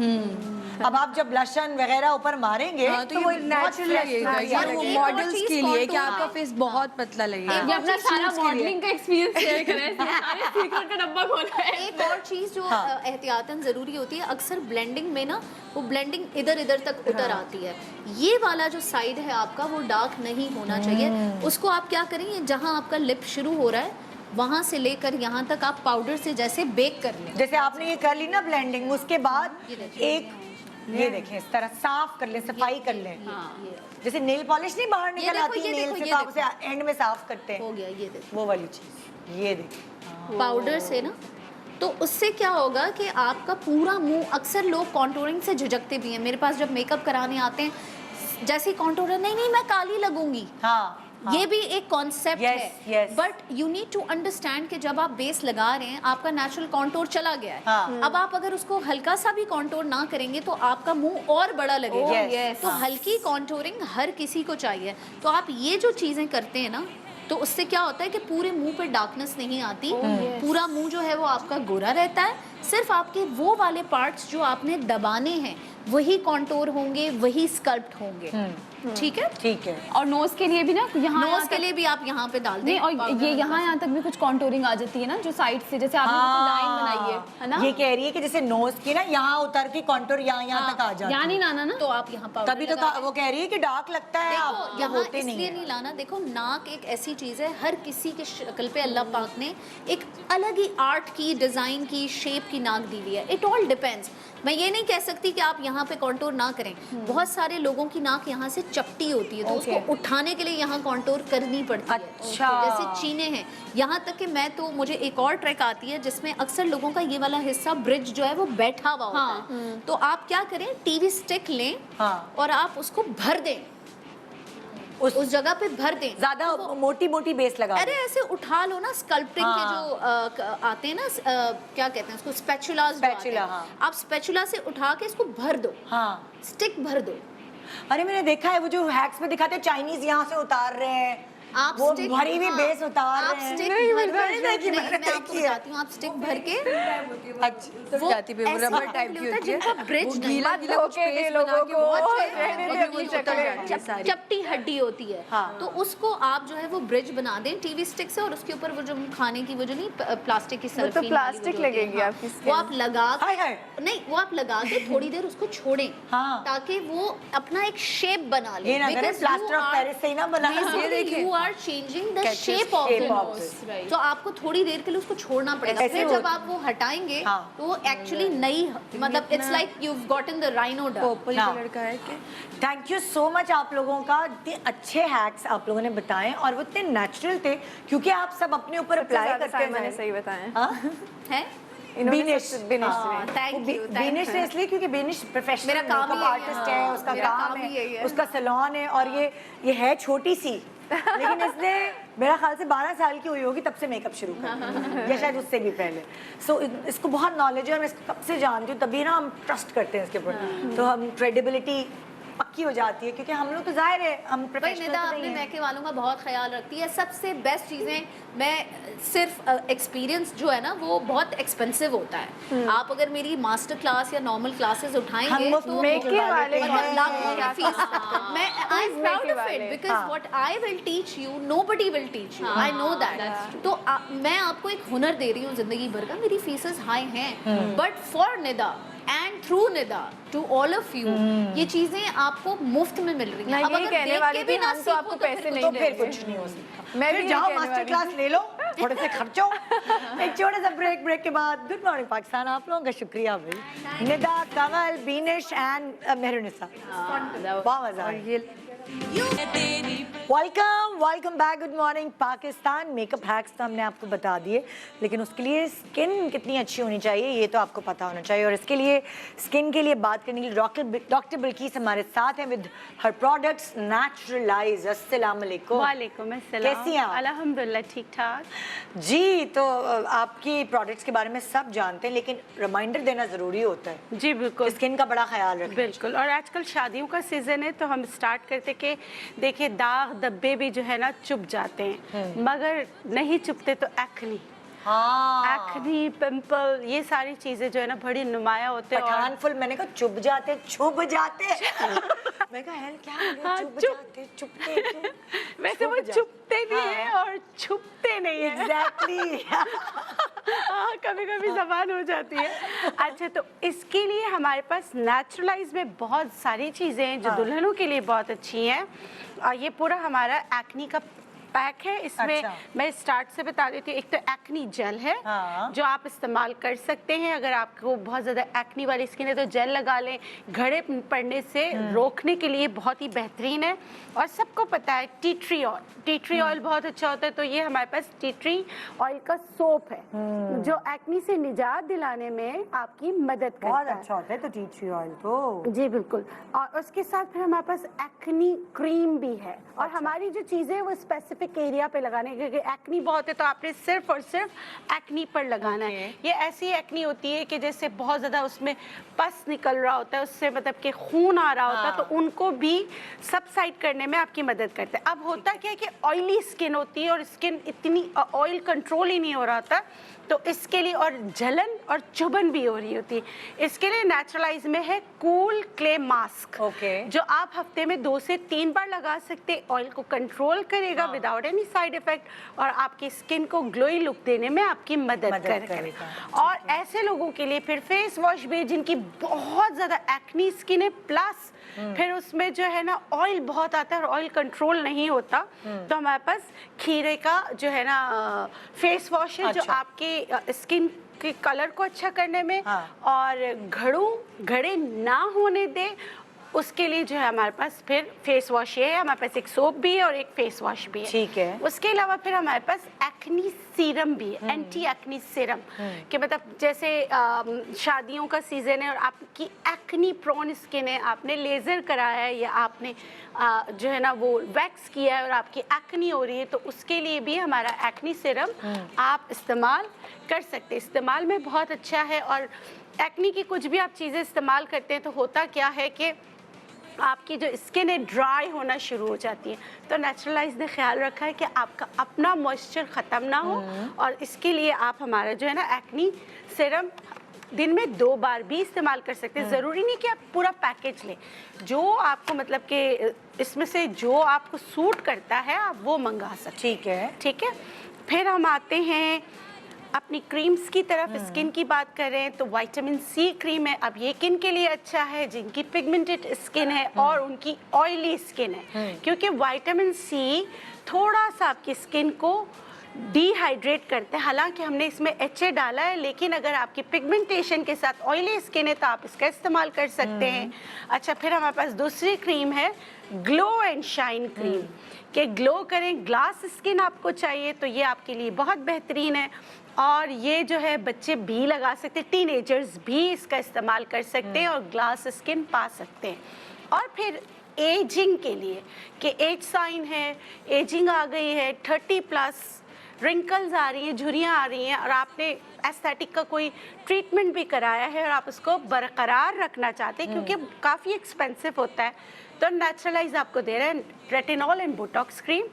अब आप जब ब्लशन वगैरह ऊपर मारेंगे हाँ, तो वो ये नेचुरल लगेगा। और ये वो एक और मॉडल्स चीज़ के लिए कि contour आपका में- फेस बहुत पतला लगेगा। ये अपना चीज़ सारा suits के लिए। मॉडलिंग का एक्सपीरियंस शेयर करें, सारे सीक्रेट का डब्बा खोला है। एक और चीज जो एहतियातन जरूरी होती है, अक्सर ब्लेंडिंग में ना वो ब्लेंडिंग इधर इधर तक उतर आती है। ये वाला जो साइड है आपका, वो डार्क नहीं होना चाहिए। उसको आप क्या करेंगे, जहाँ आपका लिप शुरू हो रहा है वहाँ से लेकर यहाँ तक आप पाउडर से जैसे बेक कर लें। जैसे आपने ये कर ली ना ब्लेंडिंग, उसके बाद ये देखिए। एक ये देखें इस तरह साफ कर लें, सफाई कर लें। जैसे नेल पॉलिश नहीं बाहर निकल देखो, आती ये नेल देखो, से, ये तो आप देखो। उसे एंड में साफ करते हैं, हो गया, ये देखो वो वाली चीज। ये देखिए पाउडर से ना, तो उससे क्या होगा कि आपका पूरा मुंह, अक्सर लोग कॉन्टूरिंग से झिझकते भी हैं। मेरे पास जब मेकअप कराने आते हैं, जैसे कॉन्टूरर, नहीं मैं काली लगूंगी। हाँ, ये भी एक कॉन्सेप्ट Yes, है, yes. But you need to understand कि जब आप बेस लगा रहे हैं, आपका नेचुरल कॉन्टोर चला गया है। हाँ. अब आप अगर उसको हल्का सा भी कॉन्टोर ना करेंगे तो आपका मुंह और बड़ा लगेगा। Oh, yes. तो हल्की कॉन्टोरिंग हर किसी को चाहिए। तो आप ये जो चीजें करते हैं ना, तो उससे क्या होता है कि पूरे मुंह पे डार्कनेस नहीं आती। पूरा मुंह जो है वो आपका गोरा रहता है। सिर्फ आपके वो वाले पार्ट्स जो आपने दबाने हैं वही कॉन्टोर होंगे, वही स्कल्प्ट होंगे। ठीक है, ठीक है। और नोज के लिए भी ना, यहाँ नोज के लिए भी आप यहाँ पे डाल दें। नहीं, और ये यहाँ तक भी कुछ कॉन्टोरिंग आ जाती है ना, जो साइड से, जैसे आपने लाइन बनाई है ना, ये कह रही है कि जैसे नोज की ना यहाँ उतर के कॉन्टोर यहाँ तक आ जाता यहाँ नहीं लाना ना, तो आप यहाँ पाउडर तभी तो वो कह रही है कि डार्क लगता है, आप देखो वो यहाँ होते नहीं इसलिए है। नहीं लाना। देखो नाक एक ऐसी चीज है, हर किसी के शक्ल पे अल्लाह पाक ने एक अलग ही आर्ट की, डिजाइन की, शेप की नाक दी हुई है। It all depends. मैं ये नहीं कह सकती कि आप यहाँ पे कॉन्टोर ना करें। बहुत सारे लोगों की नाक यहाँ से चपटी होती है, तो उसको उठाने के लिए यहाँ कॉन्टोर करनी पड़ती है। अच्छा। जैसे चीने हैं, यहाँ तक कि मैं तो, मुझे एक और ट्रिक आती है जिसमें अक्सर लोगों का ये वाला हिस्सा, ब्रिज जो है वो बैठा हुआ होता है। तो आप क्या करें, टीवी स्टिक लें और आप उसको भर दें, उस जगह पे भर दें। ज्यादा मोटी मोटी बेस लगा अरे ऐसे उठा लो ना, स्कल्पटिंग के जो आते हैं ना, क्या कहते हैं उसको, स्पैचुलास जो आते हैं। आप स्पैचुला से उठा के इसको भर दो, स्टिक भर दो। अरे मैंने देखा है वो जो हैक्स में दिखाते हैं, चाइनीज यहाँ से उतार रहे हैं, आप वो stick- भरी हुई हाँ, बेस उतार आप रहे हैं। स्टिक नहीं, भर मैंने के, देखी, नहीं, मैंने मैं आपको देखी है। बताती हूँ, आप स्टिक भर के अच्छा, वो जाती पे पूरा ऐसी बड़ा टाइप होता की है होती है, जिनको ब्रिज वो नहीं, गीला गीला कुछ धोखे के पेस्ट लोगों बना के को बहुत रहने दे अपनी चक्कर। चपटी हड्डी होती है। तो उसको आप जो है वो ब्रिज बना दें टीवी स्टिक से, और उसके ऊपर वो जो खाने की वो जो नहीं प्लास्टिक की तो सल्फीन प्लास्टिक लगेगी आपकी वो आप लगा हाय हाय। नहीं, वो आप लगा के थोड़ी देर उसको छोड़ें, ताकि वो अपना एक शेप बना ले। ये ना करें प्लास्टर ऑफ पेरिस से ही ना बना। ये देखिए, you are changing the shape of the nose. तो आपको थोड़ी देर के लिए उसको छोड़ना पड़ेगा। ऐसे फिर हो- जब आप वो हटाएंगे तो वो एक्चुअली नई, मतलब it's like you have gotten the rhino duck. Purple colour का है कि थैंक यू सो मच आप लोगों का, इतने अच्छे हैक्स आप लोगों ने बताए और वो इतने नेचुरल थे, क्योंकि आप सब अपने ऊपर अप्लाई करते मैंने हैं। सही बताया हाँ? है बीनिश थैंक यू। बीनिश ने इसलिए क्योंकि बीनिश प्रोफेशनल मेरा काम ही आर्टिस्ट है, उसका मेरा काम काम ही यही है, है। उसका सैलून है, और ये है छोटी सी, लेकिन इसने मेरा ख्याल से 12 साल की हुई होगी तब से मेकअप शुरू कर, या शायद उससे भी पहले। सो इसको बहुत नॉलेज है और मैं इसको कब से जानती हूँ, तभी ना हम ट्रस्ट करते हैं इसके ऊपर, तो हम क्रेडिबिलिटी पक्की हो जाती है, क्योंकि हम लोग तो जाहिर है हम भाई प्रोफेशनल निदा तो अपने नहीं हैं। मैके वालों का बहुत ख्याल रखती है। सबसे बेस्ट चीज़ें, मैं सिर्फ एक्सपीरियंस जो है ना वो बहुत एक्सपेंसिव होता है। आप अगर मेरी मास्टर क्लास या नॉर्मल क्लासेस उठाएंगे हम मुफ्त तो मेके वाले मतलब हैं। लाखों की फीस। मैं I am proud of it, because what I will teach you nobody will teach you, I know that. तो मैं आपको एक हुनर दे रही हूँ जिंदगी भर का। मेरी फीसेस हाई हैं, but for Nida and through Nida to all of you, ये चीजें आपको मुफ्त में मिल रही हैं। मैं अब यही अगर कहने देख वाली के थी, भी ना हम तो सीखो आपको तो पैसे फिर नहीं तो कुछ फिर देंगे। कुछ नहीं हो सकता। मैं फिर भी जाओ यही कहने मास्टर वाली क्लास ले लो, थोड़े से खर्चो। एक छोटे सा ब्रेक के बाद गुड मॉर्निंग पाकिस्तान, आप लोगों का शुक्रिया भाई, निदा, कंवल, बीनिश एंड मेहरुनिसा, बहुत मजा आया। Welcome back, good morning Pakistan. Makeup hacks तो हमने आपको बता दिए, लेकिन उसके लिए स्किन कितनी अच्छी होनी चाहिए ये तो आपको पता होना चाहिए, और इसके लिए स्किन के लिए बात करने के लिए डॉक्टर बिल्किस हमारे साथ हैं विद हर प्रोडक्ट्स नेचुरलाइज। अस्सलाम वालेकुम। वालेकुम अस्सलाम। कैसी हैं आप? अल्हम्दुलिल्लाह ठीक ठाक। जी, तो आपकी प्रोडक्ट्स के बारे में सब जानते हैं, लेकिन रिमाइंडर देना ज़रूरी होता है। जी बिल्कुल स्किन का बड़ा ख्याल रखें। बिल्कुल। और आजकल शादियों का सीजन है, तो हम स्टार्ट करते कि देखिए दाग धब्बे भी जो है ना चुप जाते हैं, मगर नहीं चुपते तो एक्नी, एक्नी, पिंपल, ये सारी चीजें जो है ना बड़ी नुमाया होते हैं। पठान फुल मैंने कहा चुभ जाते, छुप जाते। मैं कहा हेल क्या हो गया, हाँ, चुभ चुप। जाते, चुपते क्यों? वैसे वो चुपते भी हैं और छुपते नहीं है। एग्जैक्टली। हाँ, कभी कभी जबान हो जाती है। अच्छा, तो इसके लिए हमारे पास नेचुरलाइज में बहुत सारी चीज़ें हैं जो दुल्हनों के लिए बहुत अच्छी हैं। और ये पूरा हमारा एक्नी का पैक है। इसमें अच्छा। मैं स्टार्ट से बता देती हूँ। एक तो एक्नी जेल है हाँ। जो आप इस्तेमाल कर सकते हैं। अगर आपको बहुत ज़्यादा एक्नी वाली स्किन है तो जेल लगा लें, घड़े पड़ने से रोकने के लिए बहुत ही बेहतरीन है। और सबको पता है टी ट्री ऑयल बहुत अच्छा होता है, तो ये हमारे पास टी ट्री ऑयल का सोप है जो एक्नी से निजात दिलाने में आपकी मदद करता बहुत है। अच्छा होता है तो टी ट्री ऑयल तो। जी बिल्कुल। और उसके साथ फिर हमारे पास एक्नी क्रीम भी है। और हमारी जो चीज़ें हैं वो स्पेसिफिक एरिया पे लगाने, क्योंकि एक्नी बहुत है तो आपने सिर्फ और सिर्फ एक्नी पर लगाना है। ये ऐसी एक्नी होती है कि जैसे बहुत ज़्यादा उसमें पस निकल रहा होता है, उससे मतलब कि खून आ रहा होता है, तो उनको भी सबसाइड करने में आपकी मदद करते हैं। अब होता क्या है कि ऑयली स्किन होती है और स्किन इतनी ऑयल कंट्रोल ही नहीं हो रहा था, तो इसके लिए और जलन और चुभन भी हो रही होती है। इसके लिए नेचुरलाइज में है कूल क्ले मास्क, जो आप हफ्ते में 2 से 3 बार लगा सकते हैं। ऑयल को कंट्रोल करेगा विदाउट एनी साइड इफेक्ट और आपकी स्किन को ग्लोई लुक देने में आपकी मदद करेगा। और ऐसे लोगों के लिए फिर फेस वॉश भी, जिनकी बहुत ज़्यादा एक्नी स्किन है प्लस फिर उसमें जो है ना ऑयल बहुत आता है और ऑयल कंट्रोल नहीं होता, तो हमारे पास खीरे का जो है ना फेस वॉश है, जो आपके स्किन के कलर को अच्छा करने में और घड़े ना होने दे, उसके लिए जो है हमारे पास फिर फेस वॉश है। हमारे पास एक सोप भी है और एक फेस वॉश भी है। ठीक है। उसके अलावा फिर हमारे पास एक्नी सीरम भी है, एंटी एक्नी सीरम, कि मतलब जैसे शादियों का सीजन है और आपकी एक्नी प्रोन स्किन है, आपने लेजर कराया है या आपने जो है ना वो वैक्स किया है और आपकी एक्नी हो रही है, तो उसके लिए भी हमारा एक्नी सीरम आप इस्तेमाल कर सकते हैं। इस्तेमाल में बहुत अच्छा है। और एक्नी की कुछ भी आप चीज़ें इस्तेमाल करते हैं तो होता क्या है कि आपकी जो स्किन है ड्राई होना शुरू हो जाती है, तो नेचुरलाइज ने ख्याल रखा है कि आपका अपना मॉइस्चर ख़त्म ना हो, और इसके लिए आप हमारा जो है ना एक्नी सीरम दिन में 2 बार भी इस्तेमाल कर सकते हैं। ज़रूरी नहीं कि आप पूरा पैकेज लें, जो आपको मतलब कि इसमें से जो आपको सूट करता है आप वो मंगा सकते हैं। ठीक है। फिर हम आते हैं अपनी क्रीम्स की तरफ। स्किन की बात करें तो विटामिन सी क्रीम है। अब ये किन के लिए अच्छा है? जिनकी पिगमेंटेड स्किन है और उनकी ऑयली स्किन है, क्योंकि विटामिन सी थोड़ा सा आपकी स्किन को डिहाइड्रेट करते हैं। हालांकि हमने इसमें HA डाला है, लेकिन अगर आपकी पिगमेंटेशन के साथ ऑयली स्किन है तो आप इसका इस्तेमाल कर सकते हैं। अच्छा, फिर हमारे पास दूसरी क्रीम है ग्लो एंड शाइन क्रीम, कि ग्लो करें, ग्लास स्किन आपको चाहिए तो ये आपके लिए बहुत बेहतरीन है। और ये जो है बच्चे भी लगा सकते हैं, टीनेजर्स भी इसका इस्तेमाल कर सकते हैं और ग्लास स्किन पा सकते हैं। और फिर एजिंग के लिए, कि एज साइन है, एजिंग आ गई है, 30+ रिंकल्स आ रही हैं, झुर्रियाँ आ रही हैं, और आपने एस्थेटिक का कोई ट्रीटमेंट भी कराया है और आप उसको बरकरार रखना चाहते हैं, क्योंकि काफ़ी एक्सपेंसिव होता है, तो नेचुरलाइज आपको दे रहे हैं रेटिनॉल एंड बोटॉक्स क्रीम,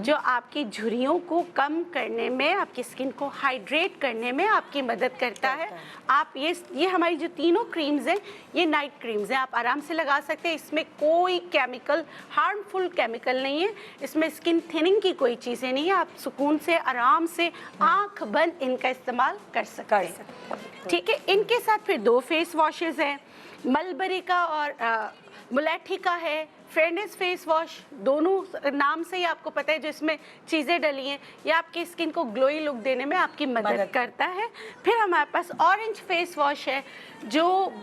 जो आपकी झुर्रियों को कम करने में, आपकी स्किन को हाइड्रेट करने में आपकी मदद करता है। आप ये हमारी जो तीनों क्रीम्स हैं ये नाइट क्रीम्स हैं, आप आराम से लगा सकते हैं। इसमें कोई केमिकल, हार्मफुल केमिकल नहीं है, इसमें स्किन थिनिंग की कोई चीज़ें नहीं है। आप सुकून से आराम से आँख बंद इनका इस्तेमाल कर सकते हैं। ठीक है। इनके साथ फिर 2 फेस वॉशेज़ हैं, मलबरी का और मुलेठी का है। फेयरनेस फेस वॉश, दोनों नाम से ही आपको पता है जो इसमें चीज़ें डली हैं, ये आपकी स्किन को ग्लोई लुक देने में आपकी मदद करता है। फिर हमारे पास ऑरेंज फेस वॉश है, जो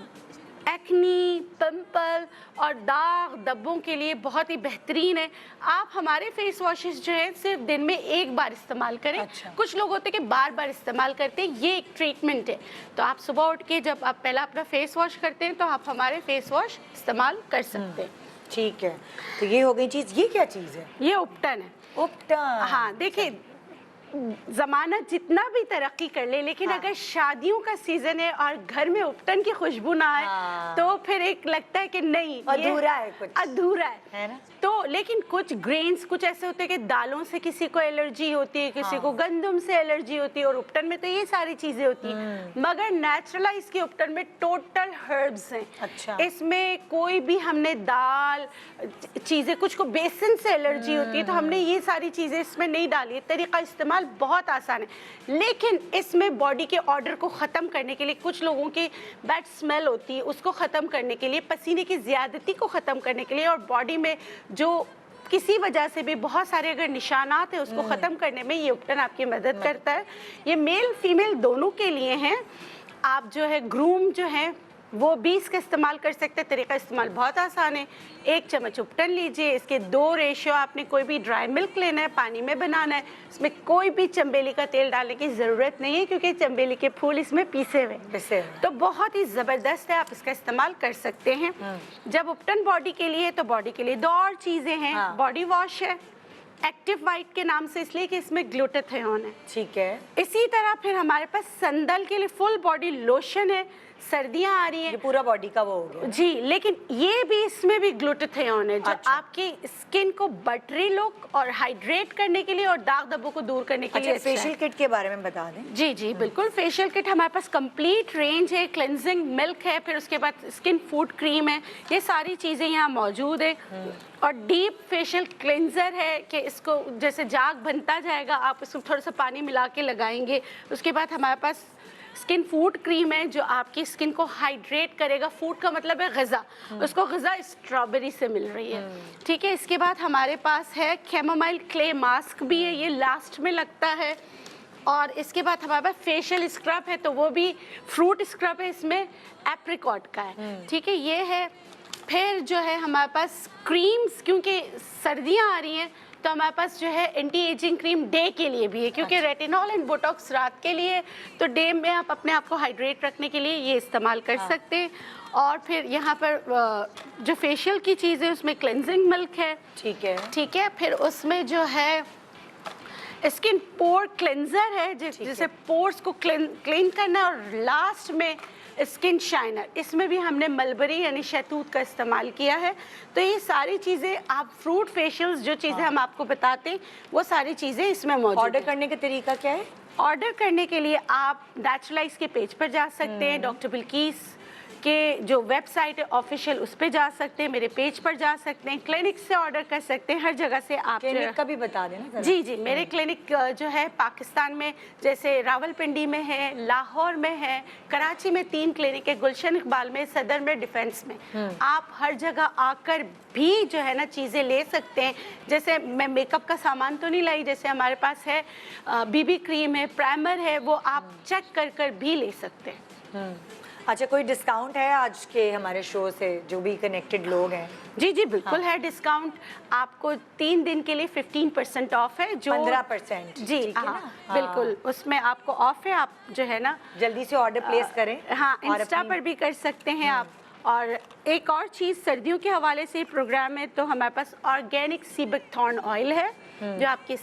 एक्नी, पिंपल और दाग धब्बों के लिए बहुत ही बेहतरीन है। आप हमारे फेस वॉशेस जो है सिर्फ दिन में 1 बार इस्तेमाल करें। कुछ लोग होते हैं कि बार बार इस्तेमाल करते हैं, ये एक ट्रीटमेंट है। तो आप सुबह उठ के जब आप पहला अपना फेस वॉश करते हैं तो आप हमारे फेस वॉश इस्तेमाल कर सकते हैं। ठीक है। तो ये हो गई चीज़। ये क्या चीज़ है? ये उपटन है। उपटन। हाँ, देखिए ज़माना जितना भी तरक्की कर ले, लेकिन अगर शादियों का सीजन है और घर में उपटन की खुशबू ना आए तो फिर एक लगता है कि नहीं, अधूरा है, कुछ अधूरा है ना। तो लेकिन कुछ ग्रेन्स कुछ ऐसे होते हैं कि दालों से किसी को एलर्जी होती है, किसी को गंदम से एलर्जी होती है, और उपटन में तो ये सारी चीजें होती हैं। मगर नेचुरलाइज के उपटन में टोटल हर्ब्स हैं। अच्छा। इसमें कोई भी हमने दाल चीजें, कुछ को बेसन से एलर्जी होती है तो हमने ये सारी चीजें इसमें नहीं डाली है। तरीका इस्तेमाल बहुत आसान है, लेकिन इसमें बॉडी के ऑर्डर को ख़त्म करने के लिए, कुछ लोगों की बैड स्मेल होती है उसको ख़त्म करने के लिए, पसीने की ज़्यादती को ख़त्म करने के लिए, और बॉडी में जो किसी वजह से भी बहुत सारे अगर निशानात है उसको ख़त्म करने में ये उपटन आपकी मदद करता है। ये मेल फीमेल दोनों के लिए हैं। आप जो है ग्रूम जो है वो 20 का इस्तेमाल कर सकते हैं। तरीका इस्तेमाल बहुत आसान है। 1 चम्मच उपटन लीजिए, इसके 2 रेशियो आपने कोई भी ड्राई मिल्क लेना है, पानी में बनाना है। इसमें कोई भी चंबेली का तेल डालने की ज़रूरत नहीं है क्योंकि चंबेली के फूल इसमें पीसे हुए तो बहुत ही ज़बरदस्त है, आप इसका इस्तेमाल कर सकते हैं। जब उपटन बॉडी के लिए तो बॉडी के लिए 2 और चीज़ें हैं। बॉडी वॉश है एक्टिव वाइट के नाम से, इसलिए कि इसमें ग्लूटाथियोन है। ठीक है। इसी तरह फिर हमारे पास संदल के लिए फुल बॉडी लोशन है। सर्दियां आ रही हैं, ये पूरा बॉडी का वो हो गया जी, लेकिन ये भी इसमें भी ग्लूटाथियोन है जो आपकी स्किन को बटरी लुक और हाइड्रेट करने के लिए और दाग धब्बों को दूर करने के लिए। फेशियल किट के बारे में बता दें। जी जी बिल्कुल, फेशियल किट हमारे पास कंप्लीट रेंज है। क्लेंजिंग मिल्क है, फिर उसके बाद स्किन फूड क्रीम है, ये सारी चीज़ें यहाँ मौजूद है। और डीप फेशियल क्लेंजर है कि इसको जैसे जाग बनता जाएगा आप इसको थोड़ा सा पानी मिला के लगाएंगे। उसके बाद हमारे पास स्किन फूड क्रीम है जो आपकी स्किन को हाइड्रेट करेगा। फूड का मतलब है ग़िज़ा, उसको ग़िज़ा स्ट्रॉबेरी से मिल रही है। ठीक है, इसके बाद हमारे पास है कैमोमाइल क्ले मास्क भी है, ये लास्ट में लगता है। और इसके बाद हमारे पास फेशियल स्क्रब है, तो वो भी फ्रूट स्क्रब है, इसमें एप्रिकॉट का है। ठीक है, ये है। फिर जो है हमारे पास क्रीम्स, क्योंकि सर्दियाँ आ रही हैं तो हमारे पास जो है एंटी एजिंग क्रीम डे के लिए भी है, क्योंकि रेटिनॉल एंड बोटॉक्स रात के लिए, तो डे में आप अपने आप को हाइड्रेट रखने के लिए ये इस्तेमाल कर सकते हैं। और फिर यहाँ पर जो फेशियल की चीज़ है उसमें क्लेंजिंग मिल्क है। ठीक है। ठीक है, फिर उसमें जो है स्किन पोर क्लेंजर है जिसे पोर्स को क्लीन करना है। और लास्ट में स्किन शाइनर, इसमें भी हमने मलबरी यानी शहतूत का इस्तेमाल किया है। तो ये सारी चीज़ें आप फ्रूट फेशियल्स जो चीज़ें हम आपको बताते हैं वो सारी चीज़ें इसमें मौजूद हैं। ऑर्डर करने का तरीका क्या है? ऑर्डर करने के लिए आप नेचुरलाइज के पेज पर जा सकते हैं, डॉक्टर बिल्किस के जो वेबसाइट है ऑफिशियल उस पे जा सकते हैं, मेरे पेज पर जा सकते हैं, क्लिनिक से ऑर्डर कर सकते हैं, हर जगह से आप क्लिनिक का भी बता देना। जी जी, मेरे क्लिनिक जो है पाकिस्तान में जैसे रावलपिंडी में है, लाहौर में है, कराची में 3 क्लिनिक है, गुलशन इकबाल में, सदर में, डिफेंस में। आप हर जगह आकर भी जो है ना चीज़ें ले सकते हैं। जैसे मैं मेकअप का सामान तो नहीं लाई, जैसे हमारे पास है बीबी क्रीम है, प्राइमर है, वो आप चेक कर भी ले सकते हैं। अच्छा, कोई डिस्काउंट है आज के हमारे शो से जो भी कनेक्टेड लोग हैं? जी जी बिल्कुल है डिस्काउंट। आपको 3 दिन के लिए 15% ऑफ है, जो 15%। जी हाँ बिल्कुल, उसमें आपको ऑफ है। आप जो है ना जल्दी से ऑर्डर प्लेस करें। हाँ, इंस्टा पर भी कर सकते हैं आप। और एक और चीज़, सर्दियों के हवाले से प्रोग्राम में तो हमारे पास ऑर्गेनिक सी बकथॉर्न ऑयल है जो आपकी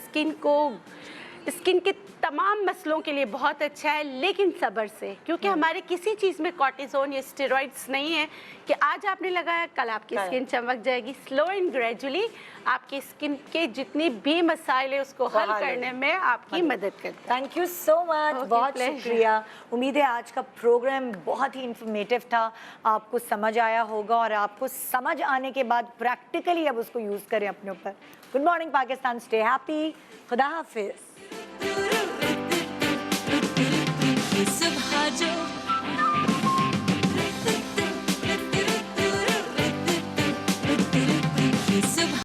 स्किन के तमाम मसलों के लिए बहुत अच्छा है, लेकिन सब्र से, क्योंकि हमारे किसी चीज़ में कॉर्टिसोन या स्टेरॉइड्स नहीं है कि आज आपने लगाया कल आपकी स्किन चमक जाएगी। स्लो एंड ग्रेजुअली आपकी स्किन के जितनी भी मसाइल है उसको हल करने में आपकी मदद करता है। थैंक यू सो मच, बहुत शुक्रिया। उम्मीद है आज का प्रोग्राम बहुत ही इंफॉर्मेटिव था, आपको समझ आया होगा और आपको समझ आने के बाद प्रैक्टिकली अब उसको यूज़ करें अपने ऊपर। Good morning Pakistan, stay happy, खुदा हाफिज़।